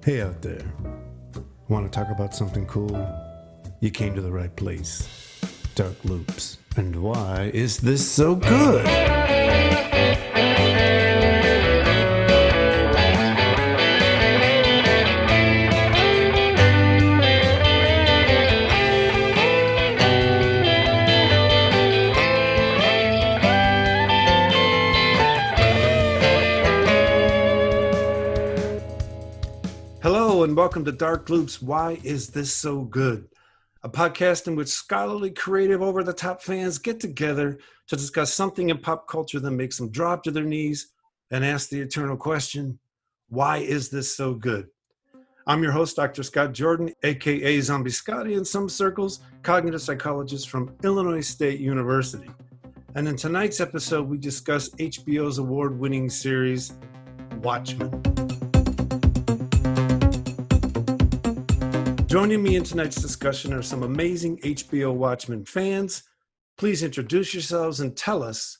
Hey out there, want to talk about something cool? You came to the right place. Dark Loops. And why is this so good? Hello and welcome to Dark Loops. Why is this so good? A podcast in which scholarly, creative, over-the-top fans get together to discuss something in pop culture that makes them drop to their knees and ask the eternal question, why is this so good? I'm your host, Dr. Scott Jordan, aka Zombie Scotty in some circles, cognitive psychologist from Illinois State University. And in tonight's episode, we discuss HBO's award-winning series, Watchmen. Joining me in tonight's discussion are some amazing HBO Watchmen fans. Please introduce yourselves and tell us,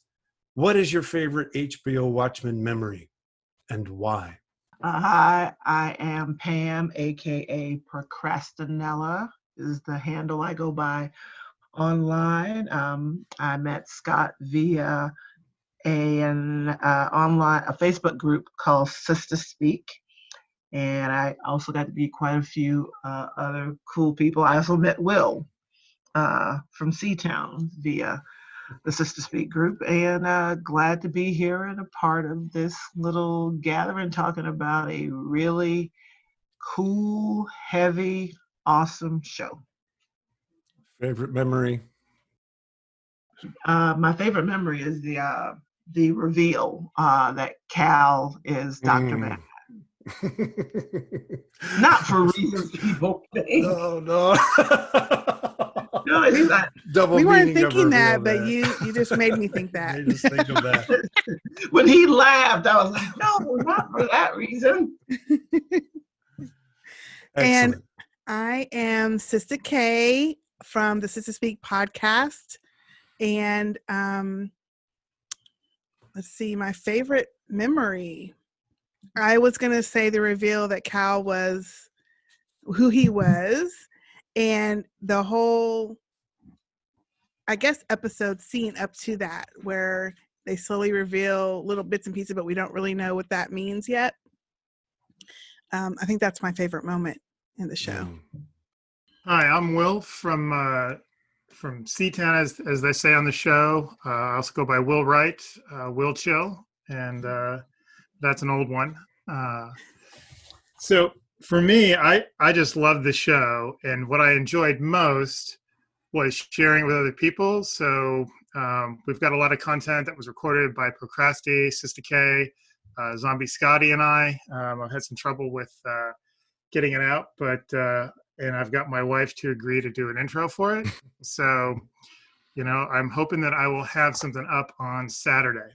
what is your favorite HBO Watchmen memory and why? Hi, I am Pam, aka Procrastinella is the handle I go by online. I met Scott via a Facebook group called Sistah Kay. And I also got to meet quite a few other cool people. I also met Will from Seatown via the Sistah Kay group, and glad to be here and a part of this little gathering talking about a really cool, heavy, awesome show. Favorite memory? My favorite memory is the reveal that Cal is Dr. Manhattan. Not for reasons people think. No. No, it's not. We weren't thinking that, but you just made me think that. You just think of that. When he laughed, I was like, no, not for that reason. And I am Sistah Kay from the Sistah Speak podcast. And let's see, my favorite memory. I was going to say the reveal that Cal was who he was, and the whole, I guess, episode scene up to that, where they slowly reveal little bits and pieces, but we don't really know what that means yet. I think that's my favorite moment in the show. Hi, I'm Will from Seatown, as they say on the show. I also go by Will Wright, Will Chill, and that's an old one. So for me, I just loved the show, and what I enjoyed most was sharing with other people. So we've got a lot of content that was recorded by Procrastinella, Sistah Kay, Zombie Scotty, and I. I've had some trouble with getting it out, but and I've got my wife to agree to do an intro for it. So, I'm hoping that I will have something up on Saturday.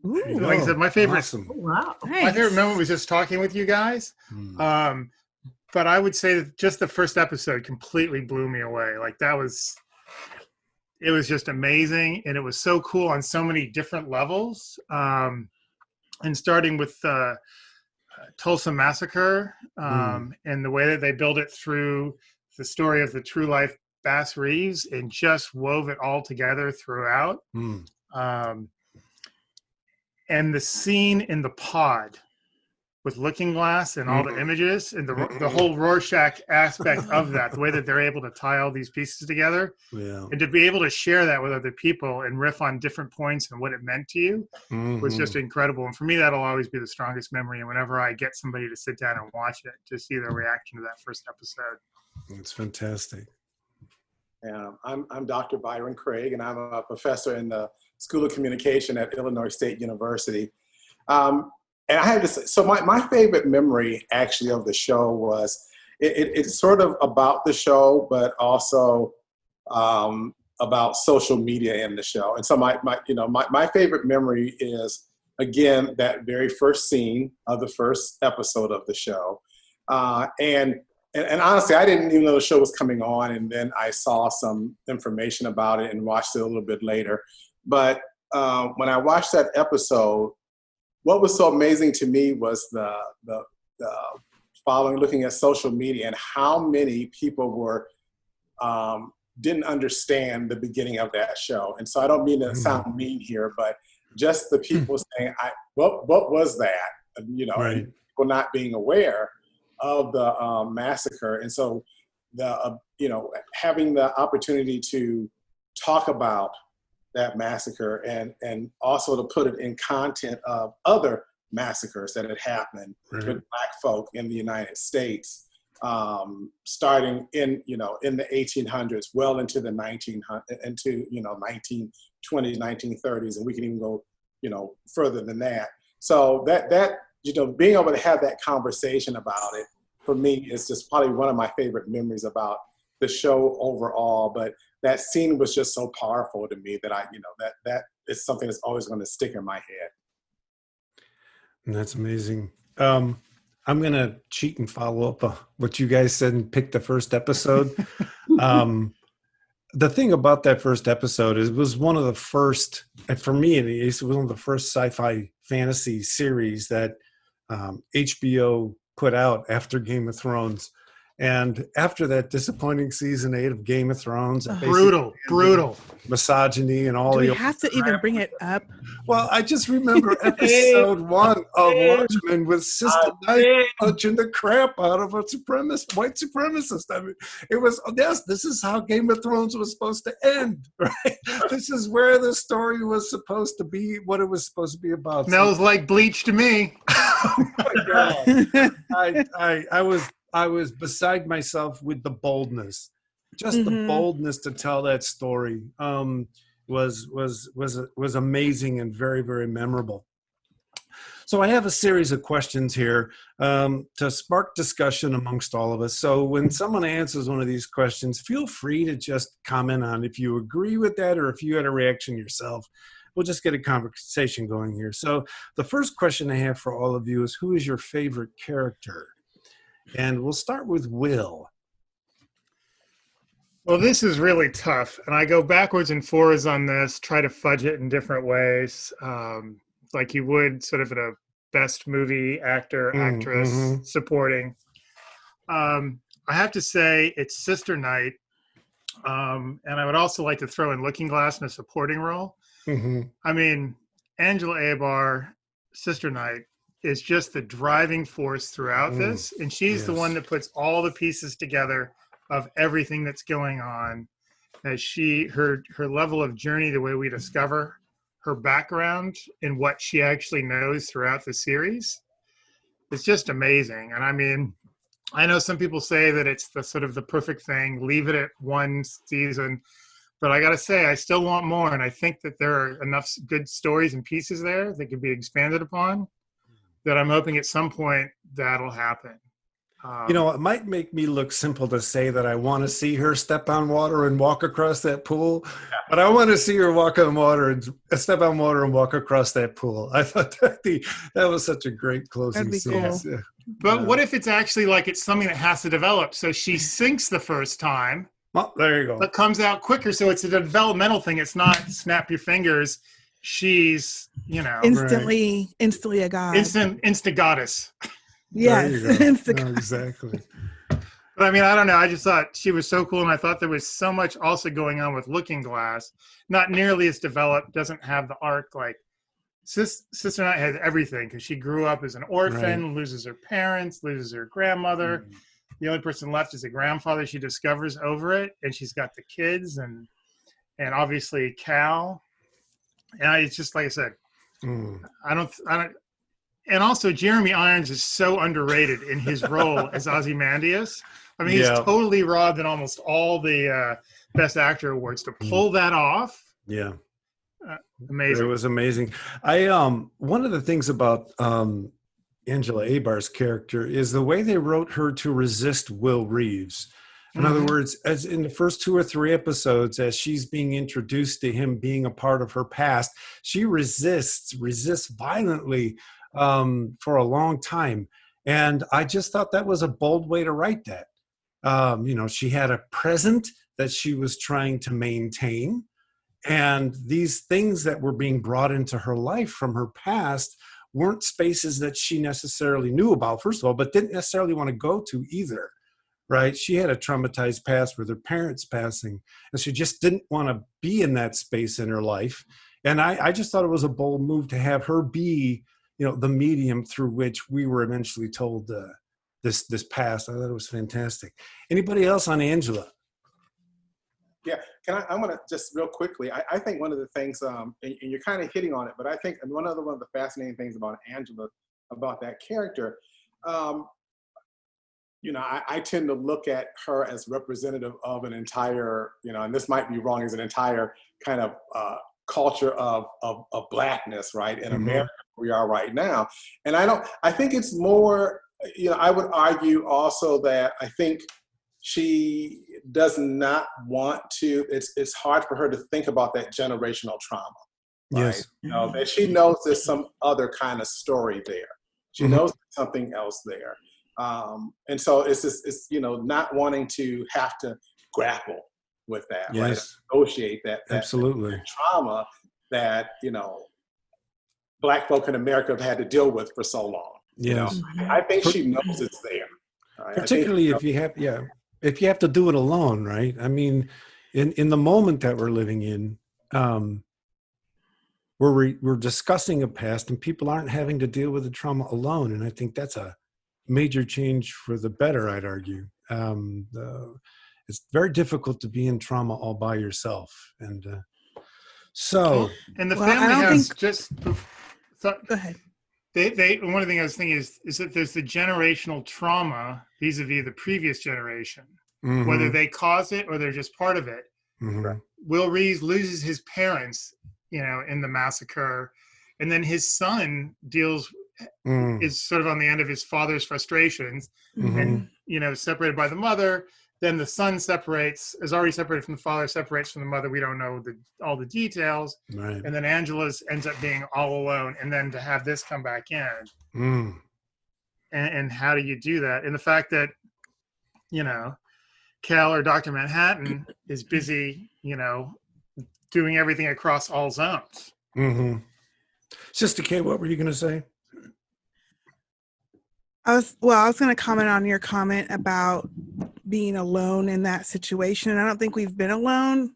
Like I said, my favorite, awesome. Wow. My favorite moment was just talking with you guys. But I would say that just the first episode completely blew me away. Like it was just amazing. And it was so cool on so many different levels. And starting with Tulsa Massacre and the way that they build it through the story of the true life Bass Reeves and just wove it all together throughout. And the scene in the pod with Looking Glass and all the images and the whole Rorschach aspect of that, the way that they're able to tie all these pieces together, and to be able to share that with other people and riff on different points and what it meant to you was just incredible. And for me, that'll always be the strongest memory. And whenever I get somebody to sit down and watch it, to see their reaction to that first episode. It's fantastic. I'm Dr. Byron Craig, and I'm a professor in the School of Communication at Illinois State University. And I have to say, so my favorite memory actually of the show was, it's sort of about the show, but also about social media in the show. And so my favorite memory is, again, that very first scene of the first episode of the show. And honestly, I didn't even know the show was coming on, and then I saw some information about it and watched it a little bit later. But when I watched that episode, what was so amazing to me was the looking at social media and how many people were didn't understand the beginning of that show. And so I don't mean to sound mean here, but just the people saying, what was that? You know, Right. and people not being aware of the massacre. And so having the opportunity to talk about that massacre and also to put it in content of other massacres that had happened with Black folk in the United States, starting in the 1800s, well into the 1920s, 1930s, and we can even go further than that. So that being able to have that conversation about it, for me, is just probably one of my favorite memories about the show overall. But that scene was just so powerful to me that that is something that's always going to stick in my head. And that's amazing. I'm going to cheat and follow up on what you guys said and pick the first episode. The thing about that first episode is it was one of the first, and for me at least, it was one of the first sci-fi fantasy series that HBO put out after Game of Thrones. And after that disappointing season 8 of Game of Thrones, brutal misogyny and all Do we the have to even bring it up? Well, I just remember episode 1 of Watchmen with Sistah Kay punching the crap out of a white supremacist. I mean, it was, yes, this is how Game of Thrones was supposed to end, right? This is where the story was supposed to be, what it was supposed to be about. Smells like bleach to me. Oh my God. I was beside myself with the boldness, just the boldness to tell that story was amazing and very, very memorable. So I have a series of questions here to spark discussion amongst all of us. So when someone answers one of these questions, feel free to just comment on if you agree with that or if you had a reaction yourself. We'll just get a conversation going here. So the first question I have for all of you is, who is your favorite character? And we'll start with Will. Well, this is really tough, and I go backwards and forwards on this, try to fudge it in different ways, like you would sort of in a best movie actor, actress, supporting. I have to say it's Sister Night, and I would also like to throw in Looking Glass in a supporting role. I mean, Angela Abar, Sister Night, is just the driving force throughout this, and she's the one that puts all the pieces together of everything that's going on. As her level of journey, the way we discover her background and what she actually knows throughout the series, it's just amazing. And I mean, I know some people say that it's the sort of the perfect thing, leave it at one season, but I got to say, I still want more, and I think that there are enough good stories and pieces there that could be expanded upon, that I'm hoping at some point that'll happen. It might make me look simple to say that I want to see her step on water and walk across that pool, but I want to see her step on water and walk across that pool. I thought that was such a great closing scene. Cool. Yeah. But what if it's actually like it's something that has to develop? So she sinks the first time. Well, there you go. But comes out quicker, so it's a developmental thing. It's not snap your fingers. She's, instantly a god. Instant goddess. Yes. Exactly. But I mean, I don't know. I just thought she was so cool, and I thought there was so much also going on with Looking Glass. Not nearly as developed, doesn't have the arc like Sister Night has everything, because she grew up as an orphan, loses her parents, loses her grandmother. The only person left is a grandfather she discovers over it, and she's got the kids and obviously Cal. And it's just like I said, I don't. And also, Jeremy Irons is so underrated in his role as Ozymandias. I mean, he's totally robbed in almost all the Best Actor awards to pull that off. Yeah, amazing. It was amazing. One of the things about Angela Abar's character is the way they wrote her to resist Will Reeves. In other words, as in the first 2 or 3 episodes, as she's being introduced to him being a part of her past, she resists violently for a long time. And I just thought that was a bold way to write that. She had a present that she was trying to maintain. And these things that were being brought into her life from her past weren't spaces that she necessarily knew about, first of all, but didn't necessarily want to go to either, right? She had a traumatized past with her parents passing, and she just didn't want to be in that space in her life. And I just thought it was a bold move to have her be, the medium through which we were eventually told this past. I thought it was fantastic. Anybody else on Angela? Yeah, I'm going to just real quickly. I think one of the things, and you're kind of hitting on it, but I think one of the fascinating things about Angela, about that character, I tend to look at her as representative of an entire, and this might be wrong, as an entire kind of culture of Blackness, right, in America, where we are right now. And I think it's more, I would argue also that I think she does not want to, it's hard for her to think about that generational trauma. Right? Yes. That she knows there's some other kind of story there. She knows there's something else there. And so it's not wanting to have to grapple with that, yes. right? Negotiate that absolutely that trauma that, Black folk in America have had to deal with for so long. Yes. I think she knows it's there. Right? Particularly if you have to do it alone, right? I mean, in the moment that we're living in, we're discussing a past and people aren't having to deal with the trauma alone. And I think that's a major change for the better, I'd argue. It's very difficult to be in trauma all by yourself. And and the family has go ahead. They one of the things I was thinking is that there's the generational trauma vis-a-vis the previous generation, whether they cause it or they're just part of it. Will Reeves loses his parents, in the massacre, and then his son is sort of on the end of his father's frustrations, and separated by the mother. Then the son is already separated from the father, separates from the mother. We don't know all the details. Right. And then Angela's ends up being all alone. And then to have this come back in. And how do you do that? And the fact that, Cal or Dr. Manhattan is busy, doing everything across all zones. Sistah Kay, what were you going to say? I was going to comment on your comment about being alone in that situation. I don't think we've been alone.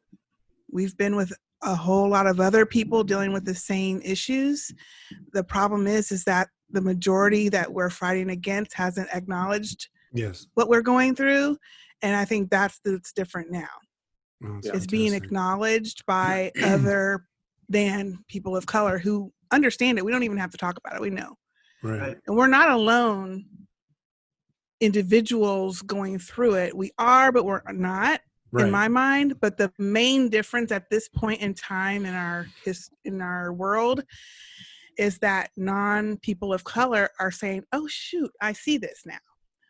We've been with a whole lot of other people dealing with the same issues. The problem is that the majority that we're fighting against hasn't acknowledged what we're going through. And I think that's different now. It's being acknowledged by other than people of color who understand it. We don't even have to talk about it. We know. Right. And we're not alone individuals going through it. We are, but we're not, in my mind. But the main difference at this point in time in our world is that non-people of color are saying, oh, shoot, I see this now.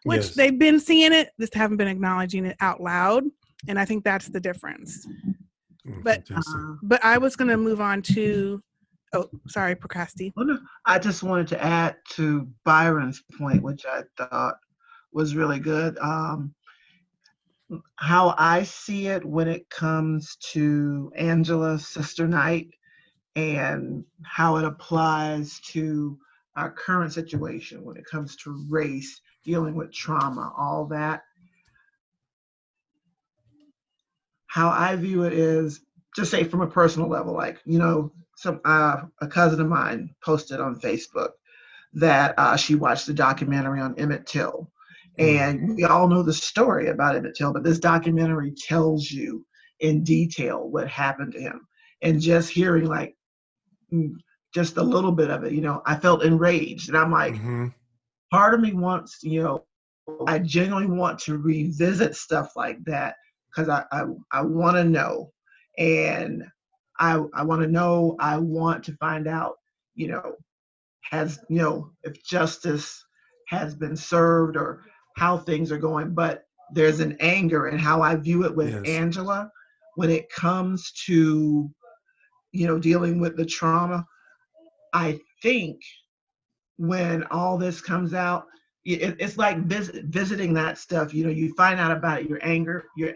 Which they've been seeing it, just haven't been acknowledging it out loud. And I think that's the difference. But I was going to move on to, Procrastinella. Oh, no. I just wanted to add to Byron's point, which I thought was really good. How I see it when it comes to Angela's Sister Night and how it applies to our current situation when it comes to race, dealing with trauma, all that. How I view it is, just say from a personal level, like, a cousin of mine posted on Facebook that she watched the documentary on Emmett Till. And we all know the story about Emmett Till, but this documentary tells you in detail what happened to him. And just hearing just a little bit of it, I felt enraged. And I'm like, part of me wants, I genuinely want to revisit stuff like that because I want to know. And I want to know, I want to find out, if justice has been served or how things are going. But there's an anger in how I view it with Angela when it comes to, dealing with the trauma. I think when all this comes out, it's like visiting that stuff. You find out about it, you're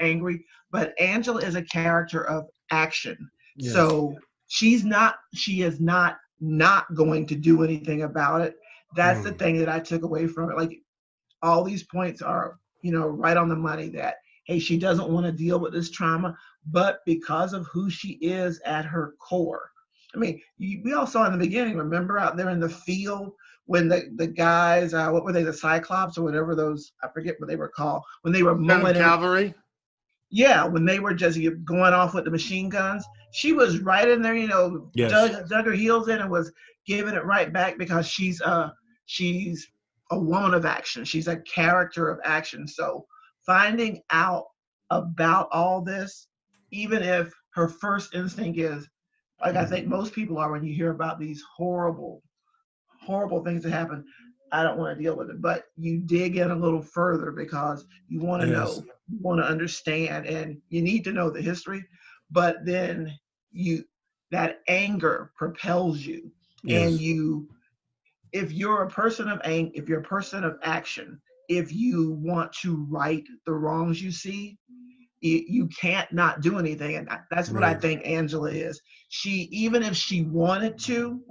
angry, but Angela is a character of action. So she is not not going to do anything about it. That's the thing that I took away from it. Like, all these points are, right on the money, that, hey, she doesn't want to deal with this trauma, but because of who she is at her core. I mean, we all saw in the beginning, remember, out there in the field when the guys, what were they, the Cyclops or whatever those, I forget what they were called, when they were mowing cavalry. Yeah, when they were just going off with the machine guns, she was right in there, Yes. dug her heels in and was giving it right back, because she's a woman of action. She's a character of action. So finding out about all this, even if her first instinct is, like I think most people are when you hear about these horrible, horrible things that happen, I don't want to deal with it. But you dig in a little further because you want to know, you want to understand, and you need to know the history. But then that anger propels you, and if you're a person of if you're a person of action, if you want to right the wrongs you see, you can't not do anything. And that's what I think Angela is. She, even if she wanted to,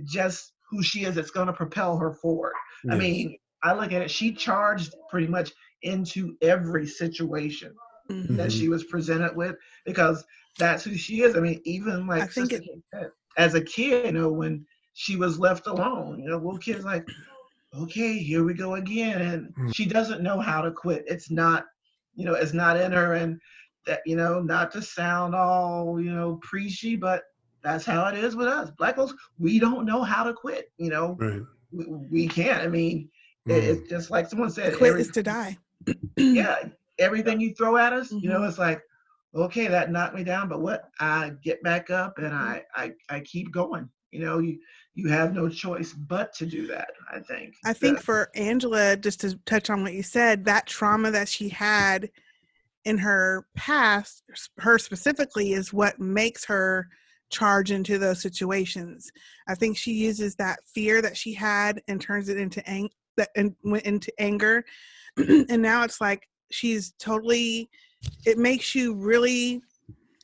just who she is, it's going to propel her forward. Yes. I mean, I look at it, she charged pretty much into every situation that she was presented with, because that's who she is. I mean, even like Sistah Kay said, as a kid, when she was left alone, little kids like, okay, here we go again. And she doesn't know how to quit. It's not, it's not in her. And that, not to sound all, preachy, but that's how it is with us. Black folks, we don't know how to quit, we can't. I mean, it's just like someone said, quit is to die. Yeah, everything you throw at us, it's like, okay, that knocked me down, but what? I get back up and I keep going. You have no choice but to do that, I think. I think for Angela, just to touch on what you said, that trauma that she had in her past, her specifically, is what makes her charge into those situations. I think she uses that fear that she had and turns it into anger. And now it's like she's totally, it makes you really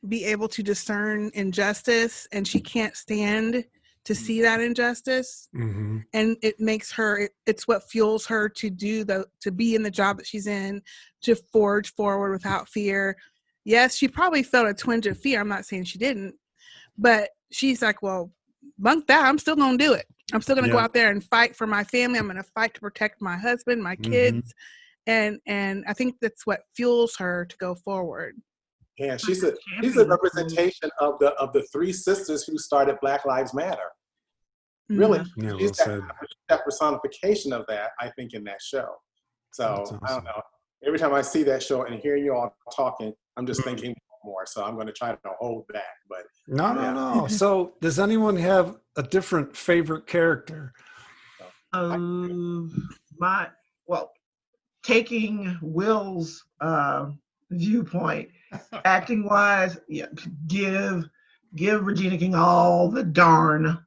be able to discern injustice, and she can't stand to see that injustice. And it makes her, it's what fuels her to be in the job that she's in, to forge forward without fear. Yes, she probably felt a twinge of fear. I'm not saying she didn't, but she's like, well, bunk that. I'm still going to do it. I'm still going to go out there and fight for my family. I'm going to fight to protect my husband, my kids. And I think that's what fuels her to go forward. Yeah, she's a representation of the three sisters who started Black Lives Matter. Really, she's that personification of that, I think, in that show. So awesome. I don't know. Every time I see that show and hearing you all talking, I'm just thinking more. So I'm going to try to hold back. But no. So does anyone have a different favorite character? Taking Will's viewpoint, acting wise, give Regina King all the darn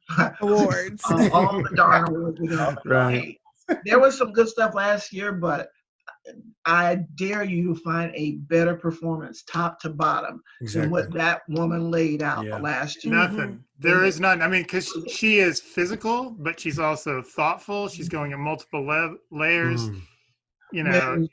awards. all the darn awards. Right. There was some good stuff last year, but I dare you to find a better performance, top to bottom, than what that woman laid out last year. Nothing. There is none. I mean, because she is physical, but she's also thoughtful. She's going in multiple layers. When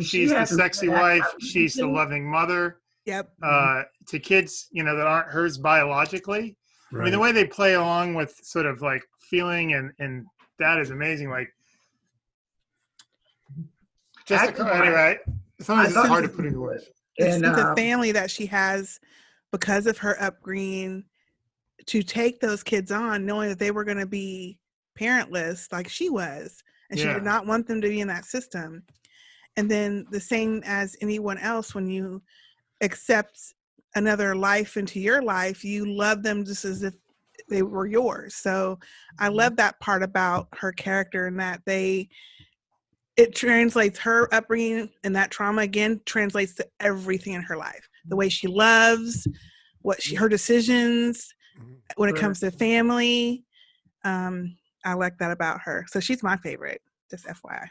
she's the sexy wife. She's the loving mother. Yep. To kids, that aren't hers biologically. Right. I mean, the way they play along with sort of like feeling and that is amazing. Like, anyway, sometimes it's hard to put into words. And the family that she has, because of her upbringing, to take those kids on, knowing that they were going to be parentless, like she was, and she did not want them to be in that system. And then the same as anyone else, when you accept another life into your life, you love them just as if they were yours. So I love that part about her character, and that it translates, her upbringing and that trauma again translates to everything in her life. The way she loves, her decisions when it comes to family. I like that about her. So she's my favorite, just FYI.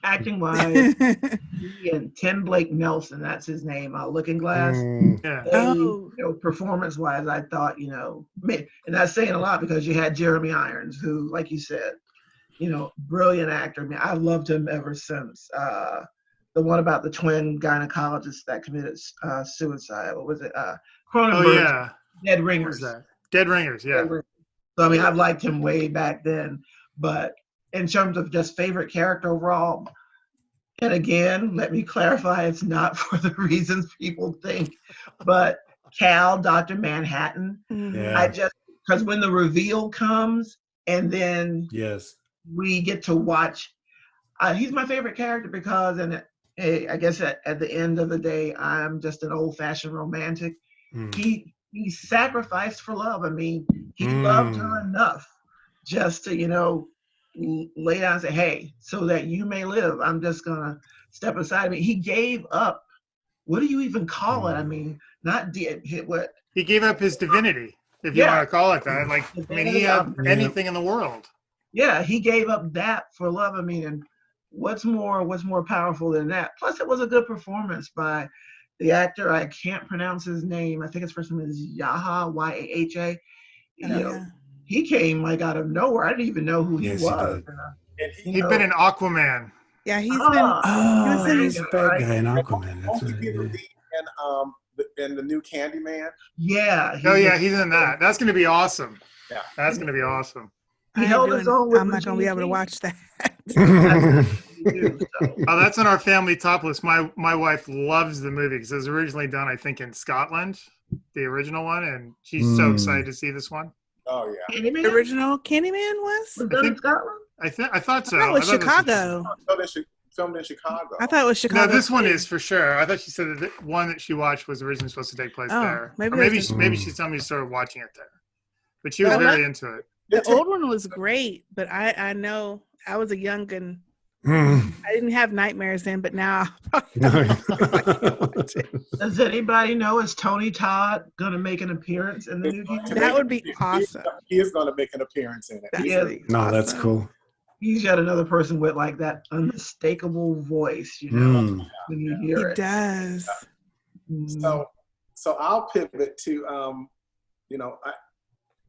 Acting wise, he and Tim Blake Nelson, that's his name, Looking Glass. Yeah. Oh. Performance wise, I thought, and that's saying a lot because you had Jeremy Irons, who, like you said, brilliant actor. I mean, I've loved him ever since the one about the twin gynecologists that committed suicide. What was it? Oh Cronenberg's yeah. Dead What was Ringers. that? Dead Ringers. Yeah. Dead Ringers. So I mean, I've liked him way back then, but in terms of just favorite character overall, and again, let me clarify, it's not for the reasons people think, but Cal, Dr. Manhattan, Yeah. because when the reveal comes and then Yes. we get to watch, he's my favorite character because, and I guess at the end of the day, I'm just an old-fashioned romantic. He sacrificed for love. I mean, he loved her enough just to, lay down and say, hey, so that you may live, I'm just going to step aside. I mean, he gave up, what do you even call it? I mean, what? He gave up his divinity, if you want to call it that. Like, I mean, he had anything in the world. Yeah, he gave up that for love. I mean, and what's more powerful than that? Plus, it was a good performance by the actor. I can't pronounce his name. I think his first name is Yaha, Y-A-H-A. He came like out of nowhere. I didn't even know who he was. He'd been in Aquaman. Yeah, he's he's a bad guy in Aquaman. That's what it is. And the new Candyman. Yeah. He's in that. That's going to be awesome. Yeah, that's going to be awesome. He held his own. I'm not going to be able to watch that. Oh, that's on our family top list. My wife loves the movie because it was originally done, I think, in Scotland, the original one, and she's so excited to see this one. Oh yeah, Candyman? The original Candyman was done in Scotland. I thought so. I thought it was Chicago. Filmed in Chicago. I thought it was Chicago. No, this one is for sure. I thought she said that the one that she watched was originally supposed to take place there. Maybe she's telling me she started watching it there, but she was very into it. The old one was great, but I know I was a young'un. I didn't have nightmares then, but now Does anybody know, is Tony Todd going to make an appearance in the new game? That would be awesome. He is going to make an appearance in it. That's cool. He's got another person with like that unmistakable voice, when you hear it. He does. So I'll pivot to,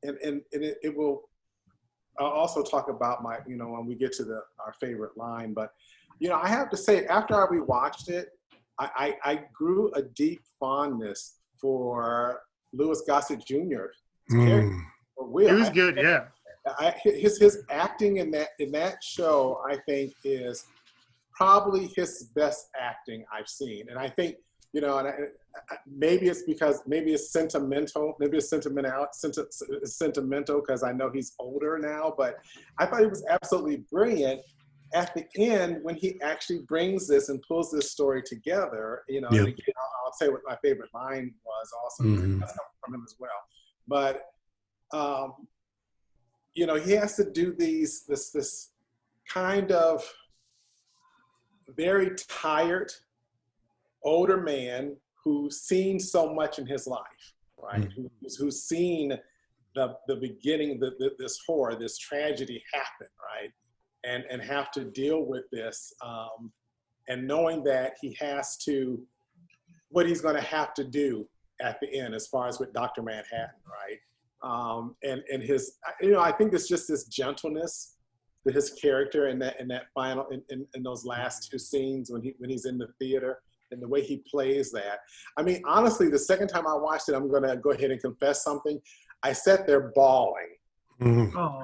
it will. I'll also talk about my, when we get to our favorite line. But, I have to say, after I rewatched it, I grew a deep fondness for Louis Gossett Jr. He was good, yeah. His acting in that show, I think, is probably his best acting I've seen. And I think, maybe it's sentimental because I know he's older now, but I thought he was absolutely brilliant at the end when he actually brings this and pulls this story together. And again, I'll say what my favorite line was also. That's coming from him as well. But he has to do this kind of very tired older man who's seen so much in his life, right? Who's seen the beginning, this horror, this tragedy happen, right? And have to deal with this, and knowing that he has to, what he's going to have to do at the end, as far as with Dr. Manhattan, right? And his, I think it's just this gentleness to his character in that final, in those last two scenes when he's in the theater. And the way he plays that. I mean, honestly, the second time I watched it, I'm going to go ahead and confess something. I sat there bawling.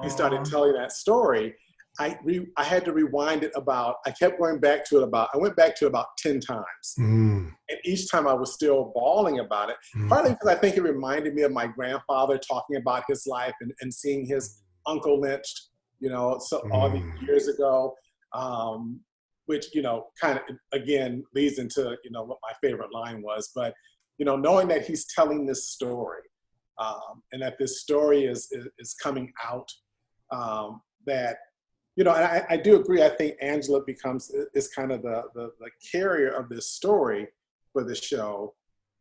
He started telling that story. I had to rewind it I kept going back to it I went back to it about 10 times. And each time I was still bawling about it. Partly because I think it reminded me of my grandfather talking about his life and seeing his uncle lynched, all these years ago. Which, kind of, again, leads into, what my favorite line was. But, knowing that he's telling this story and that this story is coming out, that, I do agree. I think Angela is kind of the carrier of this story for the show.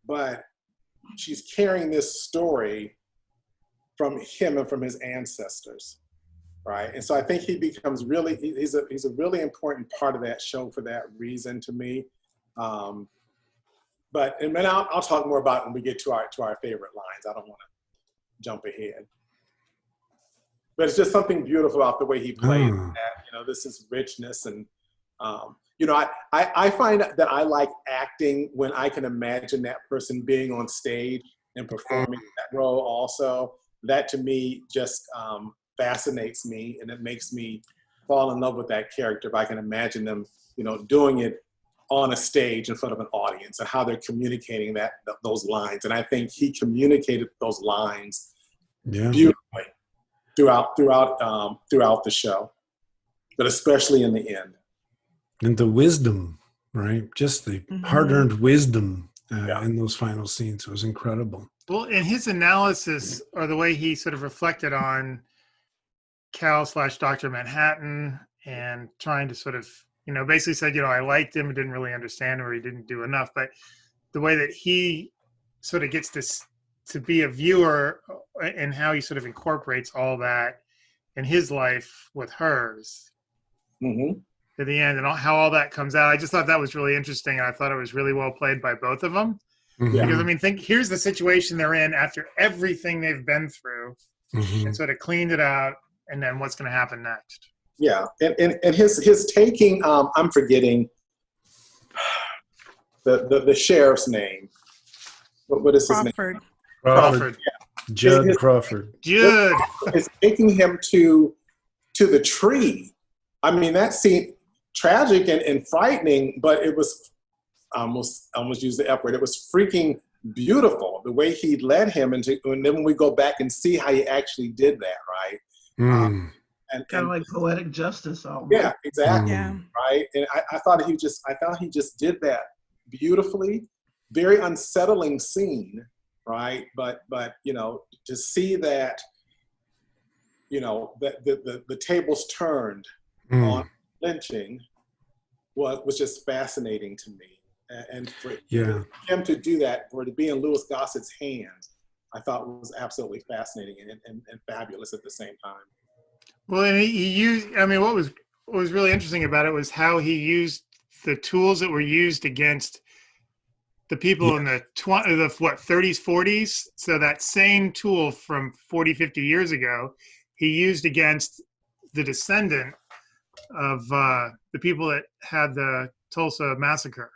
But she's carrying this story from him and from his ancestors. right? And so I think he becomes really, he's a really important part of that show for that reason to me. But and then I'll talk more about it when we get to our favorite lines. I don't want to jump ahead. But it's just something beautiful about the way he played that. You know, this is richness. And, you know, I find that I like acting when I can imagine that person being on stage and performing that role also. That to me just fascinates me, and it makes me fall in love with that character if I can imagine them, you know, doing it on a stage in front of an audience and how they're communicating those lines. And I think he communicated those lines beautifully throughout the show, but especially in the end. And the wisdom, right? Just the hard-earned wisdom in those final scenes was incredible. Well, in his analysis, or the way he sort of reflected on Cal / Dr. Manhattan, and trying to sort of, you know, basically said, you know, I liked him, didn't really understand him, or he didn't do enough. But the way that he sort of gets to be a viewer, and how he sort of incorporates all that in his life with hers at the end, and how all that comes out. I just thought that was really interesting. I thought it was really well played by both of them. Because, I mean, here's the situation they're in after everything they've been through, and sort of cleaned it out, and then what's going to happen next. Yeah, and his taking, I'm forgetting the sheriff's name. What is his name? Crawford. Yeah. Judd Crawford. Judd. It's taking him to the tree. I mean, that seemed tragic and frightening, but it was almost used the F word. It was freaking beautiful the way he led him into, and then when we go back and see how he actually did that, right? And kind of like poetic justice almost. Yeah, exactly. Yeah. Right. And I thought he just did that beautifully. Very unsettling scene, right? But you know, to see that, you know, that the tables turned on lynching was just fascinating to me. And for him to do that, for it to be in Louis Gossett's hands, I thought was absolutely fascinating and fabulous at the same time. Well, and he used, I mean, what was really interesting about it was how he used the tools that were used against the people in the 30s, 40s. So that same tool from 40, 50 years ago, he used against the descendant of the people that had the Tulsa massacre.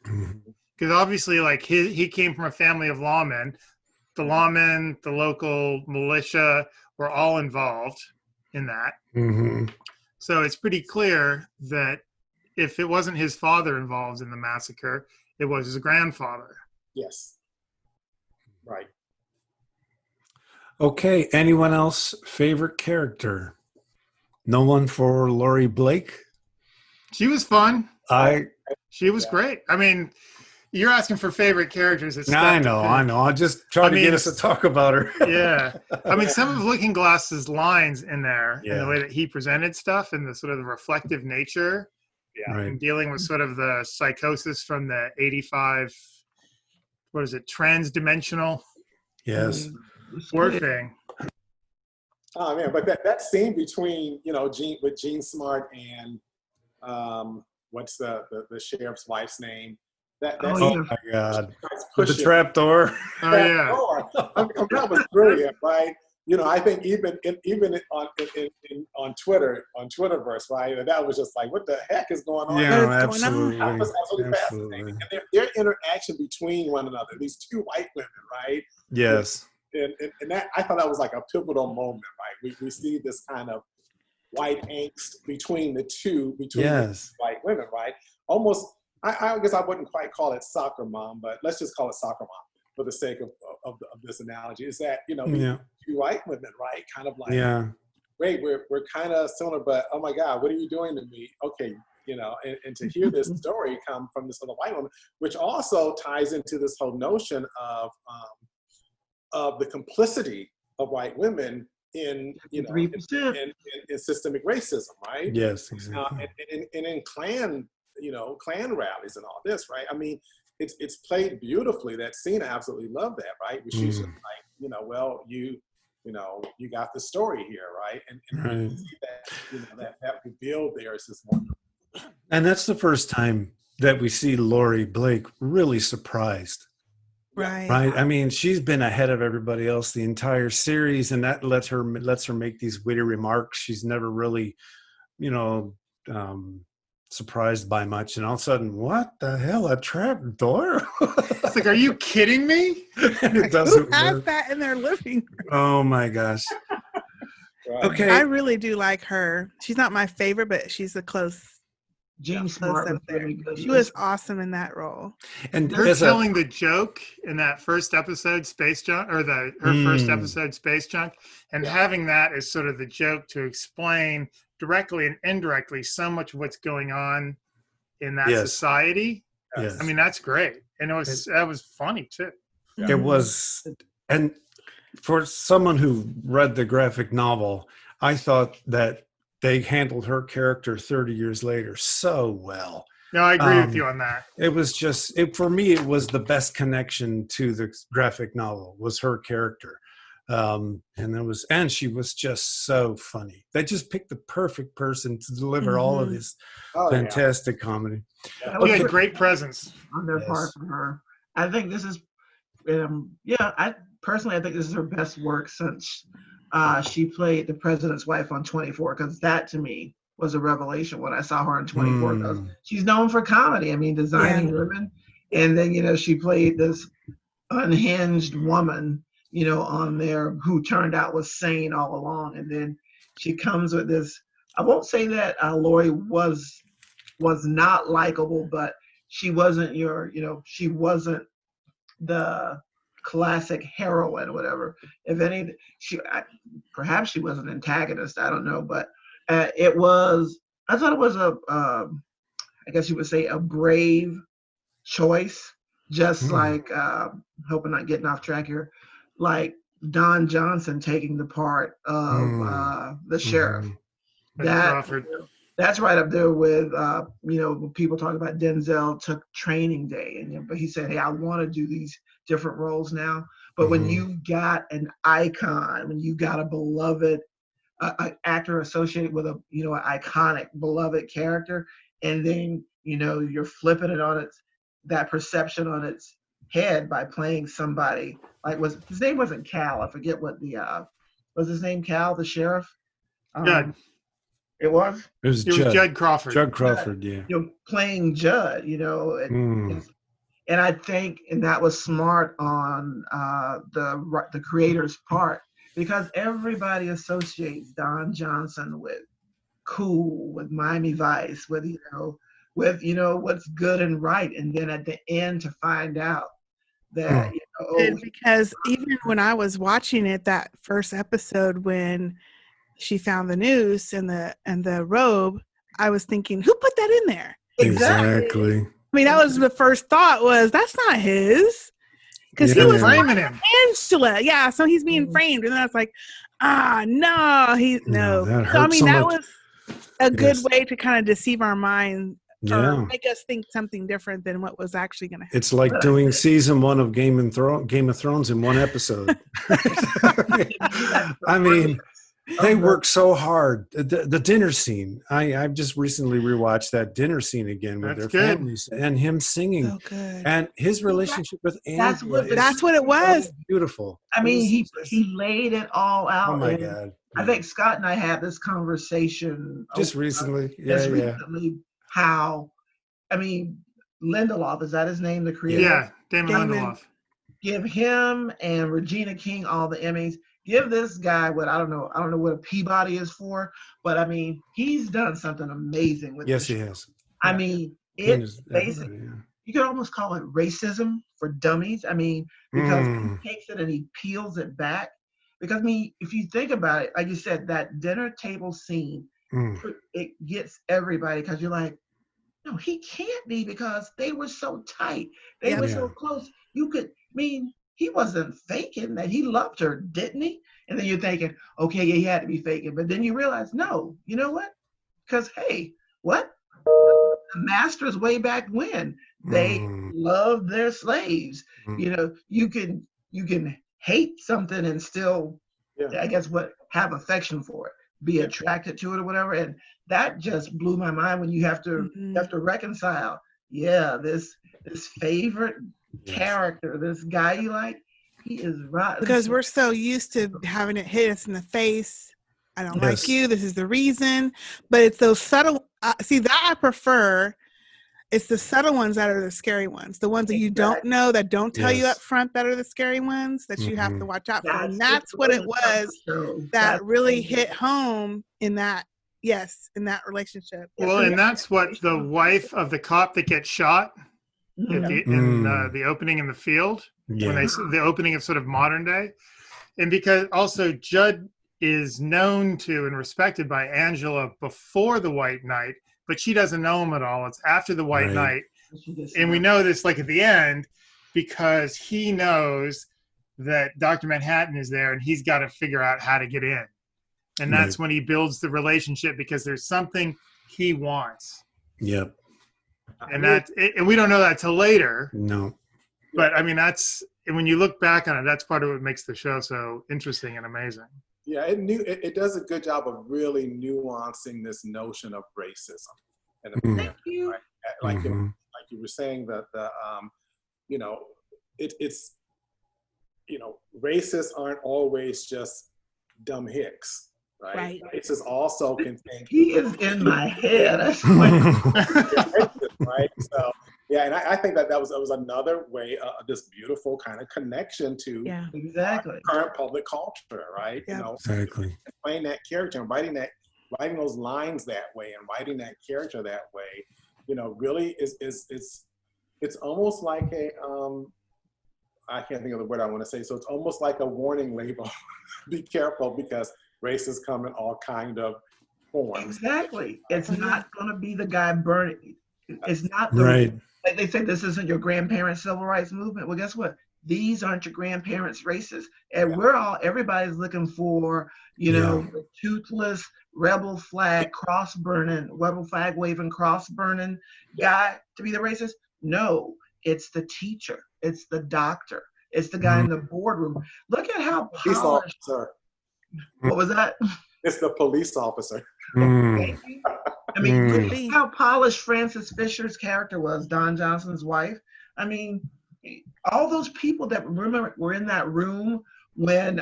Because obviously, like, he came from a family of lawmen. The lawmen, the local militia were all involved in that. So it's pretty clear that if it wasn't his father involved in the massacre, it was his grandfather. Yes. Right. Okay. Anyone else favorite character? No one for Laurie Blake? She was fun. She was Yeah. great. I mean, you're asking for favorite characters. I know. I'm just trying to get us to talk about her. Yeah. I mean, some of Looking Glass's lines in there, Yeah. and the way that he presented stuff, and the sort of the reflective nature, and dealing with sort of the psychosis from the 85, what is it, transdimensional warfare. Oh man, but that scene between, you know, Gene Smart and what's the sheriff's wife's name? Oh my God! With the trapdoor. Oh yeah. That was brilliant, right? You know, I think even on Twitterverse, right? That was just like, what the heck is going on? Yeah, absolutely. That was absolutely fascinating. And their interaction between one another, these two white women, right? Yes. And that, I thought that was like a pivotal moment, right? We see this kind of white angst between the white women, right? Almost, I guess I wouldn't quite call it soccer mom, but let's just call it soccer mom for the sake of this analogy. Is that, you know, two white women, right? Kind of like, wait, we're kind of similar, but oh my God, what are you doing to me? Okay, you know, and to hear this story come from this other white woman, which also ties into this whole notion of the complicity of white women in, you know, in systemic racism, right? Yes, exactly. And in clan rallies and all this, right? I mean, it's played beautifully. That scene, I absolutely love that, right? She's just like, you know, well, you you got the story here, right? And Right. to see that, that reveal there is just wonderful. And that's the first time that we see Lori Blake really surprised. Right. Right. I mean, she's been ahead of everybody else the entire series, and that lets her make these witty remarks. She's never really, surprised by much. And all of a sudden, what the hell? A trap door? It's like, are you kidding me? And it doesn't Who has work. that in their living room? Oh my gosh. Right. Okay. I really do like her. She's not my favorite, but she's a close Jean Smart was up there. really good. She was awesome in that role. And Her as telling the joke in that first episode, Space Junk, or her first episode, Space Junk, and having that as sort of the joke to explain directly and indirectly so much of what's going on in that society. Yes. I mean, that's great. And that was funny too. It was, and for someone who read the graphic novel, I thought that they handled her character 30 years later so well. No, I agree with you on that. It was just, for me, it was the best connection to the graphic novel was her character. And she was just so funny. They just picked the perfect person to deliver all of this fantastic comedy. She had great presence on their part for her. I think this is, I think this is her best work since she played the president's wife on 24, because that to me was a revelation when I saw her in 24. Because she's known for comedy. I mean, designing women, and then she played this unhinged woman, on there who turned out was sane all along, and then she comes with this. I won't say that Lori was not likable, but she wasn't she wasn't the classic heroine or whatever. If any, perhaps she was an antagonist. I don't know, but I thought it was I guess you would say a brave choice. Just like hoping not getting off track here, like Don Johnson taking the part of the sheriff. That's right up there with people talking about Denzel took training day, but he said, hey, I want to do these different roles now. But when you've got an icon, when you got a beloved actor associated with an iconic beloved character, and then you're flipping it on that perception on its head by playing somebody like his name wasn't Cal. I forget what was his name. Cal, the sheriff. Judd. It was Judd Crawford. Judd Crawford, yeah. Playing Judd, and I think, and that was smart on the creator's part, because everybody associates Don Johnson with cool, with Miami Vice, with what's good and right, and then at the end to find out that because even when I was watching it, that first episode when she found the noose and the robe, I was thinking, who put that in there? Exactly. I mean, that was the first thought, was that's not his, because he was framing him. Angela, so he's being framed, and then I was like, no. That So I mean, that much. was a good way to kind of deceive our mind. Yeah. Or make us think something different than what was actually going to happen. It's like doing season 1 of Game of Thrones in one episode. I mean, they work so hard. The dinner scene. I've just recently rewatched that dinner scene again with their families and him singing. So good. And his relationship with Angela. That's what it was. Beautiful. I mean, he laid it all out. Oh my God. I think Scott and I had this conversation just recently. Recently. How, I mean, Lindelof, is that his name, the creator? Yeah, Damon Lindelof. Give him and Regina King all the Emmys. Give this guy what I don't know what a Peabody is for, but I mean, he's done something amazing with Yes, he has. I mean, it's basically, you could almost call it racism for dummies. I mean, because he takes it and he peels it back. Because I mean, if you think about it, like you said, that dinner table scene, it gets everybody, because you're like, no, he can't be, because they were so tight. They were so close. He wasn't faking that he loved her, didn't he? And then you're thinking, okay, he had to be faking. But then you realize, no, you know what? Because, hey, what? The masters way back when, they loved their slaves. You can hate something and still I guess have affection for it, be attracted to it or whatever. And that just blew my mind when you have to reconcile. Yeah, this favorite character, this guy you like, he is right. Because we're so used to having it hit us in the face. I don't like you. This is the reason. But it's those subtle. See, that I prefer. It's the subtle ones that are the scary ones. The ones that you don't know, that don't tell you up front, that are the scary ones that you have to watch out for. And that's what it was that really hit home in that, in that relationship. Well, and that's what the wife of the cop that gets shot in the opening in the field, when the opening of sort of modern day. And because also Judd is known to and respected by Angela before the White Knight, but she doesn't know him at all. It's after the White Knight. And we know this like at the end because he knows that Dr. Manhattan is there and he's got to figure out how to get in. And that's when he builds the relationship because there's something he wants. Yep. And we don't know that till later. No. But I mean, and when you look back on it, that's part of what makes the show so interesting and amazing. Yeah, it does a good job of really nuancing this notion of racism. And Thank you. Right? Like you were saying that it's racists aren't always just dumb hicks, right? Racists also can think he is in my head. Right? So yeah, and I think that was another way, this beautiful kind of connection to current public culture, right? Yeah. Exactly. Playing that character and writing those lines that way and writing that character that way, really it's almost like a I can't think of the word I want to say. So it's almost like a warning label. Be careful because racists come in all kind of forms. Exactly. It's not going to be the guy burning. It's not like they say this isn't your grandparents' civil rights movement. Well, guess what? These aren't your grandparents' racists. And everybody's looking for, the toothless, rebel flag waving, cross burning guy to be the racist. No, it's the teacher. It's the doctor. It's the guy in the boardroom. Look at how polished. What was that? It's the police officer. Thank you. I mean, look at how polished Frances Fisher's character was, Don Johnson's wife. I mean, all those people that were in that room when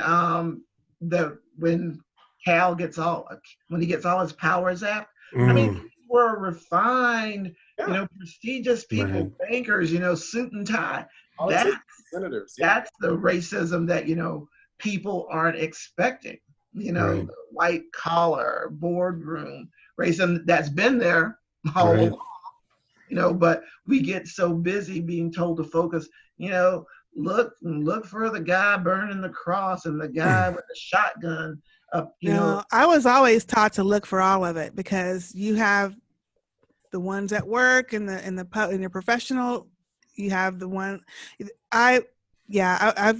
Cal gets all his powers zapped. I mean, these were refined, prestigious people, bankers, suit and tie. Senators. That's the racism that people aren't expecting. The white collar boardroom racism that's been there all along, but we get so busy being told to focus, look for the guy burning the cross and the guy with the shotgun up, I was always taught to look for all of it because you have the ones at work and in your professional, you have the one I've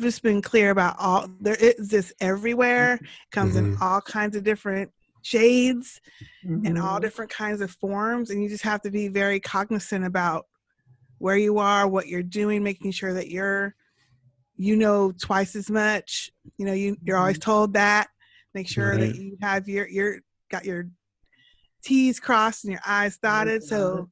just been clear about there is this everywhere. It comes in all kinds of different shades and all different kinds of forms. And you just have to be very cognizant about where you are, what you're doing, making sure that you're twice as much. You're always told that. Make sure that you have got your T's crossed and your I's dotted. So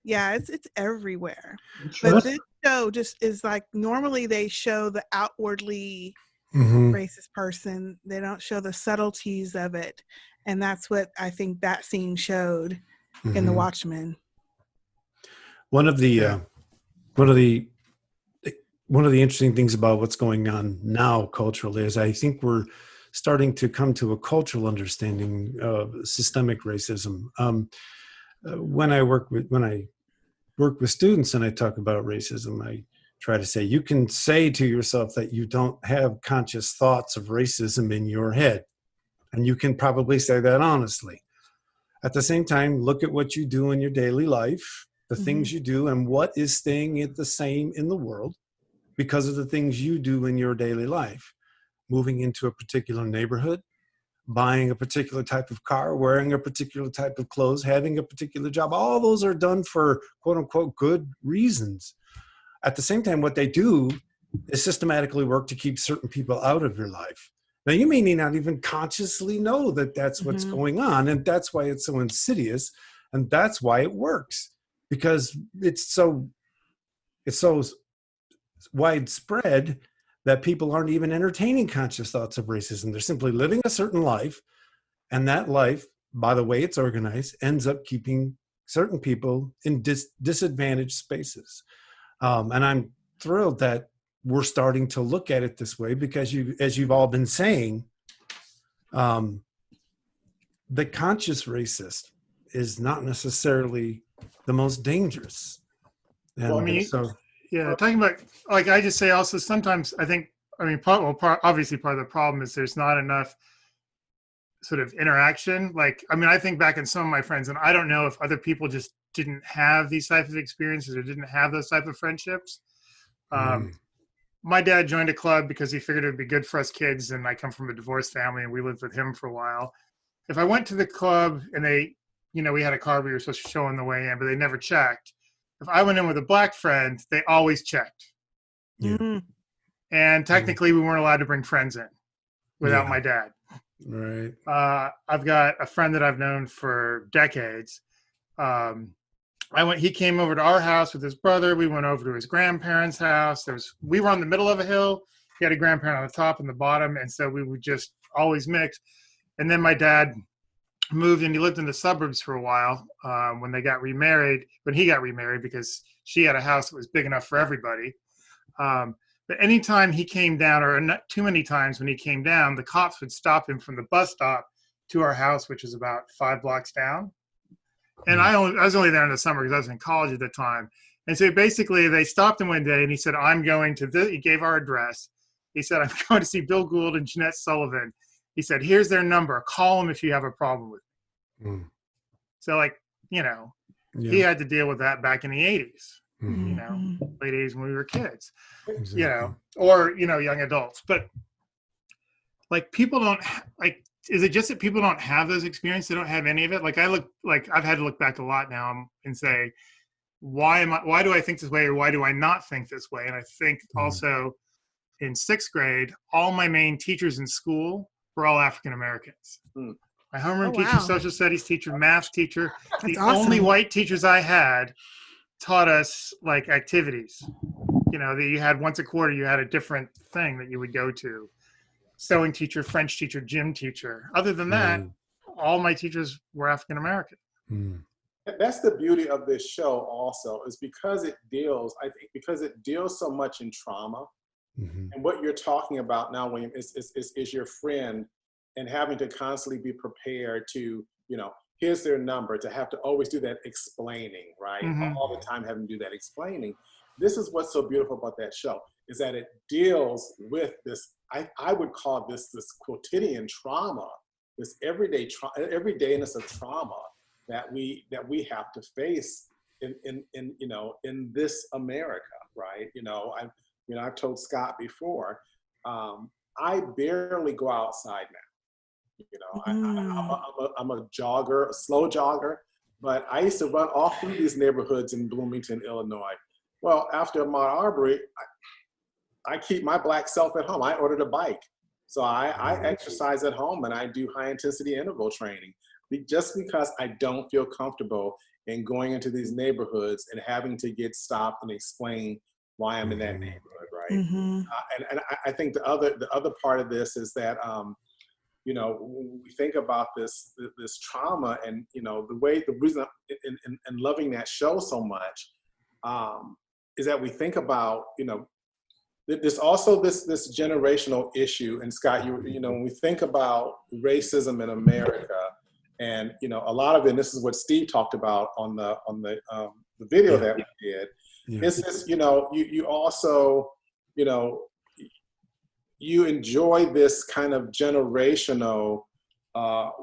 yeah, it's everywhere. But this show just is like, normally they show the outwardly racist person. They don't show the subtleties of it. And that's what I think that scene showed in the Watchmen. One of the interesting things about what's going on now culturally is I think we're starting to come to a cultural understanding of systemic racism. When I work with students and I talk about racism, I try to say, you can say to yourself that you don't have conscious thoughts of racism in your head. And you can probably say that honestly. At the same time, look at what you do in your daily life, the things you do, and what is staying the same in the world because of the things you do in your daily life. Moving into a particular neighborhood, buying a particular type of car, wearing a particular type of clothes, having a particular job. All those are done for quote unquote good reasons. At the same time, what they do is systematically work to keep certain people out of your life. Now, you may not even consciously know that that's what's going on, and that's why it's so insidious, and that's why it works, because it's so widespread that people aren't even entertaining conscious thoughts of racism. They're simply living a certain life, and that life, by the way it's organized, ends up keeping certain people in disadvantaged spaces. And I'm thrilled that we're starting to look at it this way, because as you've all been saying, the conscious racist is not necessarily the most dangerous. And Well, I mean, talking about, like I just say also, sometimes I think, obviously part of the problem is there's not enough sort of interaction. Like, I mean, I think back in some of my friends, and I don't know if other people just didn't have these types of experiences or didn't have those type of friendships. My dad joined a club because he figured it would be good for us kids, and I come from a divorced family, and we lived with him for a while. If I went to the club and they, we had a card we were supposed to show on the way in, but they never checked. If I went in with a black friend, they always checked. Yeah. And technically, we weren't allowed to bring friends in without my dad. Right. I've got a friend that I've known for decades. He came over to our house with his brother. We went over to his grandparents' house. We were on the middle of a hill. He had a grandparent on the top and the bottom. And so we would just always mix. And then my dad moved, and he lived in the suburbs for a while when he got remarried, because she had a house that was big enough for everybody. But anytime he came down, or not too many times when he came down, the cops would stop him from the bus stop to our house, which is about 5 blocks down. And I was only there in the summer because I was in college at the time. And so basically they stopped him one day, and he said, I'm going to he gave our address. He said, I'm going to see Bill Gould and Jeanette Sullivan. He said, here's their number. Call them if you have a problem with me. So he had to deal with that back in the 80s, late 80s when we were kids, Exactly. or young adults. But people don't is it just that people don't have those experiences? They don't have any of it? I've had to look back a lot now and say, why do I think this way, or why do I not think this way? And I think also in 6th grade, all my main teachers in school were all African Americans. My homeroom teacher, social studies teacher, math teacher, That's the awesome. only white teachers I had taught us activities, that you had once a quarter, you had a different thing that you would go to. Sewing teacher, French teacher, gym teacher. Other than that, all my teachers were African American. That's the beauty of this show also, is because it deals so much in trauma. And what you're talking about now, William, is your friend, and having to constantly be prepared to, here's their number, to have to always do that explaining, right? All the time having to do that explaining. This is what's so beautiful about that show, is that it deals with this, I would call this quotidian trauma, this everydayness of trauma that we have to face in this America, right? I've told Scott before, I barely go outside now. I'm a jogger, a slow jogger, but I used to run all through these neighborhoods in Bloomington, Illinois. Well, after Ahmaud Arbery, I keep my black self at home. I ordered a bike. So I exercise at home, and I do high intensity interval training, just because I don't feel comfortable in going into these neighborhoods and having to get stopped and explain why I'm in that neighborhood, right? And I think the other part of this is that, when we think about this trauma, and the reason in loving that show so much is that we think about there's also this generational issue. And Scott, when we think about racism in America, and a lot of it, and this is what Steve talked about on the video that we did, is this you also you enjoy this kind of generational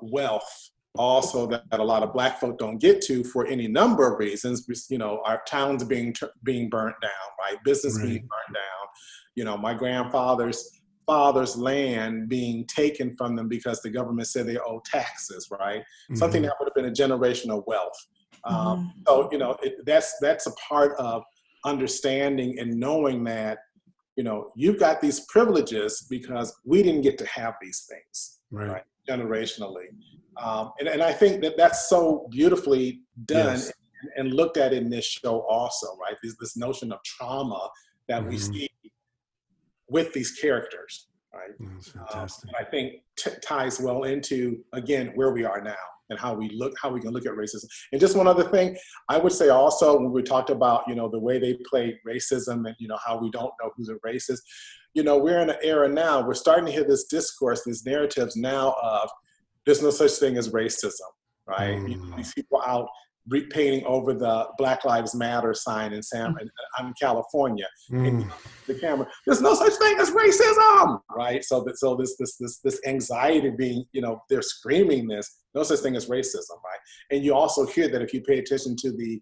wealth also that a lot of Black folk don't get to for any number of reasons. Our towns being burnt down, right? Business being burnt down. My grandfather's father's land being taken from them because the government said they owe taxes, right? Something that would have been a generational wealth. So that's a part of understanding and knowing that you've got these privileges because we didn't get to have these things, Right. generationally. And I think that that's so beautifully done. Yes. And looked at in this show also, right? This notion of trauma that we see with these characters, right? That's fantastic. I think ties well into, again, where we are now and how we can look at racism. And just one other thing, I would say also, when we talked about, the way they play racism and, how we don't know who's a racist, we're in an era now, we're starting to hear this discourse, these narratives now of there's no such thing as racism, right? These people out repainting over the Black Lives Matter sign in California. And the camera, there's no such thing as racism, right? So this anxiety being, they're screaming this, no such thing as racism, right? And you also hear that if you pay attention to the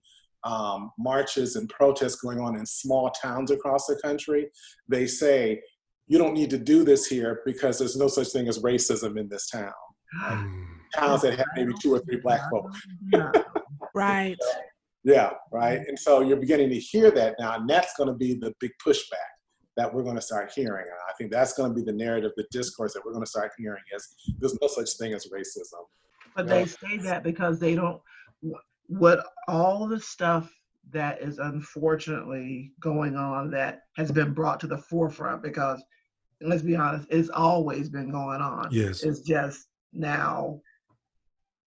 marches and protests going on in small towns across the country, they say, you don't need to do this here because there's no such thing as racism in this town. Right? Towns that have maybe 2 or 3 Black folk. Right. Yeah, right. And so you're beginning to hear that now, and that's going to be the big pushback that we're going to start hearing. And I think that's going to be the narrative, the discourse that we're going to start hearing is there's no such thing as racism. But they say that because they don't, what all the stuff that is unfortunately going on that has been brought to the forefront, because let's be honest, it's always been going on. Yes. It's just now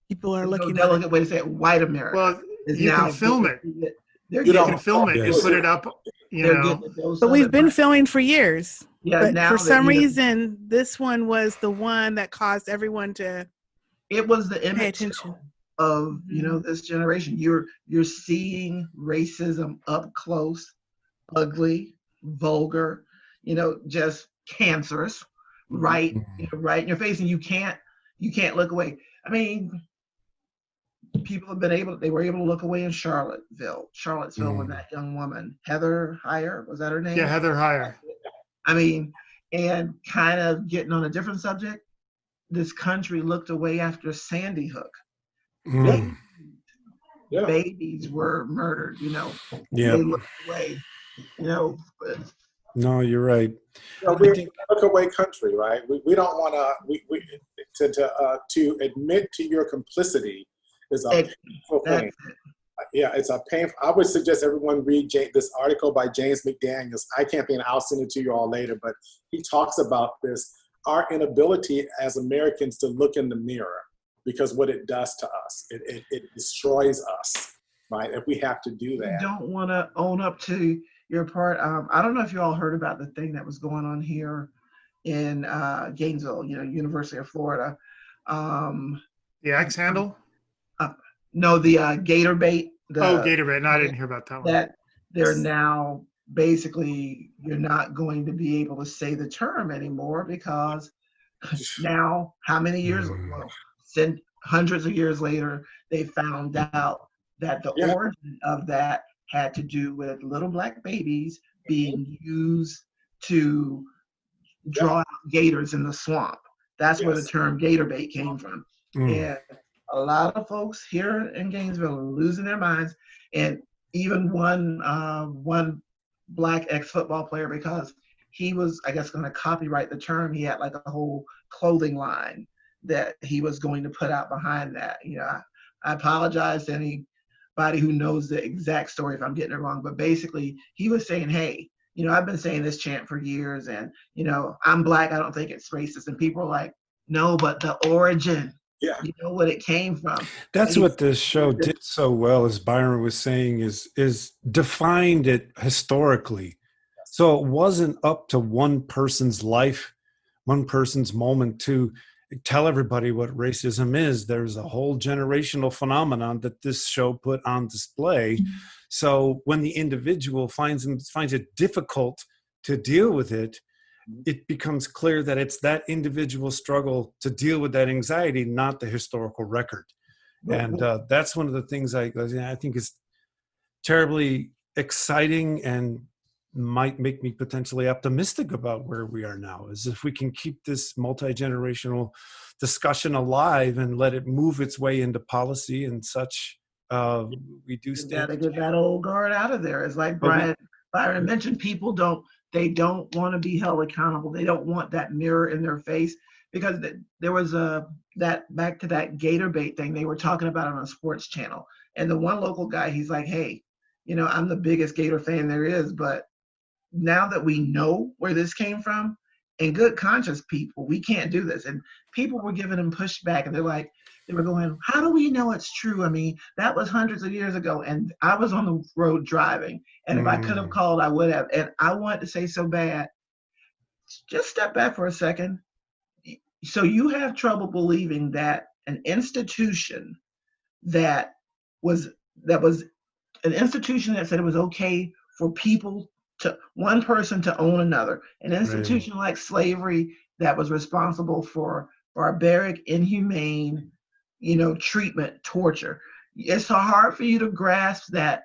People are looking no at delicate way to say it, white America. Well, is you now can film it. They're You getting can film it and Yes. put it up, But we've been filming for years. Yeah, But now for that, some reason, this one was the one that caused everyone to it was the pay image attention. of this generation. You're seeing racism up close, ugly, vulgar, just cancerous, right in your face, and you can't look away. I mean, people they were able to look away in Charlottesville when that young woman, Heather Heyer, was that her name? Yeah, Heather Heyer. I mean, and kind of getting on a different subject, this country looked away after Sandy Hook. Babies were murdered, Yeah. They looked away, but No, you're right. We're a look away country, right? We don't want to admit to your complicity is a painful thing. Yeah, it's a painful. I would suggest everyone read this article by James McDaniels. I can't think, I'll send it to you all later, but he talks about this, our inability as Americans to look in the mirror, because what it does to us, it destroys us, right? If we have to do that. You don't want to own up to your part. I don't know if you all heard about the thing that was going on here in Gainesville, University of Florida. The X handle? No, the gator bait. Gator bait. No, I didn't hear about that one. That they're now basically, you're not going to be able to say the term anymore because now, how many years ago? Hundreds of years later, they found out that the origin of that had to do with little black babies being used to draw out gators in the swamp. That's where the term gator bait came from. And a lot of folks here in Gainesville are losing their minds. And even one black ex-football player, because he was, I guess, going to copyright the term, he had like a whole clothing line that he was going to put out behind that. I apologize to anybody who knows the exact story if I'm getting it wrong, but basically he was saying, hey, I've been saying this chant for years, and I'm black, I don't think it's racist. And people are like, no, but the origin, what it came from. That's what this show did so well, as Byron was saying, is defined it historically. So it wasn't up to one person's life, one person's moment to tell everybody what racism is. There's a whole generational phenomenon that this show put on display. So when the individual finds it difficult to deal with it, it becomes clear that it's that individual struggle to deal with that anxiety, not the historical record. And that's one of the things I think is terribly exciting and might make me potentially optimistic about where we are now, is if we can keep this multi-generational discussion alive and let it move its way into policy and such. We do stand. Gotta get that old guard out of there. It's like Brian Byron mentioned, people don't want to be held accountable. They don't want that mirror in their face, because there was that back to that Gator bait thing they were talking about on a sports channel. And the one local guy, he's like, hey, I'm the biggest Gator fan there is, but now that we know where this came from, in good conscience, people, we can't do this. And people were giving him pushback, and they were going, how do we know it's true? I mean, that was hundreds of years ago, and I was on the road driving, and if I could have called, I would have. And I wanted to say so bad, just step back for a second. So you have trouble believing that an institution that was an institution that said it was okay for one person to own another, an institution like slavery that was responsible for barbaric, inhumane, treatment, torture. It's so hard for you to grasp that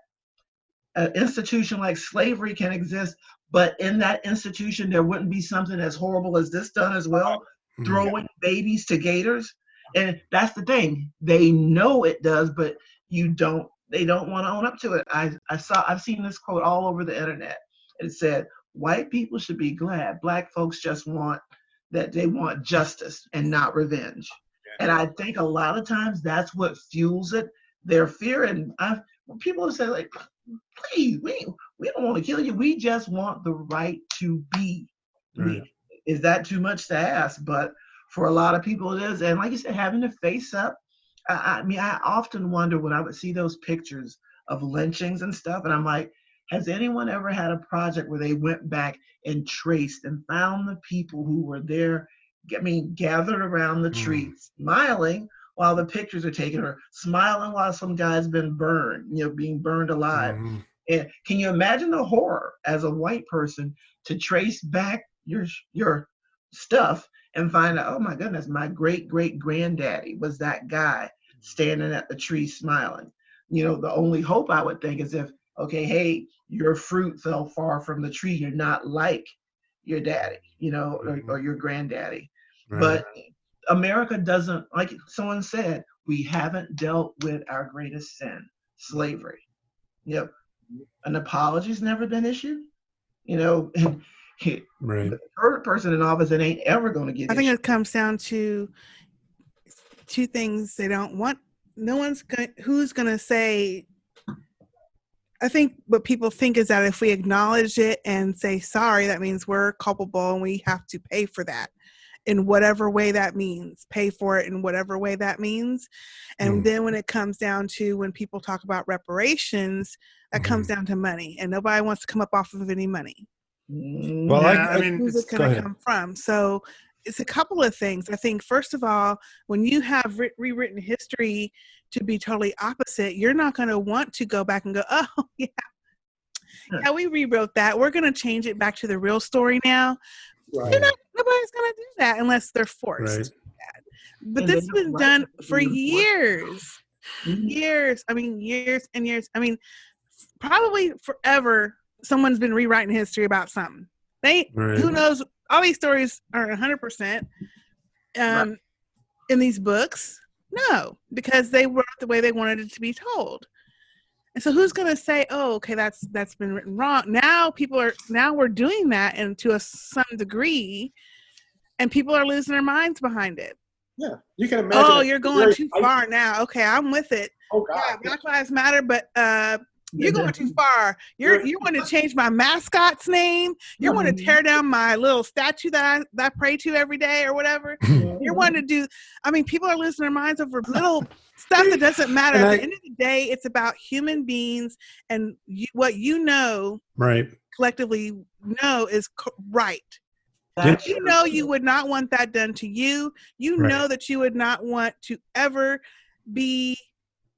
an institution like slavery can exist, but in that institution there wouldn't be something as horrible as this done as well, throwing babies to gators. And that's the thing. They know it does, but they don't want to own up to it. I've seen this quote all over the internet. It said, white people should be glad Black folks just want justice and not revenge. And I think a lot of times that's what fuels it. Their fear. And when people say, like, please, we don't want to kill you. We just want the right to be. Right. Is that too much to ask? But for a lot of people it is. And like you said, having to face up. I mean, I often wonder when I would see those pictures of lynchings and stuff, and I'm like, has anyone ever had a project where they went back and traced and found the people who were there, gathered around the tree, smiling while the pictures are taken, or smiling while some guy's been burned, being burned alive? And can you imagine the horror as a white person to trace back your stuff and find out, oh my goodness, my great-great-granddaddy was that guy standing at the tree smiling? The only hope I would think is if, okay, hey, your fruit fell far from the tree, you're not like your daddy, or your granddaddy. Right. But America doesn't, like someone said, we haven't dealt with our greatest sin, slavery. An apology's never been issued, right. The third person in office that ain't ever going to get I think it comes down to two things. They don't want, who's going to say, I think what people think is that if we acknowledge it and say sorry, that means we're culpable and we have to pay for that in whatever way that means, pay for it in whatever way that means. And then when it comes down to when people talk about reparations, that comes down to money, and nobody wants to come up off of any money. Well, I mean, who's it going to come from? So it's a couple of things. I think, first of all, when you have rewritten history to be totally opposite, you're not going to want to go back and go, oh, yeah, we rewrote that. We're going to change it back to the real story now. Right. Nobody's going to do that unless they're forced. Right. But this has been done for years. Years. I mean, years and years. I mean, probably forever, someone's been rewriting history about something. Who knows? All these stories are 100% in these books. No, because they wrote the way they wanted it to be told. And so who's going to say, oh, okay, that's been written wrong. Now we're doing that, and to some degree, and people are losing their minds behind it. Yeah, you can imagine. Oh, you're going too far now. Okay, I'm with it. Oh God, yeah, Black Lives Matter, but you're going too far. You want to change my mascot's name. You want to tear down my little statue that I pray to every day or whatever. You want to do. I mean, people are losing their minds over little stuff that doesn't matter. At the end of the day, it's about human beings, and what collectively know is right. You would not want that done to you. You know that you would not want to ever be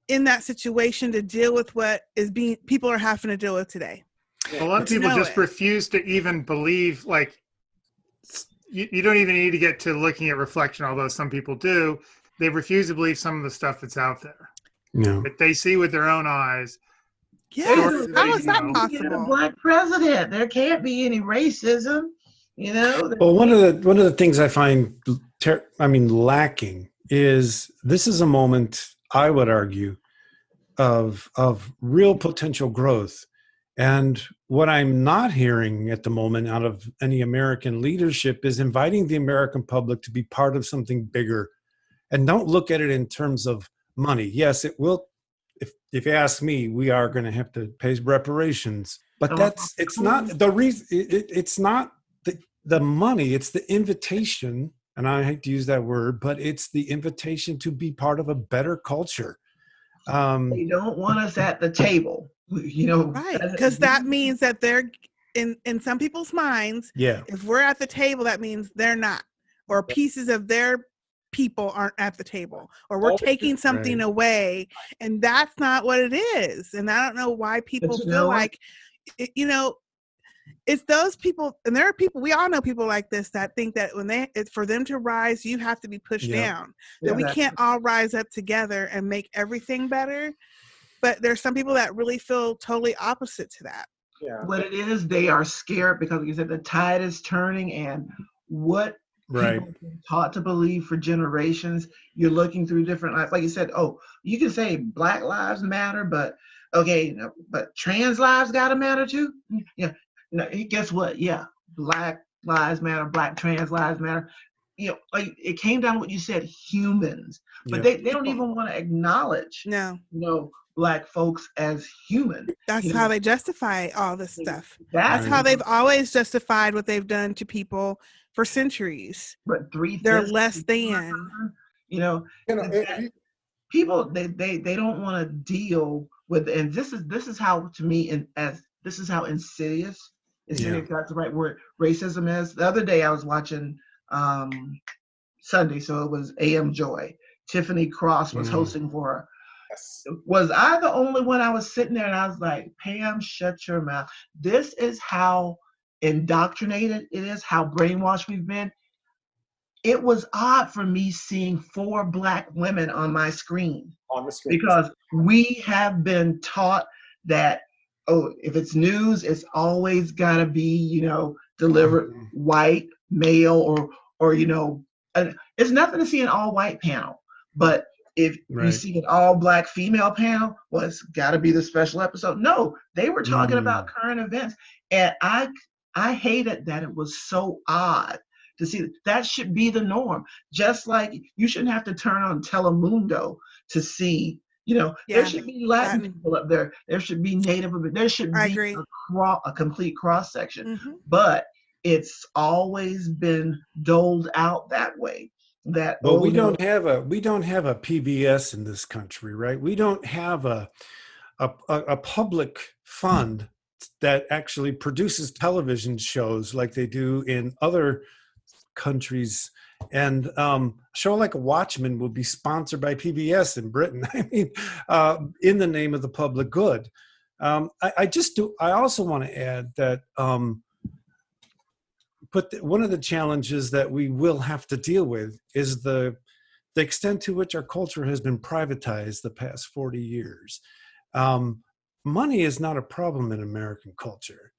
in that situation to deal with what people are having to deal with today. A lot of people just refuse to even believe, like, you don't even need to get to looking at reflection, although some people do. They refuse to believe some of the stuff that's out there. No. But they see with their own eyes. Yes. How is that possible? Get a Black president. There can't be any racism. Well, one of the things I find lacking is this is a moment, I would argue, of real potential growth And what I'm not hearing at the moment out of any American leadership is inviting the American public to be part of something bigger. And don't look at it in terms of money. Yes, it will. If you ask me, we are going to have to pay reparations. But it's not the reason. It's not the money. It's the invitation. And I hate to use that word, but it's the invitation to be part of a better culture. They don't want us at the table, right? Because that means that they're in some people's minds. Yeah. If we're at the table, that means they're not, or pieces of their people aren't at the table, or we're taking something away, and that's not what it is. And I don't know why people feel like, it's those people, and there are people, we all know people like this that think that it's for them to rise, you have to be pushed down, that we can't all rise up together and make everything better. But there's some people that really feel totally opposite to that. Yeah. What it is, they are scared because, like you said, the tide is turning, and what people have been taught to believe for generations, you're looking through different lives. Like you said, you can say Black lives matter, but trans lives gotta matter too. Yeah. Guess what? Yeah, Black lives matter, Black trans lives matter. Like it came down to what you said, humans. But they don't even want to acknowledge Black folks as human. That's how they justify all this stuff. That's how they've always justified what they've done to people for centuries. But they're less than. People they don't want to deal with, and this is how, to me, this is how insidious. That's the right word. Racism is. The other day I was watching Sunday, so it was AM Joy. Tiffany Cross was hosting for her. Yes. Was I the only one? I was sitting there and I was like, Pam, shut your mouth. This is how indoctrinated it is, how brainwashed we've been. It was odd for me seeing 4 Black women on my screen. On the screen. Because we have been taught that, if it's news, it's always got to be, delivered white, male, or it's nothing to see an all-white panel. But if you see an all-Black female panel, well, it's got to be the special episode. No, they were talking about current events. And I hated that it was so odd to see. That should be the norm. Just like you shouldn't have to turn on Telemundo to see, there should be Latin people up there. There should be Native. There should be a complete cross-section. Mm-hmm. But it's always been doled out that way. Well, we don't have a PBS in this country, right? We don't have a public fund that actually produces television shows like they do in other countries. And a show like Watchmen will be sponsored by PBS in Britain. I mean, in the name of the public good. I also want to add that. But one of the challenges that we will have to deal with is the extent to which our culture has been privatized the past 40 years. Money is not a problem in American culture.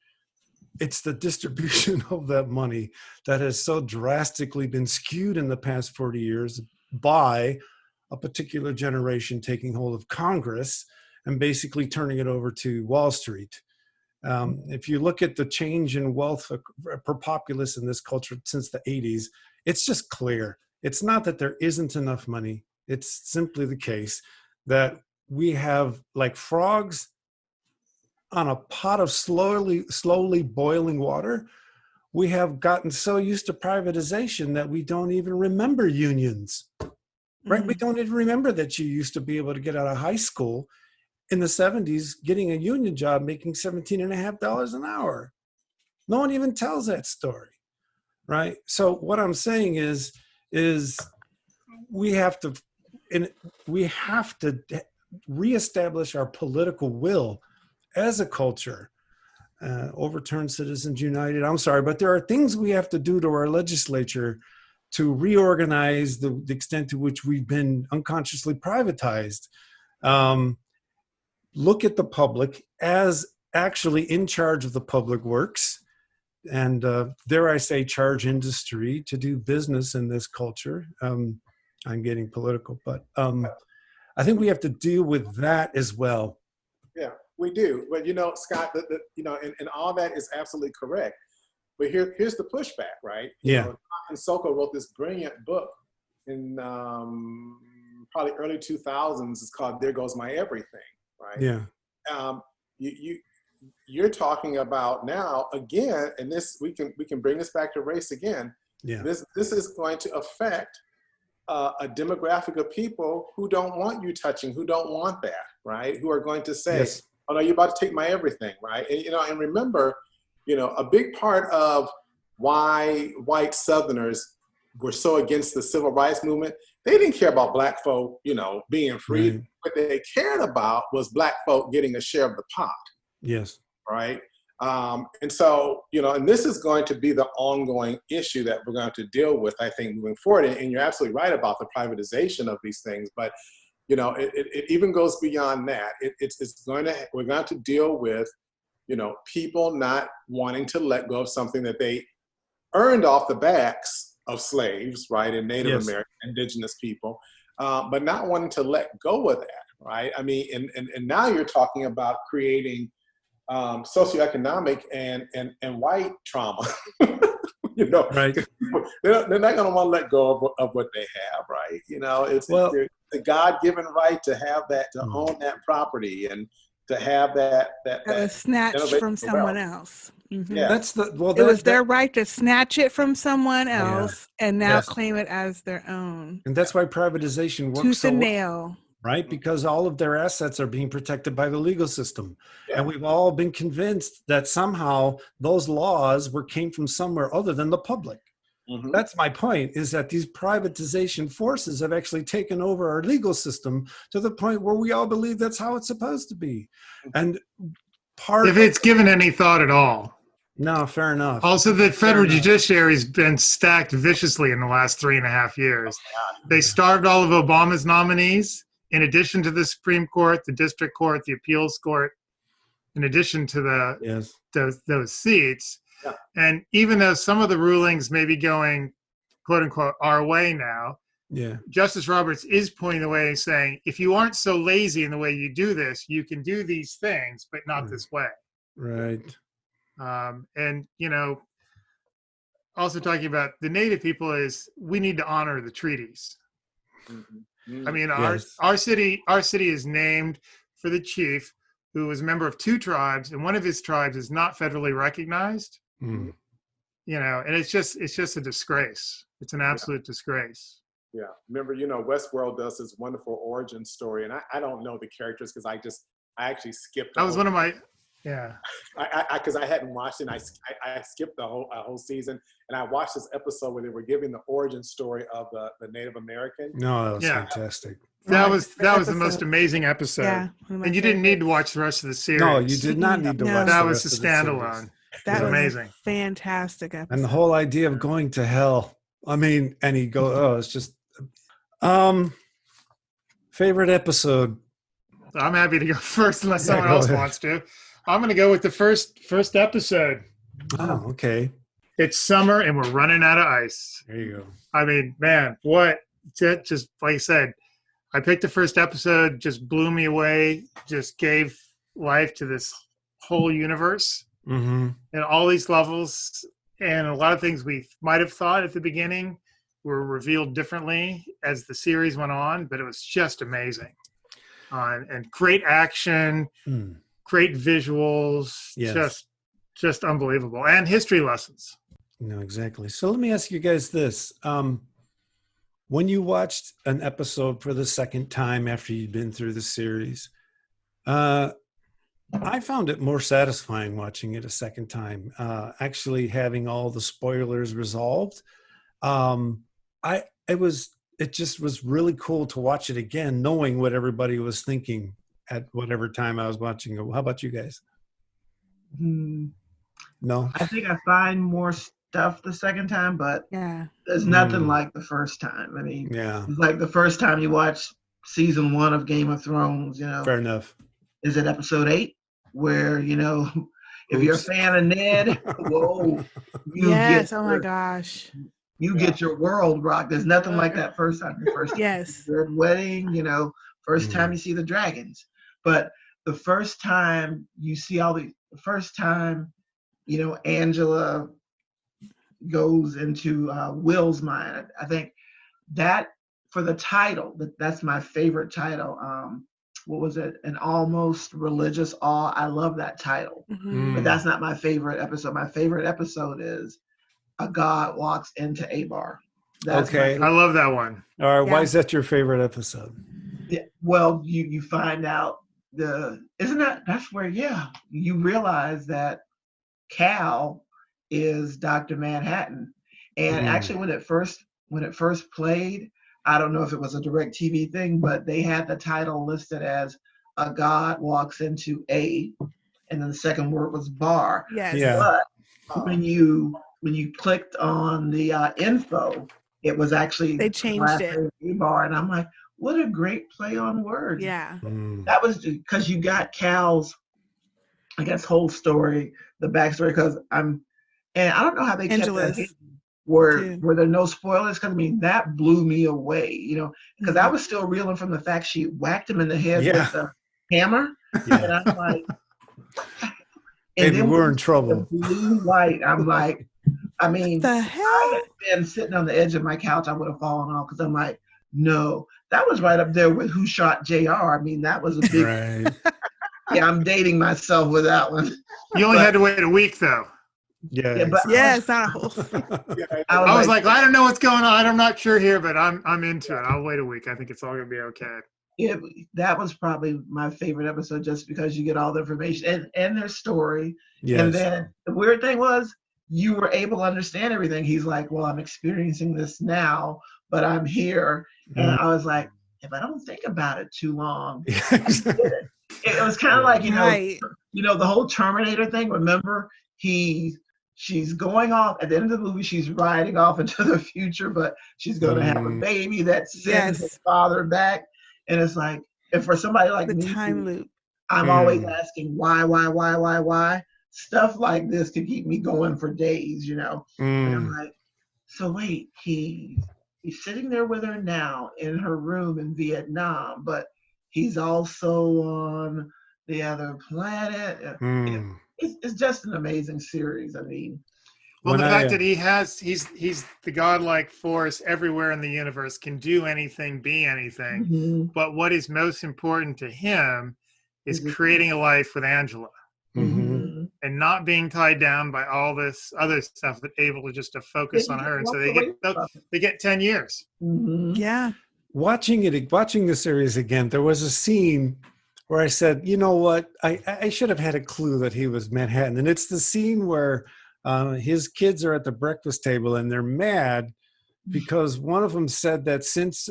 It's the distribution of that money that has so drastically been skewed in the past 40 years by a particular generation taking hold of Congress and basically turning it over to Wall Street. If you look at the change in wealth per populace in this culture since the 80s, it's just clear. It's not that there isn't enough money. It's simply the case that we have, like frogs on a pot of slowly boiling water, we have gotten so used to privatization that we don't even remember unions, right? Mm-hmm. We don't even remember that you used to be able to get out of high school in the 70s, getting a union job, making $17.50 an hour. No one even tells that story, right? So what I'm saying is we have to reestablish our political will as a culture, overturn Citizens United. I'm sorry, but there are things we have to do to our legislature to reorganize the extent to which we've been unconsciously privatized. Look at the public as actually in charge of the public works, and dare I say, charge industry to do business in this culture. I'm getting political, but I think we have to deal with that as well. Yeah, we do. But Scott, and all that is absolutely correct. But here's the pushback, right? And Soko wrote this brilliant book in probably early 2000s. It's called "There Goes My Everything," right? Yeah. You're talking about now again, and this we can bring this back to race again. Yeah. This is going to affect a demographic of people who don't want you touching, who don't want that, right? Who are going to say, yes. "Oh no, you're about to take my everything," right? And and remember, a big part of why white Southerners were so against the civil rights movement, they didn't care about black folk, being free. Right. What they cared about was black folk getting a share of the pot. Yes. Right. And so, and this is going to be the ongoing issue that we're going to deal with, I think, moving forward. And you're absolutely right about the privatization of these things. But, it even goes beyond that. We're going to deal with, people not wanting to let go of something that they earned off the backs of slaves, right, and Native American, indigenous people, but not wanting to let go of that, right? I mean, and now you're talking about creating socioeconomic and white trauma. Right. They're not going to want to let go of what they have, right? It's the God-given right to have that, to own that property, and to have that was snatched from someone else. Mm-hmm. Yeah, it was their right to snatch it from someone else and now claim it as their own. And that's why privatization works Tooth so and well, nail. right? Because all of their assets are being protected by the legal system. And we've all been convinced that somehow those laws came from somewhere other than the public. Mm-hmm. That's my point, is that these privatization forces have actually taken over our legal system to the point where we all believe that's how it's supposed to be. And if it's given any thought at all. No, fair enough. Also, the federal judiciary has been stacked viciously in the last 3.5 years. They starved all of Obama's nominees, in addition to the Supreme Court, the District Court, the Appeals Court, in addition to those seats. Yeah. And even though some of the rulings may be going, quote unquote, our way now, Justice Roberts is pointing the way, saying, if you aren't so lazy in the way you do this, you can do these things, but not this way. Right. And, also talking about the Native people is we need to honor the treaties. Mm-hmm. I mean, our city is named for the chief who was a member of 2 tribes, and one of his tribes is not federally recognized. Mm. And it's just a disgrace. It's an absolute disgrace. Yeah. Remember, Westworld does this wonderful origin story, and I don't know the characters because I actually skipped. That was one of my. Because I hadn't watched it. I skipped the whole season, and I watched this episode where they were giving the origin story of the Native American. No, that was fantastic. That was the most amazing episode. Yeah, and you didn't need to watch the rest of the series. No, you did not need to watch. That was a standalone. That was amazing. Fantastic episode. And the whole idea of going to hell. I mean, and he goes, it's just favorite episode. I'm happy to go first unless someone else wants to. I'm going to go with the first episode. Oh, okay. It's summer and we're running out of ice. There you go. I mean, man, what? Just like I said, I picked the first episode, just blew me away, just gave life to this whole universe and all these levels. And a lot of things we might have thought at the beginning were revealed differently as the series went on, but it was just amazing. And great action. Great visuals, just unbelievable, and history lessons. No, exactly. So let me ask you guys this: when you watched an episode for the second time after you'd been through the series, I found it more satisfying watching it a second time. Actually, having all the spoilers resolved, it just was really cool to watch it again, knowing what everybody was thinking at whatever time I was watching it. How about you guys? No? I think I find more stuff the second time, but there's nothing like the first time. I mean, it's like the first time you watch season 1 of Game of Thrones, Fair enough. Is it episode 8? Where, if you're a fan of Ned, whoa. Oh my gosh. You get your world rocked. There's nothing like that first time. Your first third wedding, first time you see the dragons. But the first time you see the first time, Angela goes into Will's mind. I think that for the title, that's my favorite title. What was it? An Almost Religious Awe. I love that title, but that's not my favorite episode. My favorite episode is A God Walks into a Bar. That's Okay. I love that one. All right. Yeah. Why is that your favorite episode? Yeah, well, you find out that's where you realize that Cal is Dr. Manhattan. And actually when it first played, I don't know if it was a direct TV thing, but they had the title listed as A God Walks into a, and then the second word was bar. Yes. Yeah. But when you clicked on the info, it was actually They changed it. A bar, and I'm like, what a great play on words. Yeah. That was because you got Cal's, I guess, whole story, the backstory. Because and I don't know how they Angela's kept that. Were too. there no spoilers? Because I mean, that blew me away. Because I was still reeling from the fact she whacked him in the head with a hammer, and I'm like, and Maybe then we're when in trouble. the blue light, I'm like, I mean, The I hell? had been sitting on the edge of my couch, I would have fallen off because I'm like, no, that was right up there with Who Shot JR. I mean, that was a big. Right. Yeah, I'm dating myself with that one. You only had to wait a week, though. Yeah. Yeah, but Yeah, it's not a whole. I was like, I don't know what's going on. I'm not sure here, but I'm into it. I'll wait a week. I think it's all gonna be okay. That was probably my favorite episode, just because you get all the information and their story. Yes. And then the weird thing was, you were able to understand everything. He's like, well, I'm experiencing this now, but I'm here. And I was like, if I don't think about it too long, it was kind of like, Right. the whole Terminator thing. Remember, she's going off at the end of the movie. She's riding off into the future, but she's going to have a baby that sends his father back. And it's like, and for somebody like The me, time loop. I'm always asking why. Stuff like this could keep me going for days, And I'm like, so wait, he's sitting there with her now in her room in Vietnam, but he's also on the other planet. It's just an amazing series. I mean, well, the fact that he's the godlike force everywhere in the universe, can do anything, be anything. But what is most important to him is creating a life with Angela. And not being tied down by all this other stuff, but able to just focus on her. And so they get 10 years. Yeah. Watching the series again, there was a scene where I said, you know what, I should have had a clue that he was Manhattan. And it's the scene where his kids are at the breakfast table and they're mad because one of them said that since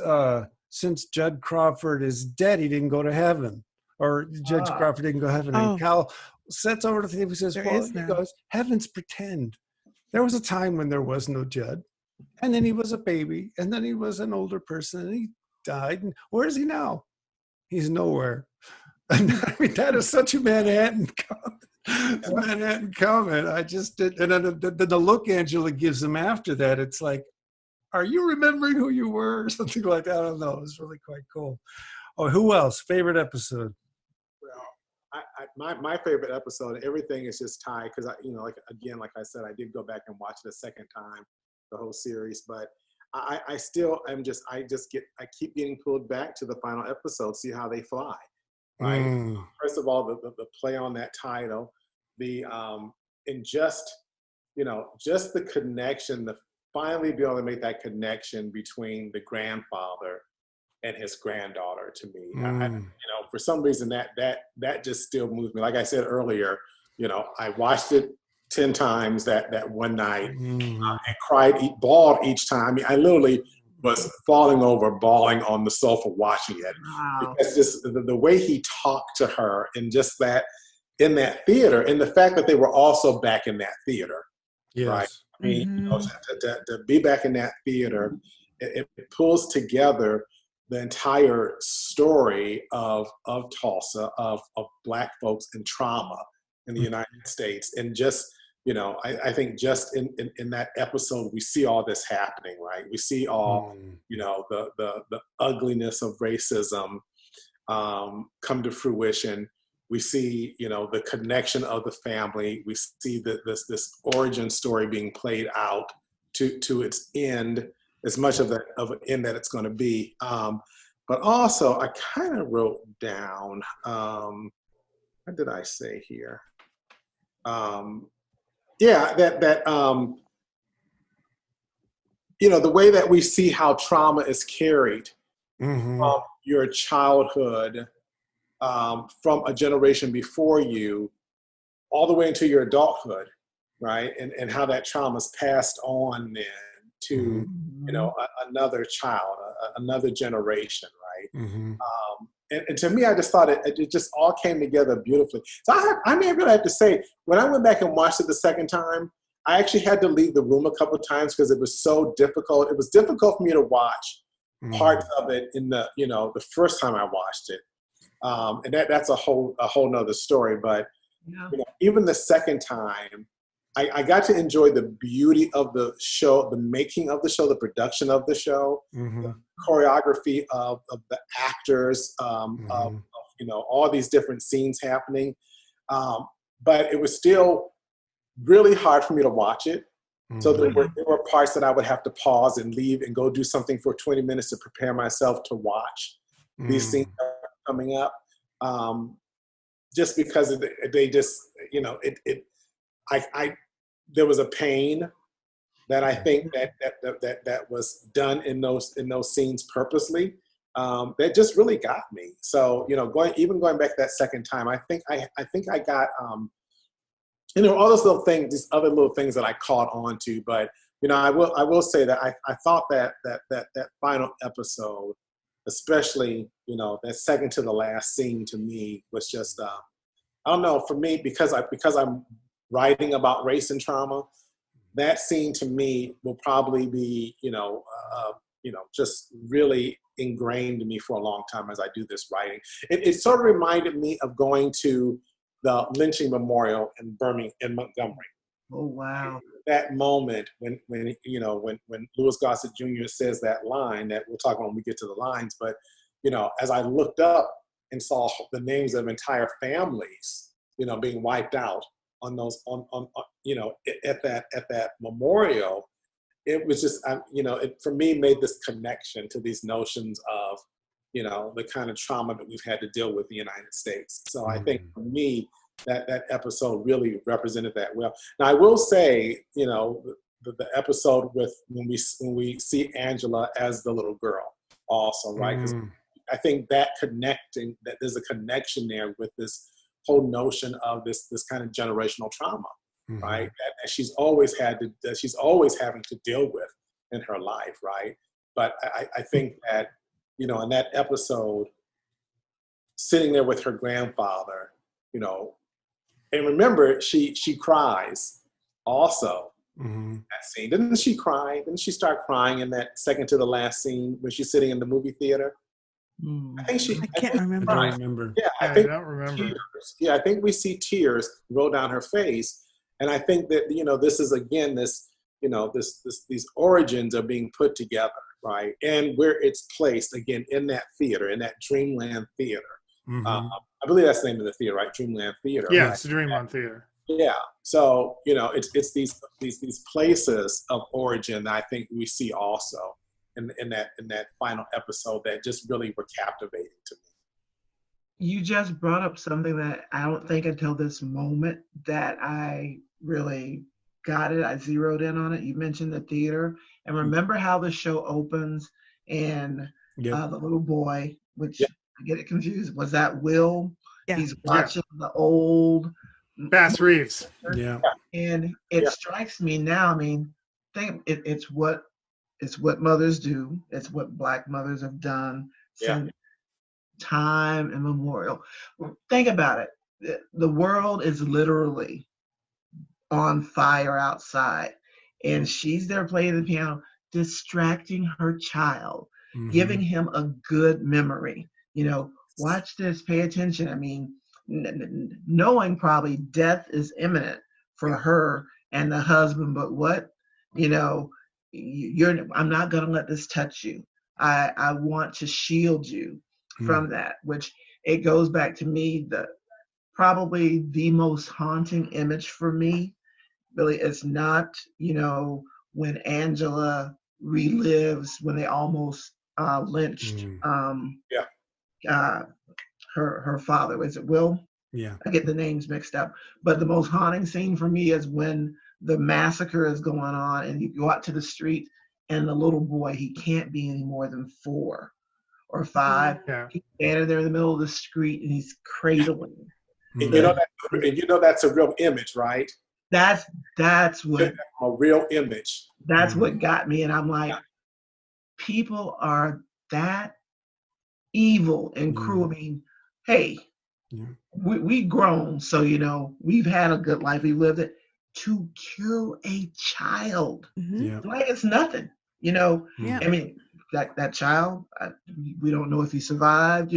Judd Crawford is dead, he didn't go to heaven, or Judge Crawford didn't go to heaven. And Cal sits over to the table and says, he goes, heavens pretend. There was a time when there was no Judd. And then he was a baby. And then he was an older person. And he died. And where is he now? He's nowhere. And I mean, that is such a Manhattan comment. I just did. And then the look Angela gives him after that, it's like, are you remembering who you were? Or something like that. I don't know. It was really quite cool. Oh, who else? Favorite episode? My favorite episode, everything is just tied because like I said, I did go back and watch it a second time, the whole series, but I keep getting pulled back to the final episode, see how they fly. Right. First of all, the play on that title, and just the connection, finally be able to make that connection between the grandfather and his granddaughter. To me, for some reason that just still moves me. Like I said earlier, I watched it 10 times that one night and bawled each time. I mean, I literally was falling over, bawling on the sofa watching it. Wow. Because just the way he talked to her, and just that in that theater, and the fact that they were also back in that theater. Yes. Right. I mean, to be back in that theater, it pulls together the entire story of Tulsa, of Black folks and trauma in the United States. And just, I think just in that episode, we see all this happening, right? We see all, the ugliness of racism come to fruition. We see, the connection of the family. We see this origin story being played out to its end, as much of an end that it's going to be. But also, I kind of wrote down, what did I say here? The way that we see how trauma is carried from your childhood, from a generation before you, all the way into your adulthood, right? And how that trauma is passed on then to, another child, another generation, right? And to me, I just thought it just all came together beautifully. So I really have to say, when I went back and watched it the second time, I actually had to leave the room a couple of times because it was so difficult. It was difficult for me to watch parts of it in the first time I watched it. And that's a whole nother story. But even the second time, I got to enjoy the beauty of the show, the making of the show, the production of the show, the choreography of the actors, of all these different scenes happening. But it was still really hard for me to watch it. So there were parts that I would have to pause and leave and go do something for 20 minutes to prepare myself to watch these scenes that are coming up. Just because they just, there was a pain that I think that was done in those scenes purposely, that just really got me. So, going back that second time, I think I got, all those little things, these other little things that I caught on to. But, I will say that I thought that final episode, especially, that second to the last scene, to me was just, I don't know, for me, because I'm writing about race and trauma, that scene to me will probably be, just really ingrained in me for a long time as I do this writing. It sort of reminded me of going to the lynching memorial in Montgomery. Oh, wow. That moment when Louis Gossett Jr. says that line that we'll talk about when we get to the lines, but, as I looked up and saw the names of entire families, being wiped out on those, at that memorial, it was just, it for me made this connection to these notions of, the kind of trauma that we've had to deal with in the United States. So I think for me, that episode really represented that well. Now I will say, the episode when we see Angela as the little girl also, right? 'Cause I think that there's a connection there with this whole notion of this kind of generational trauma, right? That she's always having to deal with in her life, right? But I think that, in that episode, sitting there with her grandfather, and remember, she cries also. That scene, didn't she cry? Didn't she start crying in that second to the last scene when she's sitting in the movie theater? I can't remember. I don't remember. Yeah, I don't remember. Tears. Yeah, I think we see tears roll down her face, and I think that this is again these origins are being put together, right? And where it's placed again in that theater, in that Dreamland Theater. I believe that's the name of the theater, right? Dreamland Theater. Yeah, right? it's the Dreamland Theater. Yeah. So it's these places of origin that I think we see also in that final episode that just really were captivating to me. You just brought up something that I don't think until this moment that I really got it. I zeroed in on it. You mentioned the theater, and remember how the show opens and the little boy, which I get it confused. Was that Will? Yeah. He's watching the old Bass Reeves. Yeah. And it strikes me now. I mean, it's what mothers do. It's what Black mothers have done since time immemorial. Think about it. The world is literally on fire outside, and she's there playing the piano, distracting her child, giving him a good memory. Watch this, pay attention. I mean, knowing probably death is imminent for her and the husband, but what, I'm not going to let this touch you. I want to shield you from that, which it goes back to me, probably the most haunting image for me. Really, it's not, when Angela relives when they almost lynched Yeah. her father. Is it Will? Yeah. I get the names mixed up. But the most haunting scene for me is when the massacre is going on and you go out to the street and the little boy, he can't be any more than 4 or 5. Yeah. He's standing there in the middle of the street and he's cradling. And that's a real image, right? That's what A real image. That's what got me. And I'm like, people are that evil and cruel. I mean, hey, we grown, so we've had a good life. We lived it. To kill a child, like it's nothing. I mean, that child, we don't know if he survived.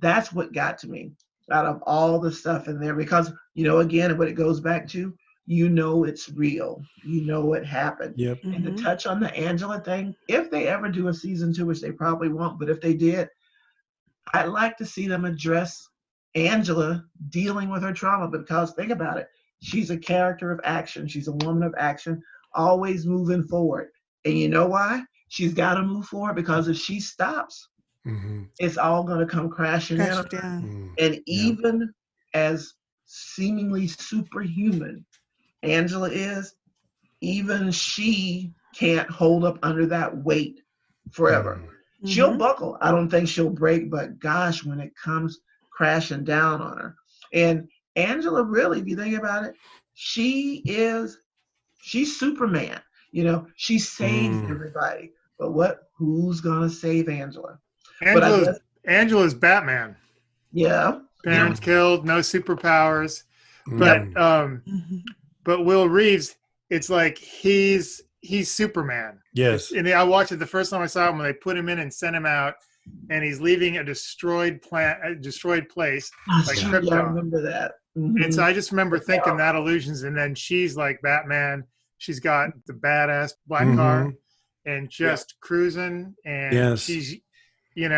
That's what got to me out of all the stuff in there, because again, what it goes back to, it's real. It happened. Yep. And to touch on the Angela thing, if they ever do a season 2, which they probably won't, but if they did, I'd like to see them address Angela dealing with her trauma, because think about it. She's a character of action. She's a woman of action, always moving forward. And you know why? She's got to move forward, because if she stops, it's all going to come crashing down. And even as seemingly superhuman Angela is, even she can't hold up under that weight forever. She'll buckle. I don't think she'll break, but gosh, when it comes crashing down on her. And Angela, really, if you think about it, she's Superman. She saves everybody. But who's gonna save Angela? Angela's Batman. Yeah. Parents killed, no superpowers. But Will Reeves, it's like he's Superman. Yes. And I watched it the first time I saw him when they put him in and sent him out, and he's leaving a destroyed place like Krypton. I remember that. And so I just remember thinking that illusions, and then she's like Batman. She's got the badass black car and just cruising, and she's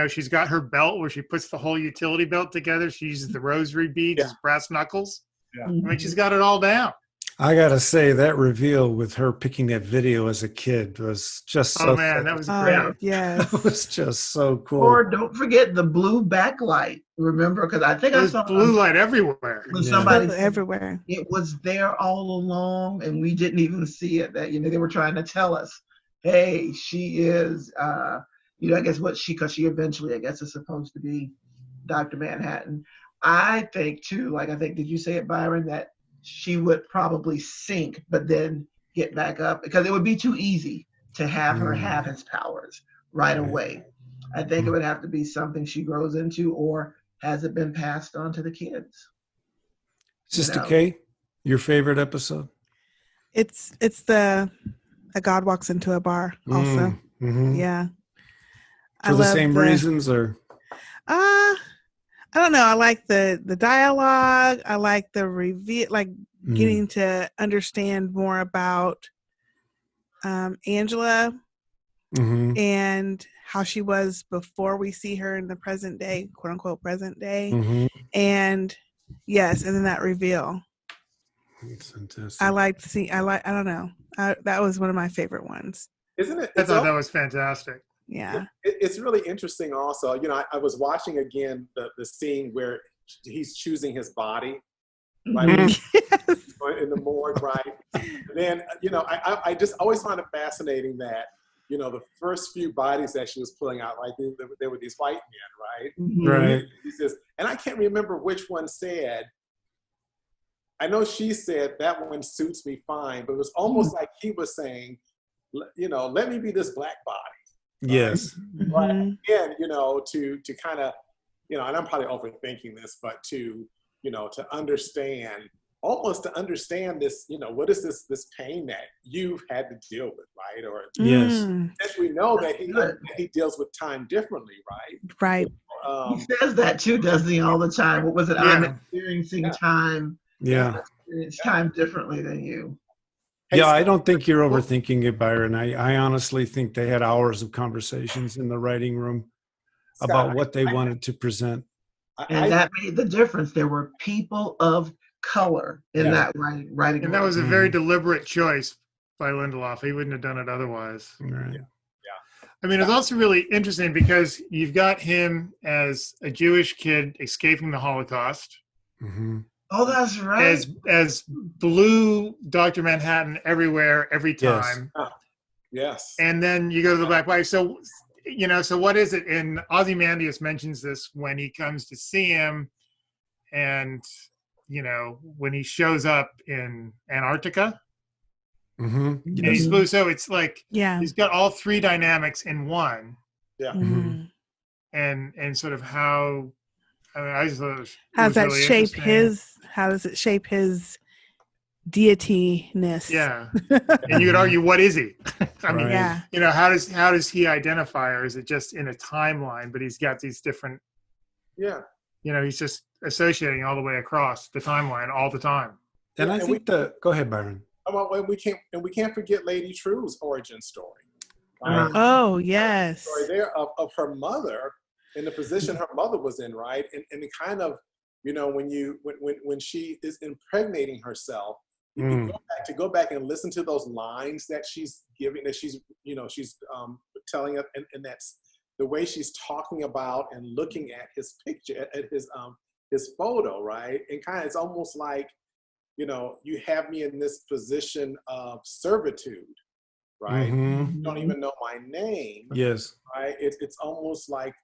she's got her belt where she puts the whole utility belt together. She uses the rosary beads as brass knuckles. I mean, she's got it all down. I gotta say, that reveal with her picking that video as a kid was just so that was great. Yes. It was just so cool. Or don't forget the blue backlight. Remember, because I think I saw blue light everywhere. When somebody everywhere. It was there all along, and we didn't even see it. That they were trying to tell us, hey, she is. I guess because she eventually, I guess, is supposed to be Dr. Manhattan. I think too. Did you say it, Byron? That she would probably sink, but then get back up, because it would be too easy to have her have his powers right away. I think it would have to be something she grows into, or has it been passed on to the kids? Sistah Kay, your favorite episode? It's the a God walks into a bar also. Yeah. For the same reasons, or? I don't know. I like the dialogue. I like the reveal, getting to understand more about Angela and how she was before we see her in the present day, quote unquote present day. And yes, and then that reveal. That's fantastic. I don't know. That was one of my favorite ones. Isn't it? I thought that was fantastic. Yeah. It's really interesting also. I was watching again the scene where he's choosing his body, right? In the morgue, right? And then, I just always find it fascinating that, the first few bodies that she was pulling out, like there were these white men, right? Right. He says, and I can't remember which one said, I know she said that one suits me fine, but it was almost like he was saying, let me be this black body. Yes. Right. Again, to kind of, and I'm probably overthinking this, but to understand this, what is this pain that you've had to deal with, right? Or yes, as we know that he deals with time differently, right? Right. He says that too, doesn't he, all the time? What was it? I'm experiencing time. Yeah. It's time differently than you. Yeah, I don't think you're overthinking it, Byron. I honestly think they had hours of conversations in the writing room about what they wanted to present. And that made the difference. There were people of color in that writing. And that was a very deliberate choice by Lindelof. He wouldn't have done it otherwise. Right. I mean, it's also really interesting because you've got him as a Jewish kid escaping the Holocaust. Mm-hmm. Oh, that's right. As blue Dr. Manhattan everywhere, every time. Yes. And then you go to the Black Wife. So, so what is it? And Ozymandias mentions this when he comes to see him, and when he shows up in Antarctica. Mm-hmm. And he's blue, so it's like he's got all three dynamics in one. Yeah. Mm-hmm. And sort of how I just thought how does that shape how does it shape his deity-ness? Yeah. And you could argue, what is he? I mean, how does he identify, or is it just in a timeline, but he's got these different he's just associating all the way across the timeline all the time. And I think go ahead, Byron. We can't forget Lady True's origin story. Right? Oh, yes. Story there of her mother, in the position her mother was in, right? And it kind of, when she is impregnating herself, you go back and listen to those lines that she's giving, that she's telling us, and that's the way she's talking about and looking at his picture, at his photo, right? And kind of, it's almost like, you have me in this position of servitude, right? Mm-hmm. You don't even know my name. Yes. Right? It's almost like,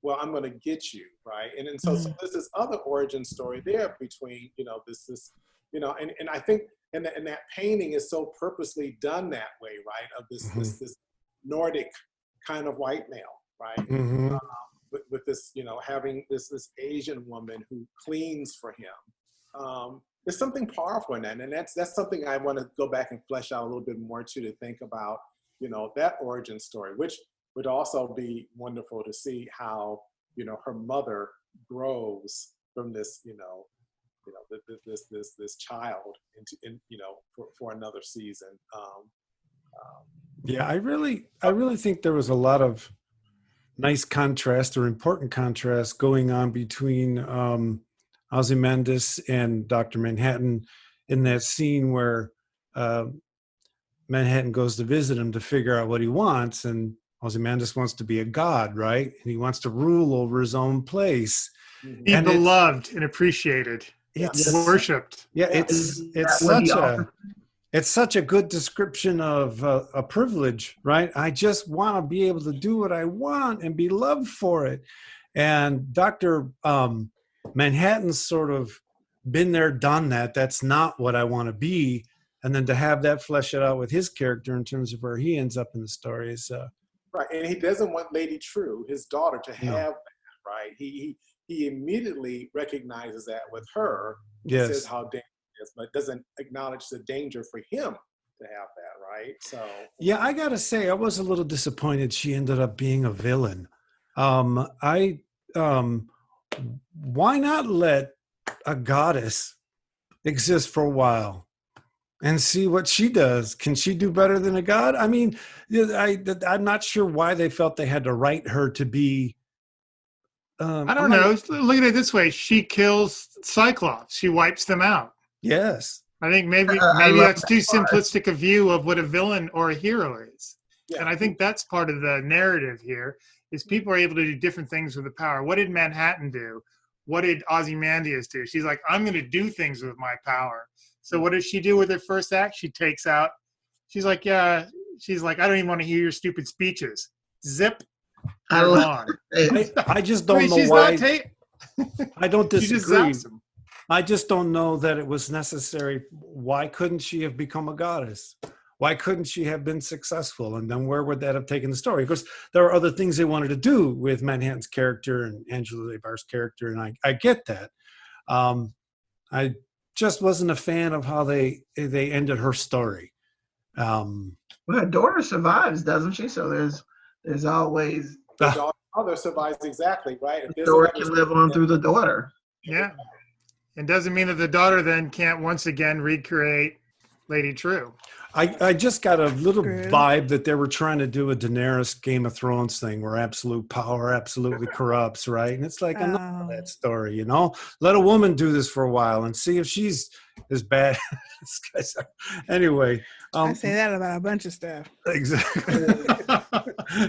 well, I'm going to get you, right? And so there's this other origin story there between, this and I think, and that painting is so purposely done that way, right? Of this Nordic kind of white male, right? Mm-hmm. With this, having this Asian woman who cleans for him. There's something powerful in that, and that's something I want to go back and flesh out a little bit more too, to think about, that origin story, which would also be wonderful to see how, her mother grows from this, this child for another season. Yeah, I really think there was a lot of nice contrast or important contrast going on between Ozymandias and Dr. Manhattan in that scene where Manhattan goes to visit him to figure out what he wants, and Ozymandias wants to be a god, right? And he wants to rule over his own place. Be beloved and appreciated. It's worshipped. Yeah, it's such a good description of a privilege, right? I just want to be able to do what I want and be loved for it. And Dr. Manhattan's sort of been there, done that. That's not what I want to be. And then to have that flesh it out with his character in terms of where he ends up in the story is right. And he doesn't want Lady True, his daughter, to have that, right? He immediately recognizes that with her. Yes. Says how dangerous it is, but doesn't acknowledge the danger for him to have that, right? So yeah, I gotta say, I was a little disappointed she ended up being a villain. Why not let a goddess exist for a while and see what she does? Can she do better than a god? I mean, I'm not sure why they felt they had to write her to be. I don't know. Look at it this way: she kills Cyclops. She wipes them out. Yes. I think maybe that's too simplistic a view of what a villain or a hero is. Yeah. And I think that's part of the narrative here, is people are able to do different things with the power. What did Manhattan do? What did Ozymandias do? She's like, I'm going to do things with my power. So what does she do with her first act? She takes out, she's like, I don't even want to hear your stupid speeches. Zip. I just don't know why. I don't disagree. I just don't know that it was necessary. Why couldn't she have become a goddess? Why couldn't she have been successful? And then where would that have taken the story? Because there are other things they wanted to do with Manhattan's character and Angela Lebar's character, and I get that. I just wasn't a fan of how they ended her story. Well, her daughter survives, doesn't she? So there's always the mother survives, exactly, right? The daughter can live on through the daughter. Yeah. It doesn't mean that the daughter then can't once again recreate Lady True. I just got a little Screwed. vibe that they were trying to do a Daenerys Game of Thrones thing where absolute power absolutely corrupts, right? And it's like, enough of that story, you know? Let a woman do this for a while and see if she's as bad as guys are. Anyway. I say that about a bunch of stuff. Exactly.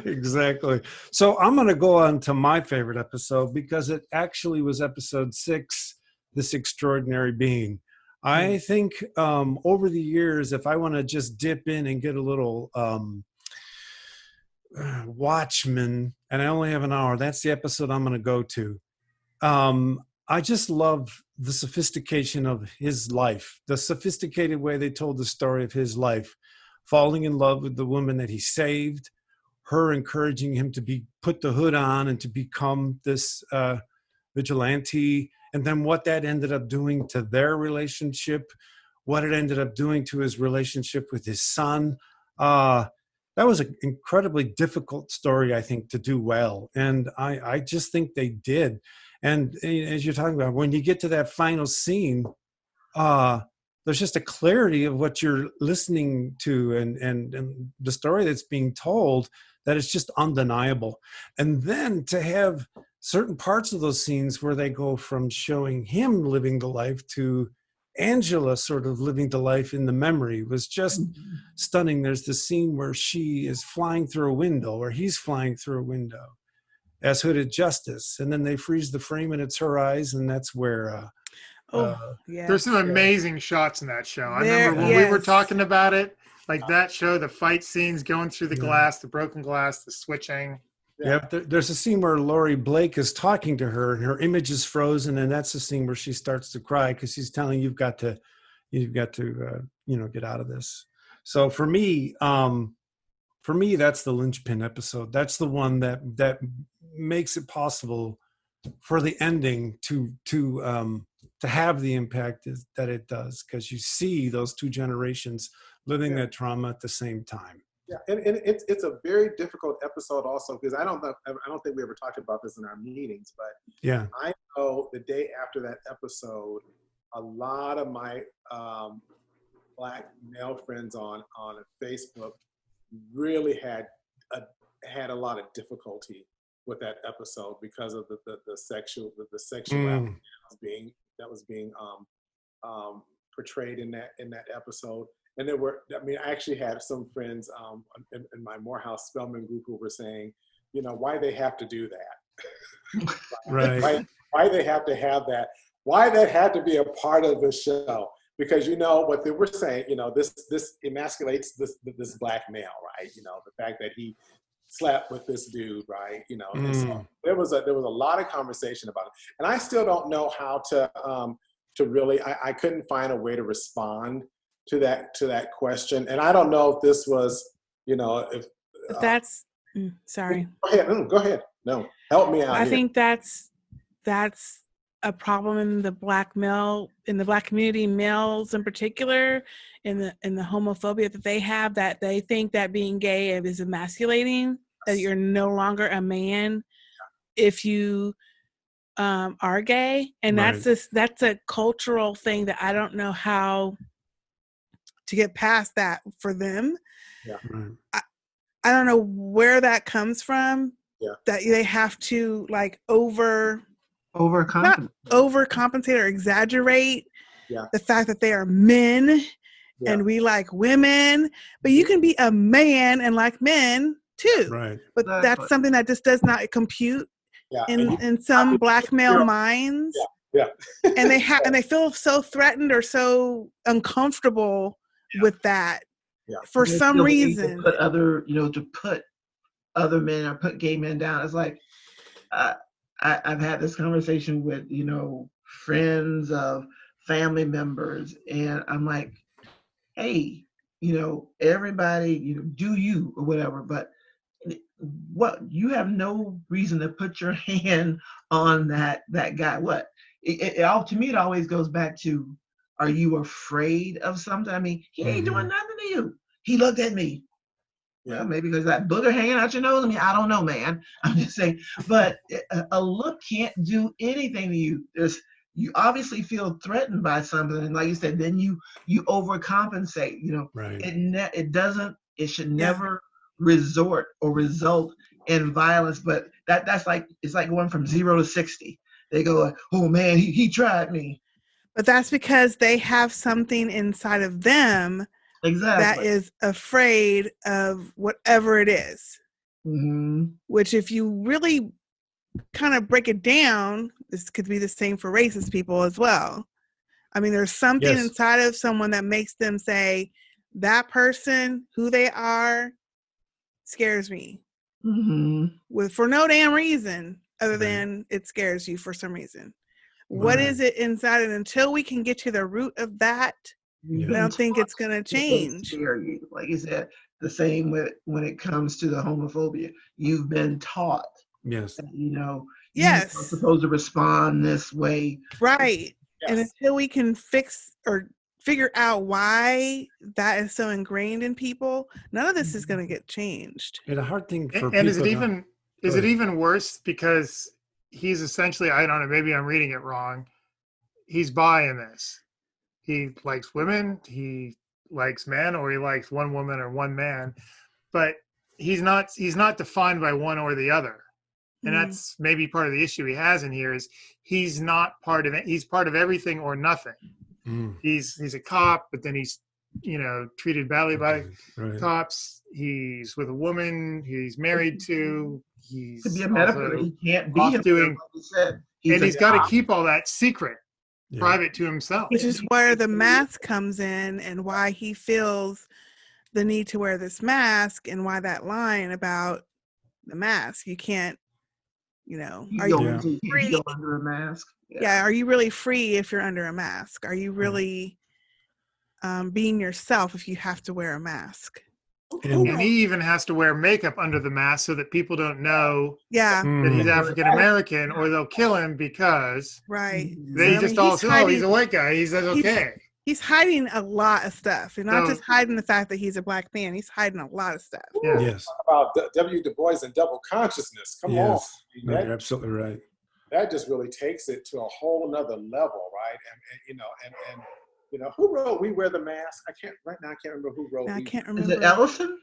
Exactly. So I'm going to go on to my favorite episode because it actually was episode 6, This Extraordinary Being. I think over the years, if I want to just dip in and get a little Watchmen, and I only have an hour, that's the episode I'm going to go to. I just love the sophistication of his life, the sophisticated way they told the story of his life, falling in love with the woman that he saved, her encouraging him to put the hood on and to become this vigilante, and then what that ended up doing to their relationship, what it ended up doing to his relationship with his son. That was an incredibly difficult story, I think, to do well. And I just think they did. And as you're talking about, when you get to that final scene, there's just a clarity of what you're listening to and the story that's being told that is just undeniable. And then to have certain parts of those scenes where they go from showing him living the life to Angela sort of living the life in the memory was just stunning. There's the scene where she is flying through a window, or he's flying through a window as Hooded Justice, and then they freeze the frame and it's her eyes, and that's where yeah. There's some amazing shots in that show. I remember when we were talking about it, like that show, the fight scenes going through the glass, the broken glass, the switching. Yeah, there's a scene where Laurie Blake is talking to her and her image is frozen, and that's the scene where she starts to cry because she's telling you've got to get out of this. So for me, that's the linchpin episode. That's the one that makes it possible for the ending to have the impact that it does, because you see those two generations living that trauma at the same time. Yeah, and it's a very difficult episode also, because I don't think we ever talked about this in our meetings, but yeah, I know the day after that episode, a lot of my Black male friends on Facebook really had a lot of difficulty with that episode because of the sexuality that was being portrayed in that episode. And I actually had some friends in my Morehouse Spelman group who were saying, why they have to do that? right. Why they have to have that? Why that had to be a part of the show? Because what they were saying, this emasculates this Black male, right? The fact that he slept with this dude, right? And so there was a lot of conversation about it, and I still don't know how to really. I couldn't find a way to respond to that question, and I don't know if this was, if that's sorry. Go ahead. No, help me out. I think that's a problem in the Black community, males in particular, in the homophobia that they have, that they think that being gay is emasculating, that you're no longer a man if you are gay, and that's a cultural thing that I don't know how to get past that for them. Yeah. I don't know where that comes from. Yeah. That they have to overcompensate or exaggerate the fact that they are men and we like women, but you can be a man and like men too. Right. But that's something that just does not compute in some Black male minds. Yeah. And they feel so threatened or so uncomfortable with that for some reason. To put other men or put gay men down. It's like I've had this conversation with friends of family members, and I'm like, hey, everybody, do you or whatever, but what, you have no reason to put your hand on that guy. What to me, it always goes back to, are you afraid of something? I mean, he ain't doing nothing to you. He looked at me. Well, maybe because that booger hanging out your nose. I mean, I don't know, man. I'm just saying. But a look can't do anything to you. you obviously feel threatened by something, and like you said, then you overcompensate. Right. It should never resort or result in violence. But that's like, it's like going from 0 to 60. They go like, oh man, he tried me. But that's because they have something inside of them Exactly. that is afraid of whatever it is. Mm-hmm. Which, if you really kind of break it down, this could be the same for racist people as well. I mean, there's something inside of someone that makes them say, that person, who they are, scares me. Mm-hmm. For no damn reason other than it scares you for some reason. What is it inside? And until we can get to the root of that, I don't think it's going to change. Scare you. Like you said, the same when it comes to the homophobia. You've been taught. Yes. That, yes, you're supposed to respond this way. Right. Yes. And until we can fix or figure out why that is so ingrained in people, none of this is going to get changed. And a hard thing for and people. Is it even worse because he's essentially, I don't know, maybe I'm reading it wrong. He's bi in this. He likes women, he likes men, or he likes one woman or one man, but he's not defined by one or the other. And that's maybe part of the issue he has in here is he's not part of it. He's part of everything or nothing. He's a cop, but then he's, treated badly by cops. He's with a woman he's married to. He's to be a metaphor. He can't be off doing, like you said. He's got to keep all that secret, private to himself. Which is where the mask comes in, and why he feels the need to wear this mask, and why that line about the mask. You can't, are you free under a mask? Yeah. Are you really free if you're under a mask? Are you really being yourself if you have to wear a mask? And he even has to wear makeup under the mask so that people don't know that he's African American, or they'll kill him because they just all say, oh, he's a white guy. He's okay. He's hiding a lot of stuff, and not just hiding the fact that he's a black man. He's hiding a lot of stuff. Yes. Talk about W. Du Bois and double consciousness. Come on. No, you're absolutely right. That just really takes it to a whole nother level, right? And who wrote "We Wear the Mask"? I can't remember who wrote. I can't remember. Is it Ellison?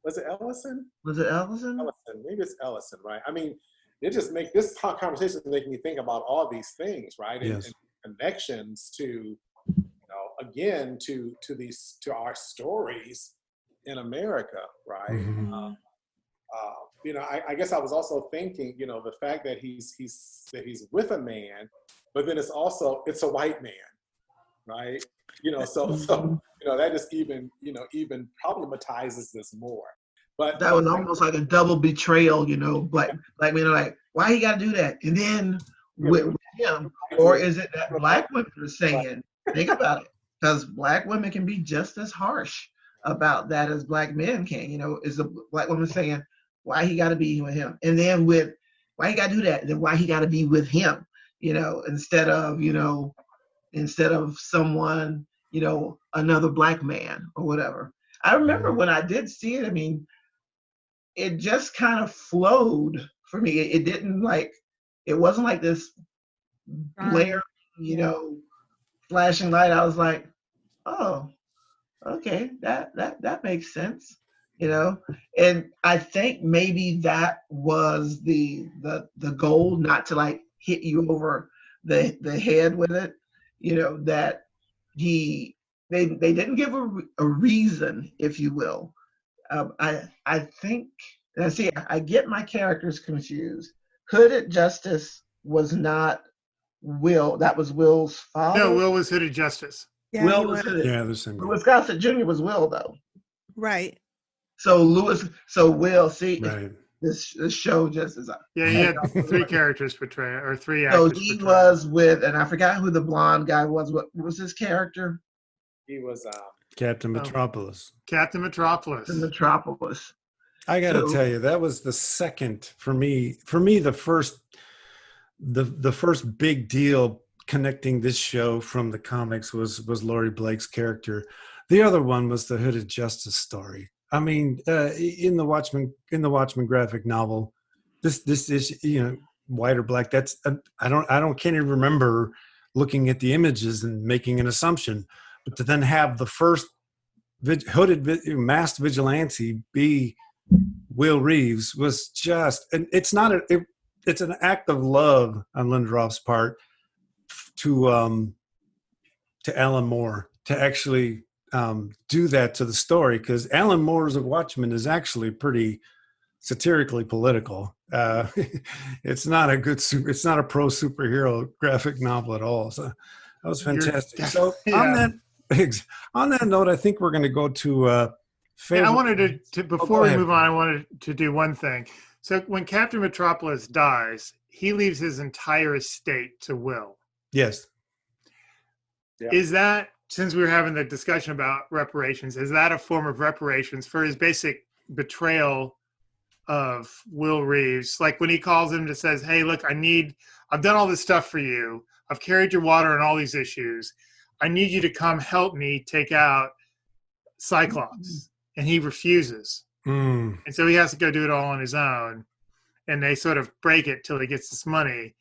Was it Ellison? Ellison? Maybe it's Ellison, right? I mean, it just makes this conversation making me think about all these things, right? Yes. And connections to, again, to our stories in America, right? Mm-hmm. I guess I was also thinking, the fact that he's with a man, but then it's a white man, right? So that just even problematizes this more. But that was almost like a double betrayal, black men are like, why he got to do that? And then with him, or is it that black women are saying, think about it, because black women can be just as harsh about that as black men can. Is the black woman saying, why he got to be with him? And then why he got to do that? Then why he got to be with him? Instead of someone, another black man or whatever. I remember when I did see it, I mean, it just kind of flowed for me. It didn't it wasn't like this blaring, flashing light. I was like, oh, okay, that makes sense. And I think maybe that was the goal, not to hit you over the head with it, that they didn't give a reason, if you will. I think, I get my characters confused. Hooded Justice was not Will. That was Will's father. No, Will was Hooded Justice. Yeah, Will was Hooded. Yeah, the same. Louis Gossett Jr. was Will, though. Right. So Will, see, right. This show just is. Yeah, he had three characters portrayed, or three actors. So he was with, and I forgot who the blonde guy was. What was his character? He was Captain Metropolis. Captain Metropolis. I got to tell you, that was the second for me. The first big deal connecting this show from the comics was Laurie Blake's character. The other one was the Hooded Justice story. I mean, in the Watchmen graphic novel, this is white or black. That's can't even remember looking at the images and making an assumption. But to then have the first masked vigilante be Will Reeves was just, and it's not it's an act of love on Lindelof's part to Alan Moore to actually do that to the story, because Alan Moore's Watchmen is actually pretty satirically political. It's not a pro superhero graphic novel at all. So that was fantastic. So yeah. on that note, I think we're going to go to favorite. I wanted to before we move on, I wanted to do one thing. So when Captain Metropolis dies, he leaves his entire estate to Will. Yes. Yeah. Is that, since we were having the discussion about reparations, is that a form of reparations for his basic betrayal of Will Reeves? Like when he calls him to says, hey, look, I've done all this stuff for you. I've carried your water on all these issues. I need you to come help me take out Cyclops. And he refuses. And so he has to go do it all on his own. And they sort of break it till he gets this money.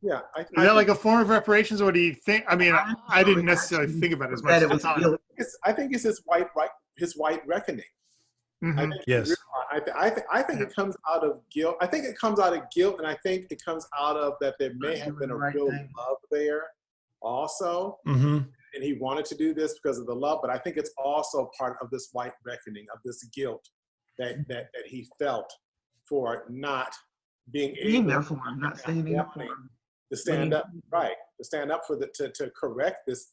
Yeah. Is that like a form of reparations, or do you think? I mean, I didn't necessarily think about it as much at the time. I think it's his white reckoning. Mm-hmm. Yes. I think it comes out of guilt. I think it comes out of guilt, and I think it comes out of that there may have been a real love there also. Mm-hmm. And he wanted to do this because of the love, but I think it's also part of this white reckoning, of this guilt that he felt for not being able there for him, not standing up for him. To stand up, right? To stand up for to correct this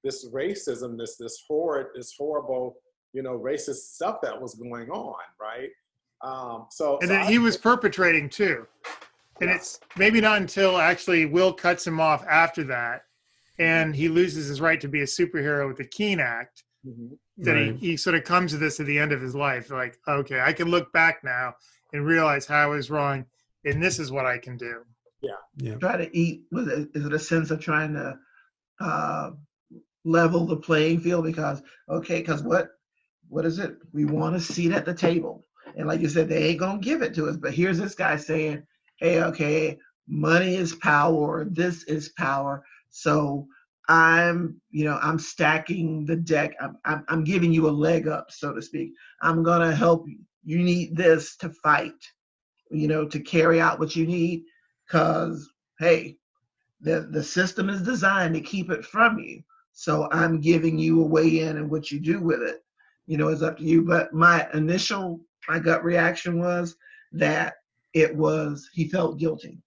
racism, this horrible, racist stuff that was going on, right? Then he was perpetrating too, and it's maybe not until actually Will cuts him off after that, and he loses his right to be a superhero with the Keene Act, that he sort of comes to this at the end of his life, like, okay, I can look back now and realize how I was wrong, and this is what I can do. Yeah. Try to eat with it. Is it a sense of trying to level the playing field? Because what is it? We want a seat at the table, and like you said, they ain't gonna give it to us. But here's this guy saying, "Hey, okay, money is power. This is power. So I'm stacking the deck. I'm giving you a leg up, so to speak. I'm gonna help you. You need this to fight, to carry out what you need, because hey, the system is designed to keep it from you. So I'm giving you a way in, and what you do with it, is up to you." But my gut reaction was that he felt guilty.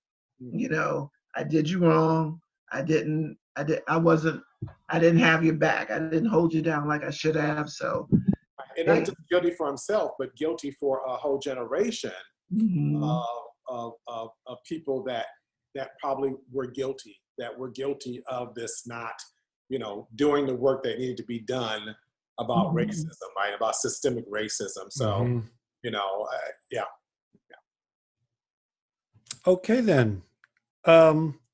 I did you wrong. I didn't have your back. I didn't hold you down like I should have. So, and not just guilty for himself, but guilty for a whole generation of people that probably were guilty of this, not, doing the work that needed to be done about racism, right? About systemic racism. So, yeah. Okay, then.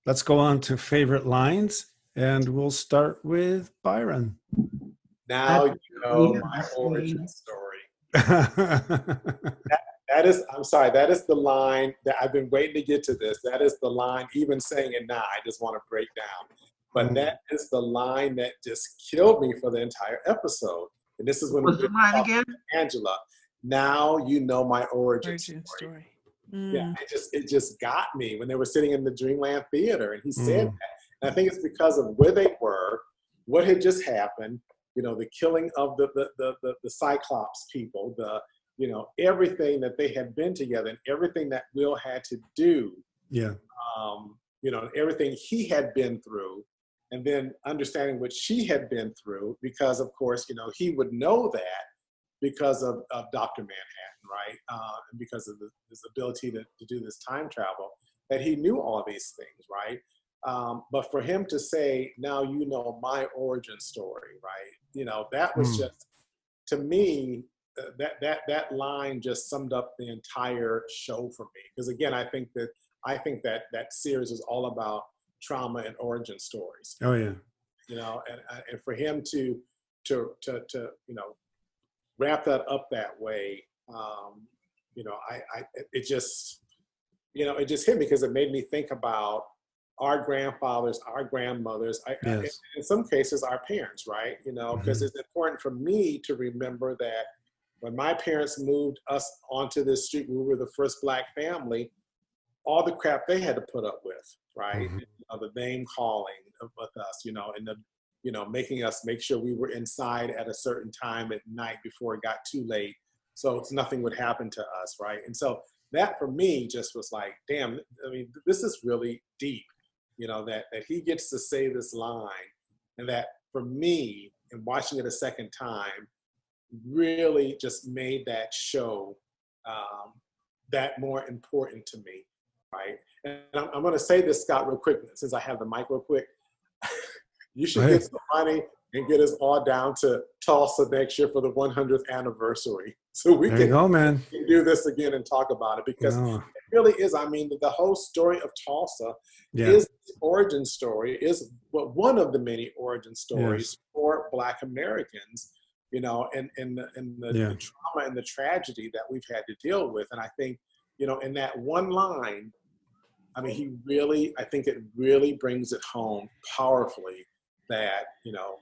Let's go on to favorite lines, and we'll start with Byron. Now you know my origin story. That is the line that I've been waiting to get to this. That is the line, even saying it now, I just want to break down. But that is the line that just killed me for the entire episode. And this is when What's the line again? Angela. Now you know my origin story. Yeah, it just got me when they were sitting in the Dreamland Theater, and he said that. And I think it's because of where they were, what had just happened, the killing of the Cyclops people, everything that they had been together, and everything that Will had to do. Yeah. Everything he had been through, and then understanding what she had been through, because of course, he would know that because of Dr. Manhattan, right? And because of his ability to do this time travel, that he knew all these things, right? But for him to say, now you know my origin story, right? That was just, to me, that line just summed up the entire show for me. Because again, I think that series is all about trauma and origin stories. Oh yeah. And for him to wrap that up that way, it just hit me, because it made me think about our grandfathers, our grandmothers, Yes. in some cases, our parents, right? You know, because it's important for me to remember that when my parents moved us onto this street, we were the first Black family, all the crap they had to put up with, right? You know, the name calling with us, you know, and the, you know, making us make sure we were inside at a certain time at night before it got too late, so nothing would happen to us, right? And so that for me just was like, damn, I mean, this is really deep, you know, that he gets to say this line, and that for me, and watching it a second time, really just made that show that more important to me, right? And I'm going to say this, Scott, real quick, since I have the mic real quick. You should get some money and get us all down to Tulsa next year for the 100th anniversary, so we There you go, man. do this again and talk about it, because it really is. I mean, the whole story of Tulsa is the origin story, is one of the many origin stories for Black Americans, you know, and the trauma and the tragedy that we've had to deal with. And I think, you know, in that one line, I mean, I think it really brings it home powerfully that, you know,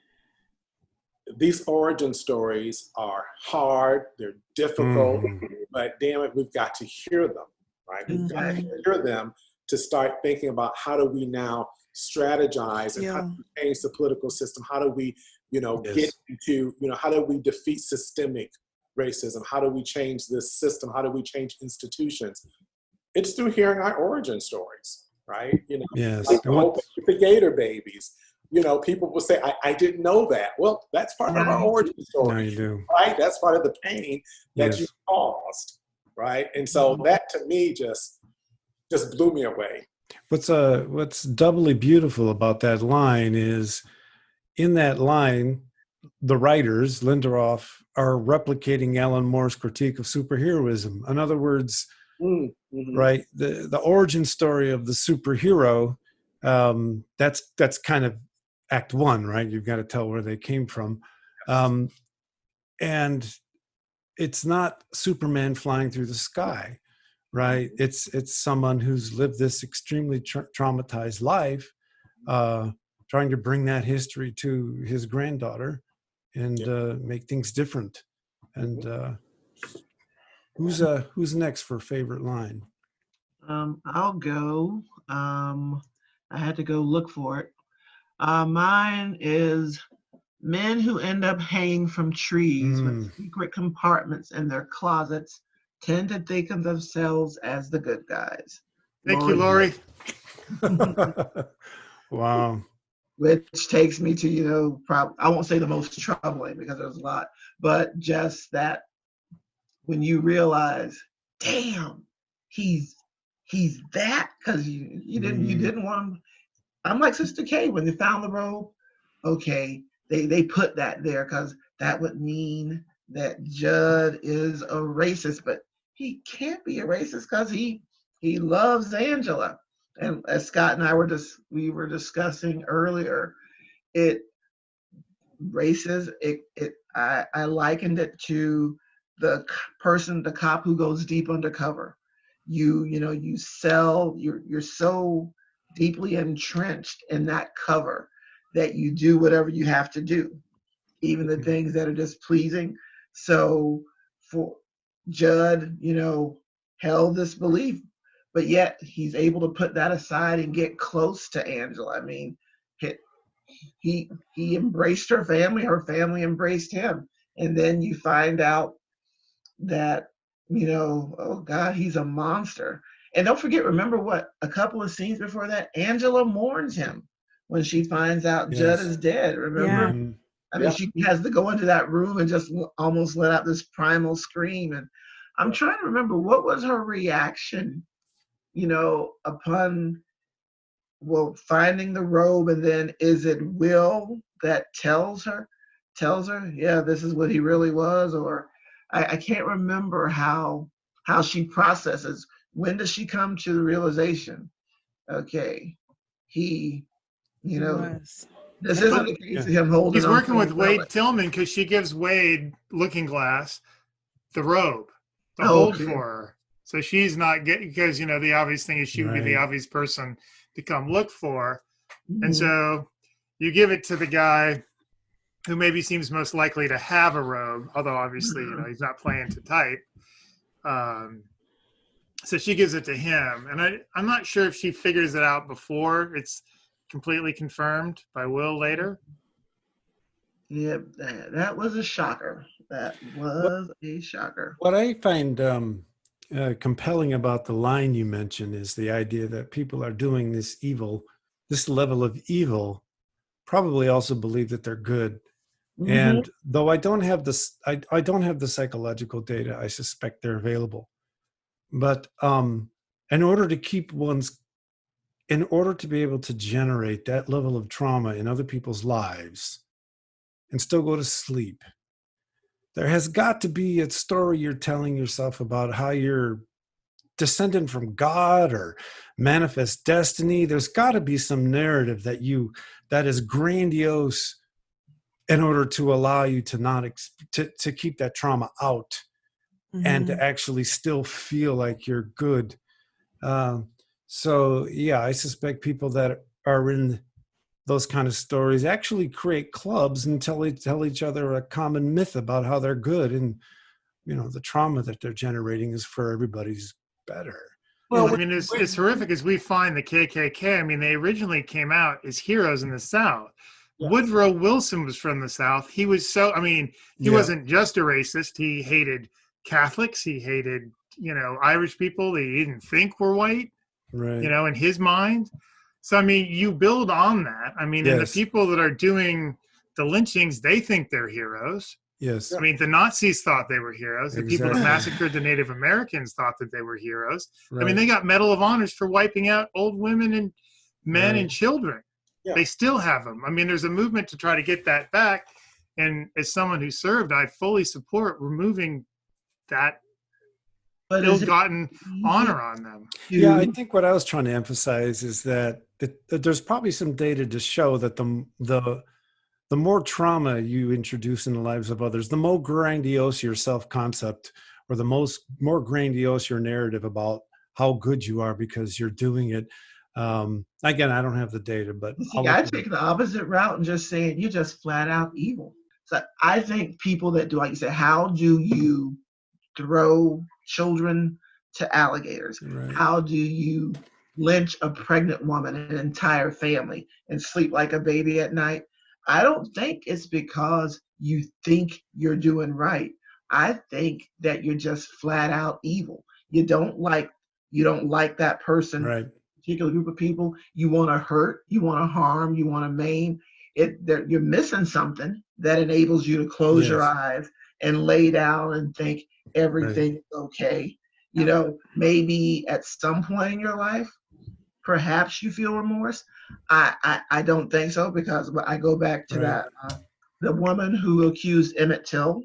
these origin stories are hard, they're difficult, but damn it, we've got to hear them, right? We've got to hear them to start thinking about how do we now strategize and how do we change the political system? How do we, you know, get into, you know, how do we defeat systemic racism? How do we change this system? How do we change institutions? It's through hearing our origin stories, right? You know, like the Gator babies. You know, people will say, I didn't know that. Well, that's part of our origin story. No, you do. Right? That's part of the pain that you caused, right? And so that to me just blew me away. What's doubly beautiful about that line is, in that line, the writers, Lindelof, are replicating Alan Moore's critique of superheroism. In other words, right, the origin story of the superhero, that's kind of act one, right? You've got to tell where they came from. And it's not Superman flying through the sky, right? It's someone who's lived this extremely traumatized life, trying to bring that history to his granddaughter and make things different. And who's next for favorite line? I'll go. I had to go look for it. Mine is men who end up hanging from trees with secret compartments in their closets tend to think of themselves as the good guys. Thank you, Lori. Wow. Which takes me to, you know, I won't say the most troubling because there's a lot, but just that when you realize, damn, he's that, because you didn't want him. I'm like Sistah Kay, when they found the robe, okay, they put that there because that would mean that Judd is a racist, but he can't be a racist because he loves Angela. And as Scott and I were discussing earlier, I likened it to the cop who goes deep undercover. You're so deeply entrenched in that cover that you do whatever you have to do, even the things that are displeasing. So for Judd, held this belief, but yet he's able to put that aside and get close to Angela. I mean, he embraced her family embraced him. And then you find out that, oh God, he's a monster. And don't forget, remember what, a couple of scenes before that, Angela mourns him when she finds out Judd is dead, remember? Yeah. I mean, she has to go into that room and just almost let out this primal scream. And I'm trying to remember, what was her reaction, upon, finding the robe, and then is it Will that tells her, yeah, this is what he really was? Or I can't remember how she processes. When does she come to the realization, okay, this isn't the case of him holding He's on working to with the Wade relic. Tillman because she gives Wade Looking Glass the robe to hold for her. So she's not getting, because the obvious thing is she would be the obvious person to come look for. Mhm. And so you give it to the guy who maybe seems most likely to have a robe, although obviously, he's not playing to type. So she gives it to him. And I'm not sure if she figures it out before it's completely confirmed by Will later. Yeah, that was a shocker. That was a shocker. What I find compelling about the line you mentioned is the idea that people are doing this level of evil, probably also believe that they're good. Mhm. And though I don't have this, I don't have the psychological data, I suspect they're available. But in order to be able to generate that level of trauma in other people's lives and still go to sleep, there has got to be a story you're telling yourself about how you're descendant from God or manifest destiny. There's got to be some narrative that is grandiose in order to allow you to not to keep that trauma out and to actually still feel like you're good. So yeah, I suspect people that are in those kind of stories actually create clubs and tell each other a common myth about how they're good, and the trauma that they're generating is for everybody's better. Well, I mean, as horrific as we find the KKK, I mean, they originally came out as heroes in the South. Yes. Woodrow Wilson was from the South. He was he wasn't just a racist. He hated Catholics. He hated, Irish people that he didn't think were white, right. In his mind. So, I mean, you build on that. I mean, and the people that are doing the lynchings, they think they're heroes. Yes. I mean, the Nazis thought they were heroes. The people that massacred the Native Americans thought that they were heroes. Right. I mean, they got Medal of Honors for wiping out old women and men and children. Yeah. They still have them. I mean, there's a movement to try to get that back. And as someone who served, I fully support removing that ill-gotten honor on them. Yeah, I think what I was trying to emphasize is that there's probably some data to show that the more trauma you introduce in the lives of others, the more grandiose your self-concept, or the more grandiose your narrative about how good you are because you're doing it. Again, I don't have the data, but I take the opposite route and just saying you're just flat out evil. So I think people that do, like you said, how do you throw children to alligators? Right. How do you lynch a pregnant woman and an entire family and sleep like a baby at night? I don't think it's because you think you're doing right. I think that you're just flat out evil. You don't like that person, right. Particular group of people. You want to hurt, you want to harm, you want to maim. You're missing something that enables you to close your eyes and lay down and think everything is okay. Maybe at some point in your life, perhaps you feel remorse. I don't think so, because I go back to that the woman who accused Emmett Till.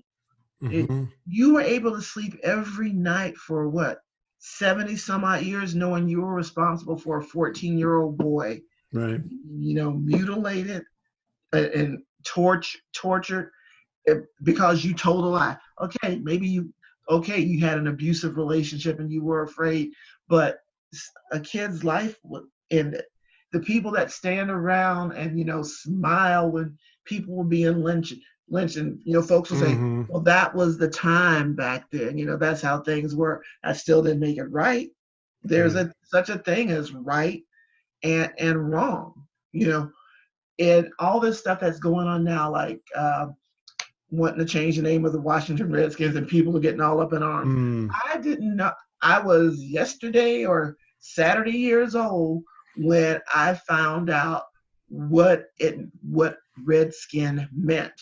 Mm-hmm. You were able to sleep every night for what, 70 some odd years, knowing you were responsible for a 14-year-old boy, right? Mutilated and tortured because you told a lie. Okay, maybe you had an abusive relationship and you were afraid, but a kid's life ended. The people that stand around and smile when people were being lynched, and folks will say, well, that was the time back then. That's how things were. I still didn't make it right. There's such a thing as right and wrong. And all this stuff that's going on now, like wanting to change the name of the Washington Redskins, and people are getting all up in arms. I didn't know. I was yesterday or Saturday years old when I found out what Redskin meant.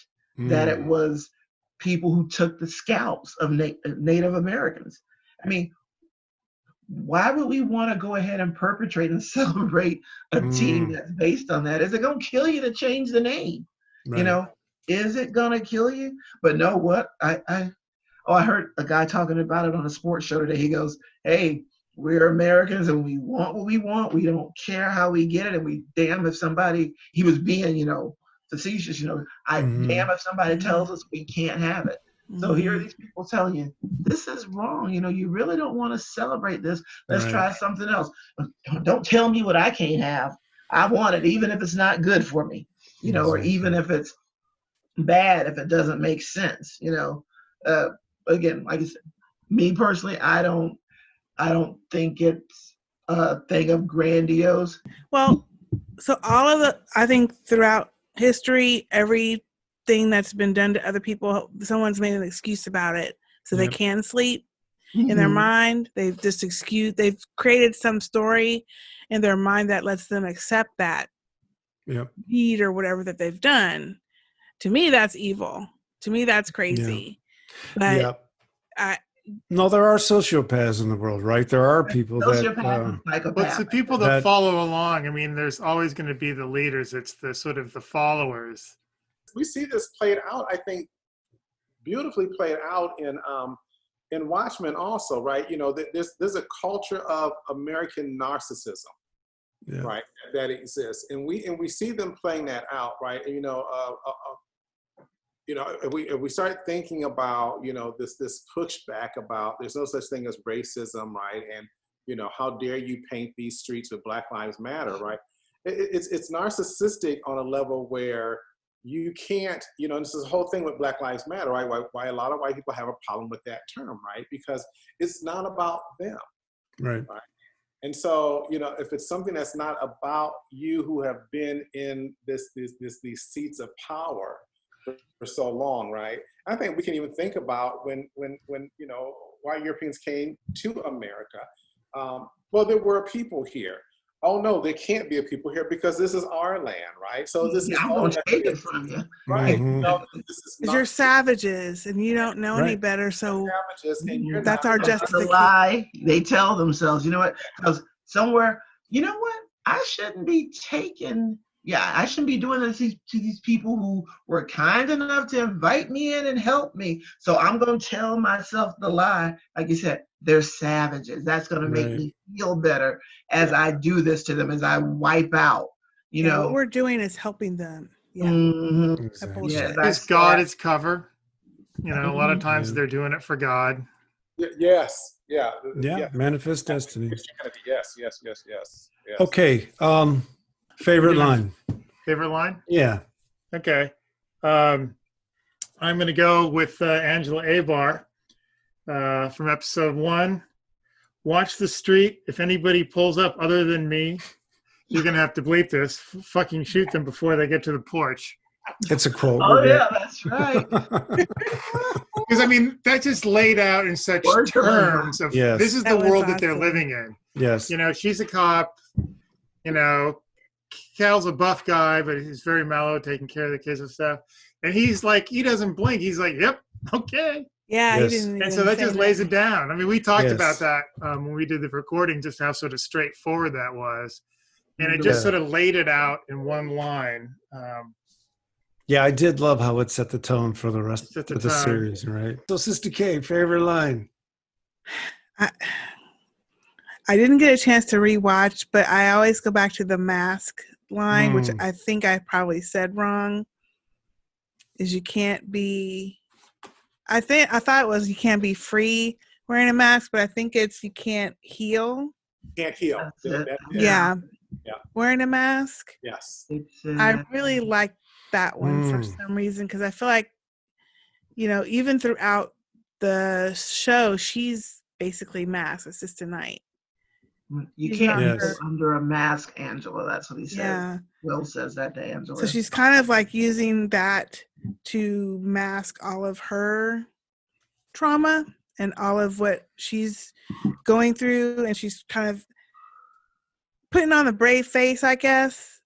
That it was people who took the scalps of Native Americans. I mean, why would we want to go ahead and perpetrate and celebrate a team that's based on that? Is it going to kill you to change the name? Right. Is it going to kill you? But no, what? I heard a guy talking about it on a sports show today. He goes, hey, we're Americans and we want what we want. We don't care how we get it. And we damn if somebody, he was being, facetious, damn if somebody tells us we can't have it. So here are these people telling you, this is wrong. You really don't want to celebrate this. Let's try something else. Don't tell me what I can't have. I want it, even if it's not good for me, or even if it's bad, if it doesn't make sense, Again, like I said, me personally, I don't think it's a thing of grandiose. Well, so I think throughout history, everything that's been done to other people, someone's made an excuse about it so they can sleep in their mind. They've created some story in their mind that lets them accept that deed or whatever that they've done. To me, that's evil. To me, that's crazy. But no, there are sociopaths in the world, right? There are people that but it's the people that follow along. I mean, there's always going to be the leaders. It's the sort of the followers. We see this played out, I think, beautifully played out in Watchmen also, right? There's a culture of American narcissism, right, that exists, and we see them playing that out, right? And, if we start thinking about, this pushback about there's no such thing as racism, right? And, how dare you paint these streets with Black Lives Matter, right? It's narcissistic on a level where you can't, and this is the whole thing with Black Lives Matter, right? Why a lot of white people have a problem with that term, right? Because it's not about them, right? And so, if it's something that's not about you who have been in these seats of power for so long, right? I think we can even think about when white Europeans came to America. Well, there were people here. Oh no, there can't be a people here because this is our land, right? So this is I'm going to take it from you, right? Because you're savages and you don't know any better, so that's our justification. The lie they tell themselves. You know what? Because somewhere, I shouldn't be I shouldn't be doing this to these people who were kind enough to invite me in and help me. So I'm going to tell myself the lie. Like you said, they're savages. That's going to make me feel better as I do this to them, as I wipe out, what we're doing is helping them. Exactly. It's God, it's cover. A lot of times they're doing it for God. Yes. Manifest destiny. Yes. Okay. Favorite line? Favorite line? Yeah. Okay. I'm going to go with Angela Abar from episode 1. Watch the street. If anybody pulls up other than me, you're going to have to bleep this. Fucking shoot them before they get to the porch. It's a quote. Oh, yeah, that's right. Because, I mean, that just laid out in such terms of this is the world that they're living in. Yes. She's a cop. Cal's a buff guy, but he's very mellow, taking care of the kids and stuff. And he's like, he doesn't blink. He's like, yep, okay. Yeah, he didn't. And so that just lays it down. I mean, we talked about that when we did the recording, just how sort of straightforward that was. And it just sort of laid it out in one line. I did love how it set the tone for the rest of the series, right? So, Sistah Kay, favorite line? I didn't get a chance to rewatch, but I always go back to the mask line, which I think I probably said wrong. Is you can't be. I thought it was you can't be free wearing a mask, but I think it's you can't heal. Can't heal. Yeah. Wearing a mask. Yes. I really like that one for some reason because I feel like, even throughout the show, she's basically masked. It's just tonight. You can't go under a mask, Angela. That's what he says. Yeah. Will says that to Angela. So she's kind of like using that to mask all of her trauma and all of what she's going through. And she's kind of putting on a brave face, I guess,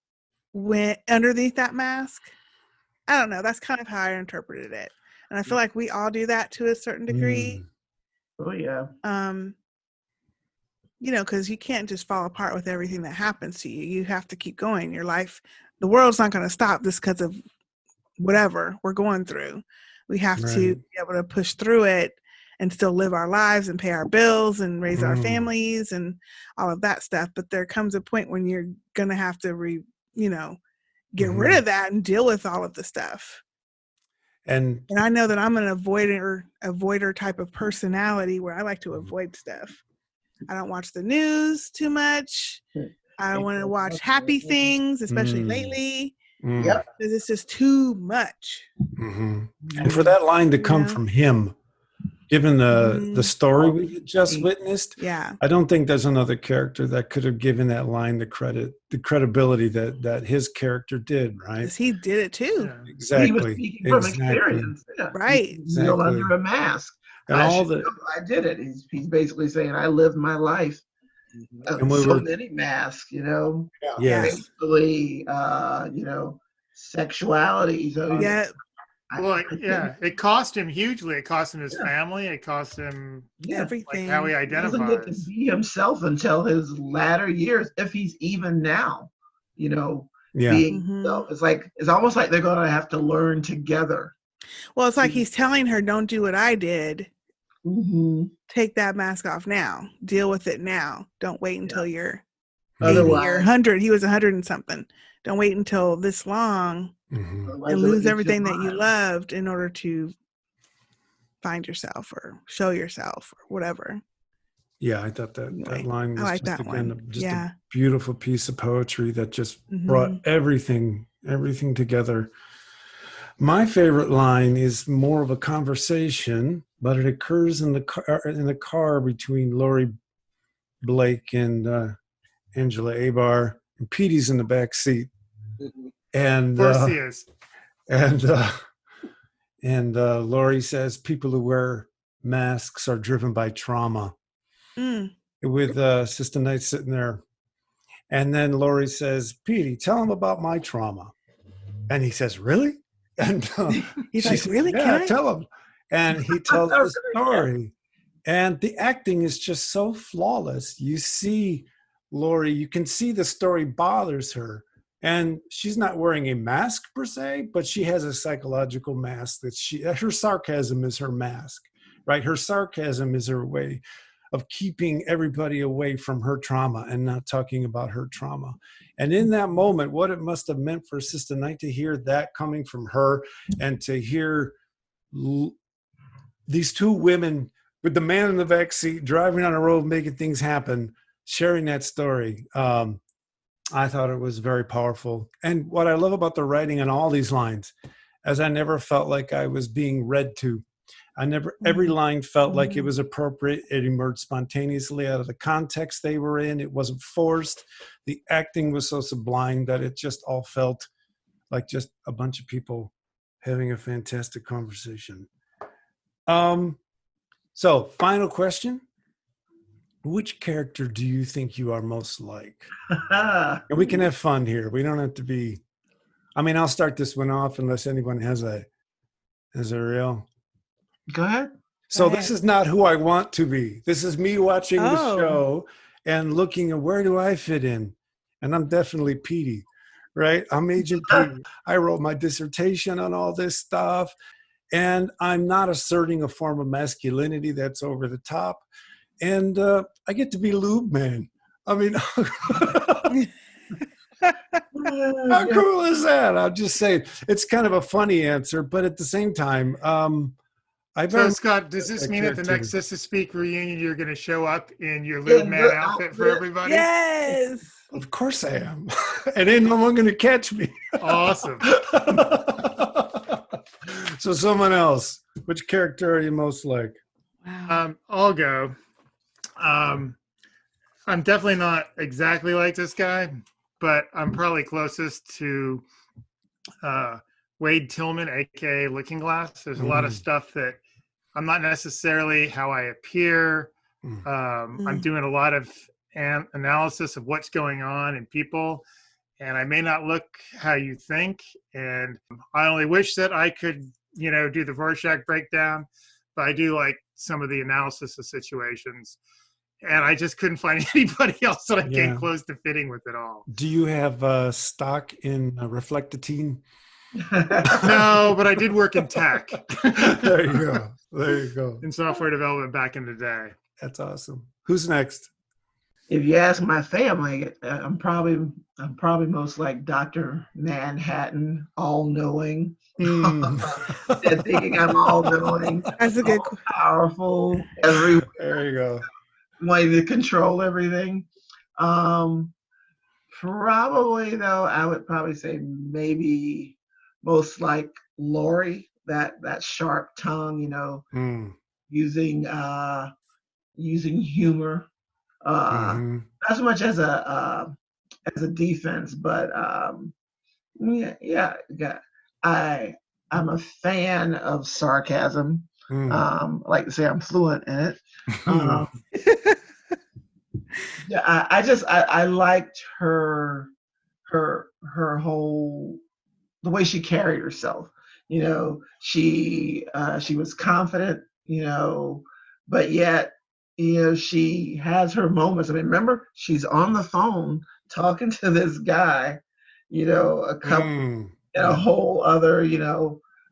when underneath that mask. I don't know. That's kind of how I interpreted it. And I feel like we all do that to a certain degree. Oh, yeah. Because you can't just fall apart with everything that happens to you. You have to keep going. Your life, the world's not going to stop just because of whatever we're going through. We have to be able to push through it and still live our lives and pay our bills and raise our families and all of that stuff. But there comes a point when you're going to have to get rid of that and deal with all of the stuff. And And I know that I'm an avoider type of personality where I like to avoid stuff. I don't watch the news too much. I want to watch happy things, especially lately, Yep. because it's just too much. And for that line to come from him, given the story we had just witnessed, I don't think there's another character that could have given that line the credibility that his character did, right? Because he did it too. Yeah. Exactly. He was speaking from experience. Yeah. Right. Real under a mask. And I did it. He's basically saying I lived my life. And many masks, Yes. basically, sexuality. So Yeah. It cost him hugely. It cost him his family. It cost him everything. How he He doesn't get identifies. to be himself until his latter years, if he's even now, being himself. It's almost like they're going to have to learn together. Well, it's like he's telling her, don't do what I did. Mm-hmm. Take that mask off now. Deal with it now. Don't wait until you're 80 Otherwise, or 100. He was 100 and something. Don't wait until this long and lose everything that you loved in order to find yourself or show yourself or whatever. Yeah, I thought that line was a beautiful piece of poetry that just brought everything together. My favorite line is more of a conversation, but it occurs in the car between Laurie Blake and Angela Abar, and Petey's in the back seat. And Of course he is. And Laurie says people who wear masks are driven by trauma. With Sistah Knight sitting there. And then Laurie says, Petey, tell him about my trauma. And he says, really? And he's like, really? Yeah, tell him. And he tells the story. And the acting is just so flawless. You see Laurie, you can see the story bothers her. And she's not wearing a mask per se, but she has a psychological mask that her sarcasm is her mask, right? Her sarcasm is her way of keeping everybody away from her trauma and not talking about her trauma. And in that moment, what it must have meant for Sistah Knight to hear that coming from her and to hear these two women with the man in the back seat driving on a road, making things happen, sharing that story. I thought it was very powerful. And what I love about the writing on all these lines, as I never felt like I was being read to. Every line felt like it was appropriate. It emerged spontaneously out of the context they were in. It wasn't forced. The acting was so sublime that it just all felt like just a bunch of people having a fantastic conversation. So final question. Which character do you think you are most like? And we can have fun here. We don't have to be, I'll start this one off unless anyone has a real. Go ahead. So this is not who I want to be. This is me watching the show and looking at where do I fit in? And I'm definitely Petey, right? I'm Agent Petey. I wrote my dissertation on all this stuff. And I'm not asserting a form of masculinity that's over the top. And I get to be Lube Man. How cool is that? I'm just saying, it's kind of a funny answer, but at the same time, So Scott, does this mean at the next Sistah Speak reunion you're going to show up in your Lube Man outfit for everybody? Yes. Of course I am. And ain't no one going to catch me. Awesome. So someone else, which character are you most like? Wow. I'll go. I'm definitely not exactly like this guy, but I'm probably closest to Wade Tillman, aka Looking Glass. There's a lot of stuff that I'm not necessarily how I appear. I'm doing a lot of analysis of what's going on in people, and I may not look how you think. And I only wish that I could, do the Rorschach breakdown, but I do like some of the analysis of situations. And I just couldn't find anybody else that I came close to fitting with at all. Do you have stock in Reflectitine? No, but I did work in tech. There you go. In software development back in the day. That's awesome. Who's next? if you ask my family, I'm probably most like Dr. Manhattan, all knowing. They're thinking I'm all knowing, That's a good. all powerful, everywhere, There you go. wanting to control everything. Um, Probably though, I would probably say maybe most like Lori, that sharp tongue, using using humor, Mm-hmm. not so much as a defense, but yeah. I I'm a fan of sarcasm. I like to say I'm fluent in it. Um, yeah, I liked her whole the way she carried herself. She was confident, but yet, she has her moments. I mean, remember, she's on the phone talking to this guy, a couple in a whole other,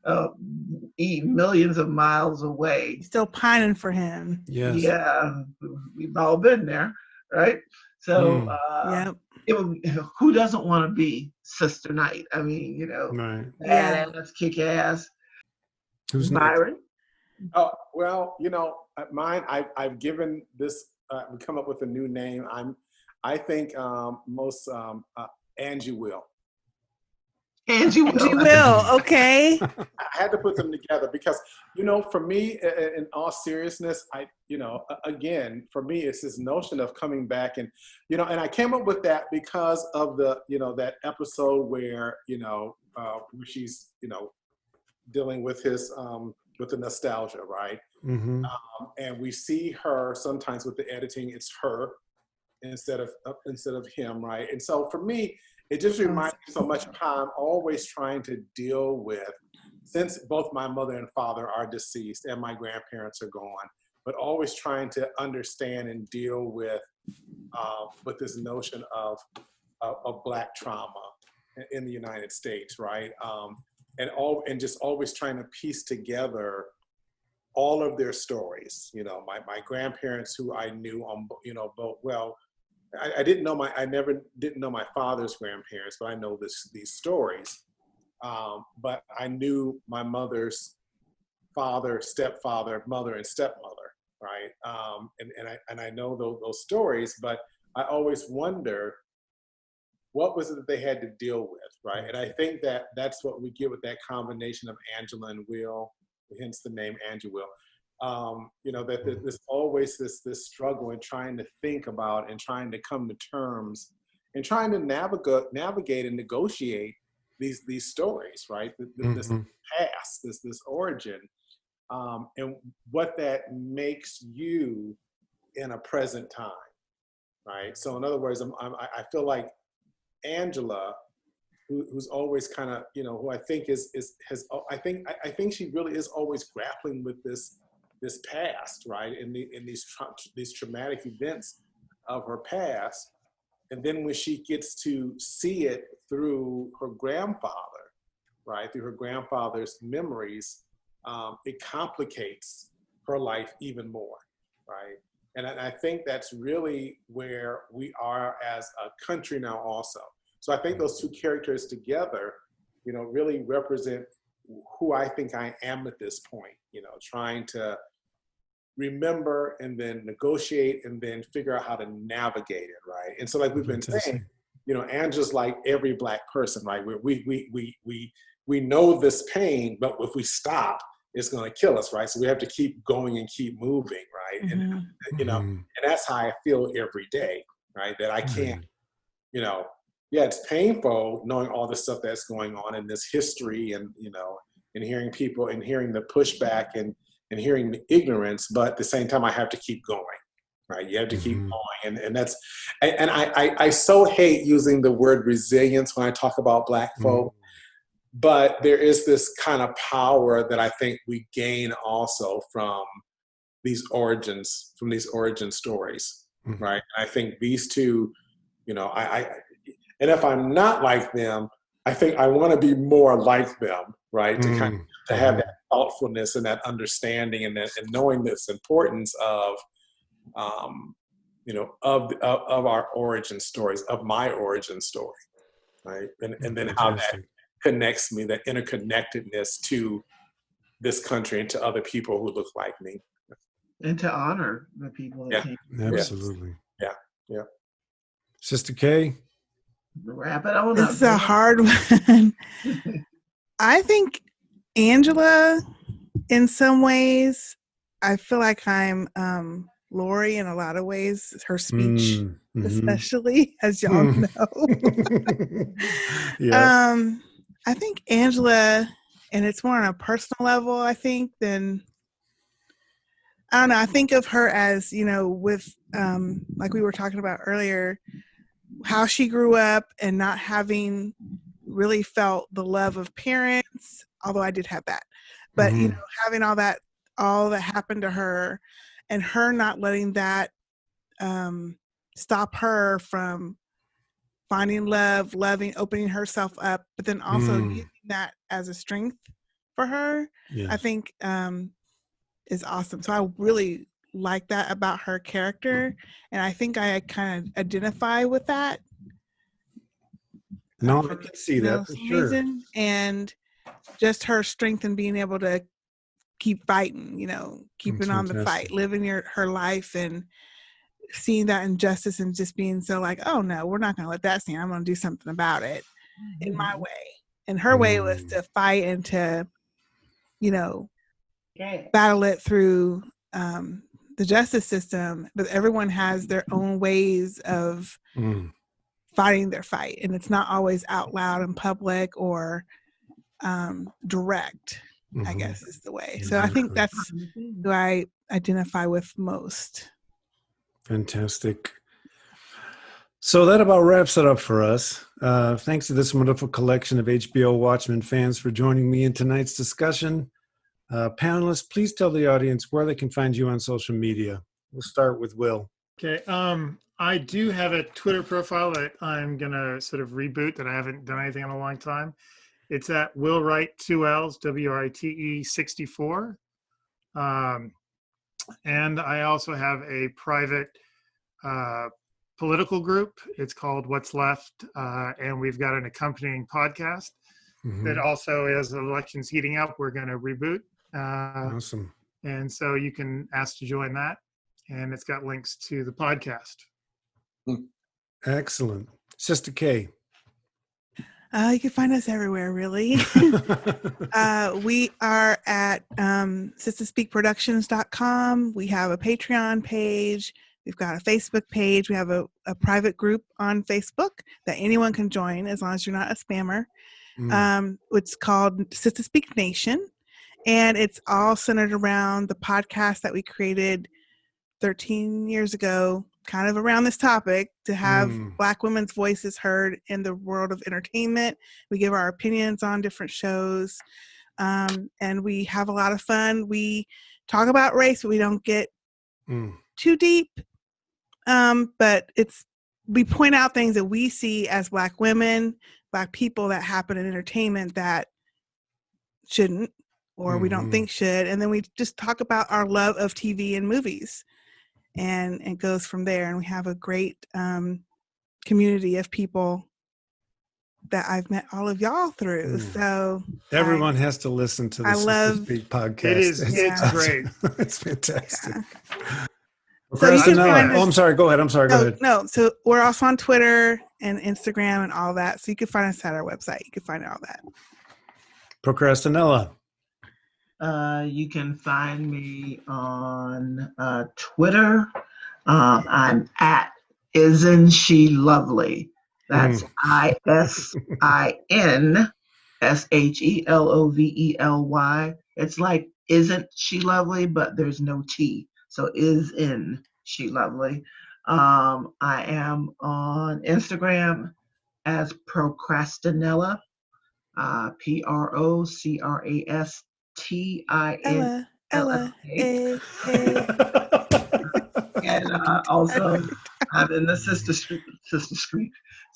uh, millions of miles away. Still pining for him. Yes. Yeah, we've all been there, right? So, Yep. Who doesn't want to be Sister Knight? I mean, Right. badass, kick ass. Who's Byron? Oh, well, mine, I've given this, we come up with a new name. I think most Angie Will. Angie Will. Angie Will. Okay. I had to put them together because, for me, in all seriousness, again, for me, it's this notion of coming back and I came up with that because of the, that episode where, where she's, dealing with with the nostalgia, right? Mm-hmm. And we see her sometimes with the editing, it's her instead of him, right? And so for me, it just reminds me so much of how I'm always trying to deal with, since both my mother and father are deceased and my grandparents are gone, but always trying to understand and deal with this notion of Black trauma in the United States, right? And just always trying to piece together all of their stories. My grandparents, who I knew both well. I never didn't know my father's grandparents, but I know these stories. But I knew my mother's father, stepfather, mother, and stepmother, right? And I know those stories, but I always wonder, what was it that they had to deal with, right? And I think that's what we get with that combination of Angela and Will, hence the name Angie Will. That there's always this struggle in trying to think about and trying to come to terms and trying to navigate and negotiate these stories, right? This past, this origin, and what that makes you in a present time, right? So in other words, I feel like Angela, who's always kind of, who I think I think she really is always grappling with this past, right? In these traumatic events of her past. And then when she gets to see it through her grandfather, right? Through her grandfather's memories, it complicates her life even more, right? And I think that's really where we are as a country now also. So I think those two characters together, really represent who I think I am at this point, trying to remember and then negotiate and then figure out how to navigate it, right? And so like we've been saying, Angela's like every Black person, right? We know this pain, but if we stop, it's going to kill us, right? So we have to keep going and keep moving, right? Mm-hmm. And and that's how I feel every day, right? That I can't, it's painful knowing all the stuff that's going on in this history, and and hearing people and hearing the pushback and hearing the ignorance, but at the same time I have to keep going, right? You have to keep going, and that's, and I so hate using the word resilience when I talk about Black folk. But there is this kind of power that I think we gain also from these origin stories, right? And I think these two, and if I'm not like them, I think I want to be more like them, right? To kind of to have that thoughtfulness and that understanding and knowing this importance of, of our origin stories, of my origin story, right? And then how that Fantastic. connects me, that interconnectedness to this country and to other people who look like me. And to honor the people that Yeah. came. Absolutely. Yeah. Sistah Kay. Wrap it on This up. is a hard one. I think Angela, in some ways, I feel like I'm Lori in a lot of ways. Her speech, especially, as y'all know. Yeah. I think Angela, and it's more on a personal level, I think, than I don't know. I think of her as, with like we were talking about earlier, how she grew up and not having really felt the love of parents, although I did have that. But having all that happened to her, and her not letting that stop her from finding love, loving, opening herself up, but then also using that as a strength for her, I think is awesome. So I really like that about her character, and I think I kind of identify with that. No, I can see that for sure. Reason. And just her strength in being able to keep fighting, keeping on the fight, living her life, and seeing that injustice, and just being so like, oh no, we're not going to let that stand. I'm going to do something about it in my way. And her way was to fight and to, battle it through the justice system. But everyone has their own ways of fighting their fight, and it's not always out loud in public or direct, I guess is the way. So I think that's who I identify with most. Fantastic. So that about wraps it up for us. Thanks to this wonderful collection of HBO Watchmen fans for joining me in tonight's discussion. Panelists, please tell the audience where they can find you on social media. We'll start with Will. Okay. I do have a Twitter profile that I'm going to sort of reboot, that I haven't done anything in a long time. It's at Will Wright, 2 L's, WRITE 64. And I also have a private political group. It's called What's Left. And we've got an accompanying podcast that also, as elections heating up, we're going to reboot. Awesome. And so you can ask to join that. And it's got links to the podcast. Excellent. Sistah Kay. You can find us everywhere, really. We are at sistahspeakproductions.com. We have a Patreon page. We've got a Facebook page. We have a private group on Facebook that anyone can join as long as you're not a spammer. It's called Sistah Speak Nation. And it's all centered around the podcast that we created 13 years ago, kind of around this topic, to have Black women's voices heard in the world of entertainment. We give our opinions on different shows, and we have a lot of fun. We talk about race, but we don't get too deep. But we point out things that we see as Black women, Black people, that happen in entertainment that shouldn't, or we don't think should. And then we just talk about our love of TV and movies. And it goes from there. And we have a great community of people that I've met all of y'all through. So everyone has to listen to the Sistah Speak podcast. It's great. It's fantastic. Yeah. So you can find us, I'm sorry. Go ahead. Go ahead. No, so we're also on Twitter and Instagram and all that. So you can find us at our website. You can find all that. Procrastinella. You can find me on Twitter. I'm at Isn't She Lovely? That's ISINSHELOVELY. It's like Isn't She Lovely, but there's no T. So Isn't She Lovely? I am on Instagram as Procrastinella. PROCRASTINLA. And also, I'm in the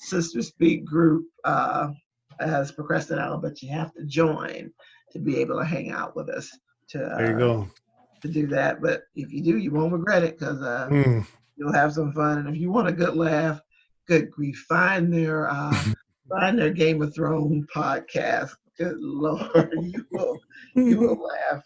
Sistah Speak group as Procrastinella, but you have to join to be able to hang out with us. There you go. To do that, but if you do, you won't regret it, because You'll have some fun. And if you want a good laugh, good grief, find their Game of Thrones podcast. Good Lord, you will laugh.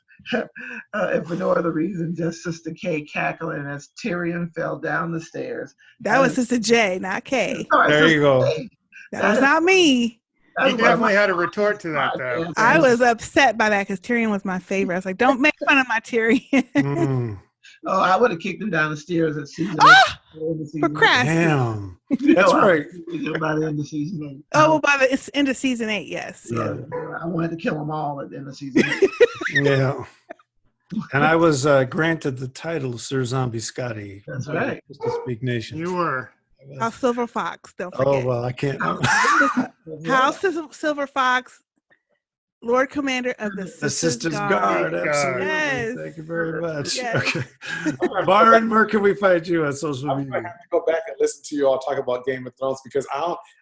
If for no other reason, just Sistah Kay cackling as Tyrion fell down the stairs. That was Sistah J, not K. Sorry, There you go. Kay. That was not me. He definitely had a retort to that, though. I was upset by that because Tyrion was my favorite. I was like, don't make fun of my Tyrion. Mm. Oh, I would have kicked him down the stairs at season 8. Damn. That's right. By the end of season 8. Oh, well, by the end of season 8, yes. Yeah. I wanted to kill them all at the end of season 8. Yeah. And I was granted the title Sir Zombie Scotty. That's right. Just to speak nation. You were. House Silver Fox, don't forget. Oh, well, I can't. House Silver Fox, Lord Commander of the Sisters Guard. Guard. Absolutely. Yes. Thank you very much. Yes. Okay. Byron, where can we find you on social I'm media? gonna have to go back and listen to you all talk about Game of Thrones because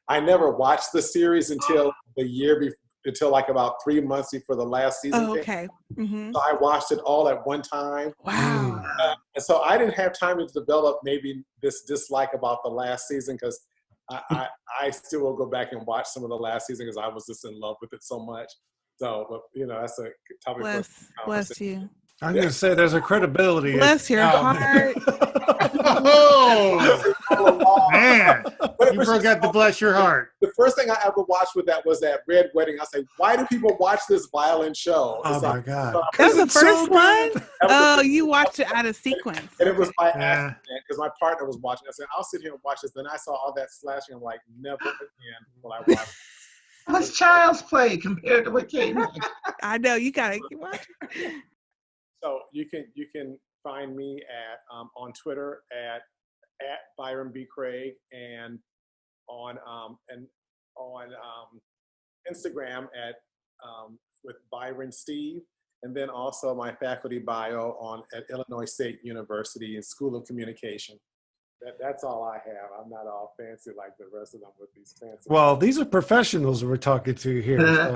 I never watched the series until the year before, until like about 3 months before the last season. Oh, okay. Mm-hmm. So I watched it all at one time. Wow. And so I didn't have time to develop maybe this dislike about the last season because I still will go back and watch some of the last season because I was just in love with it so much. So, but that's a topic. Bless you. I'm going to say there's a credibility. Bless your heart. Oh, man. You forgot to bless your heart. The first thing I ever watched with that was that Red Wedding. I say, why do people watch this violent show? Oh, my God. That was the first one? That was Oh, the- you watched it out of sequence. And it was by Yeah. accident because my partner was watching. I said, I'll sit here and watch this. Then I saw all that slashing. I'm like, never again will I watch. What's child's play compared to what Kate makes? I know, you got to keep watching. So you can find me at on Twitter at Byron B. Craig and on Instagram at with Byron Steve, and then also my faculty bio at Illinois State University in School of Communication. That's all I have. I'm not all fancy like the rest of them with these fancy. Well, these are professionals we're talking to here. So,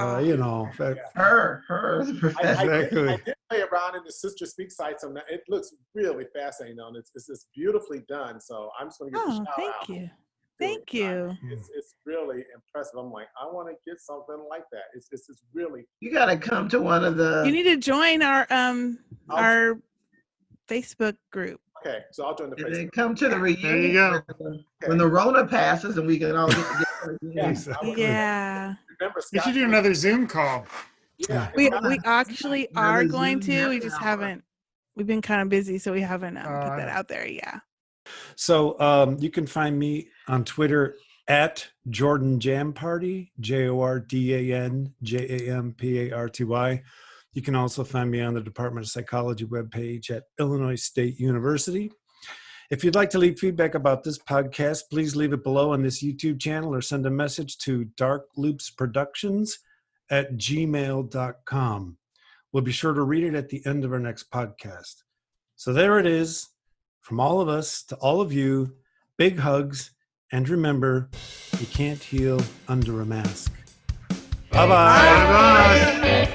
Her is a professional. I did play around in the Sister Speak sites, and it looks really fascinating. And it's just beautifully done. So I'm just going to give a shout out. Thank you. Thank you. It's really impressive. I'm like, I want to get something like that. It's really. You got to come to one of the. You need to join our Facebook group. Okay, so I'll join the And then Facebook. come to the reunion. There you go. When the Rona passes and we can all get together. Yeah. Remember, You Scott, should do another Zoom call. Yeah, We actually are Another going Zoom to. We happy just hour. haven't. We've been kind of busy, so we haven't put that out there. Yeah. So you can find me on Twitter at Jordan Jam Party, JordanJamparty. You can also find me on the Department of Psychology webpage at Illinois State University. If you'd like to leave feedback about this podcast, please leave it below on this YouTube channel or send a message to darkloopsproductions@gmail.com. We'll be sure to read it at the end of our next podcast. So there it is. From all of us to all of you, big hugs, and remember, you can't heal under a mask. Bye-bye. Bye-bye.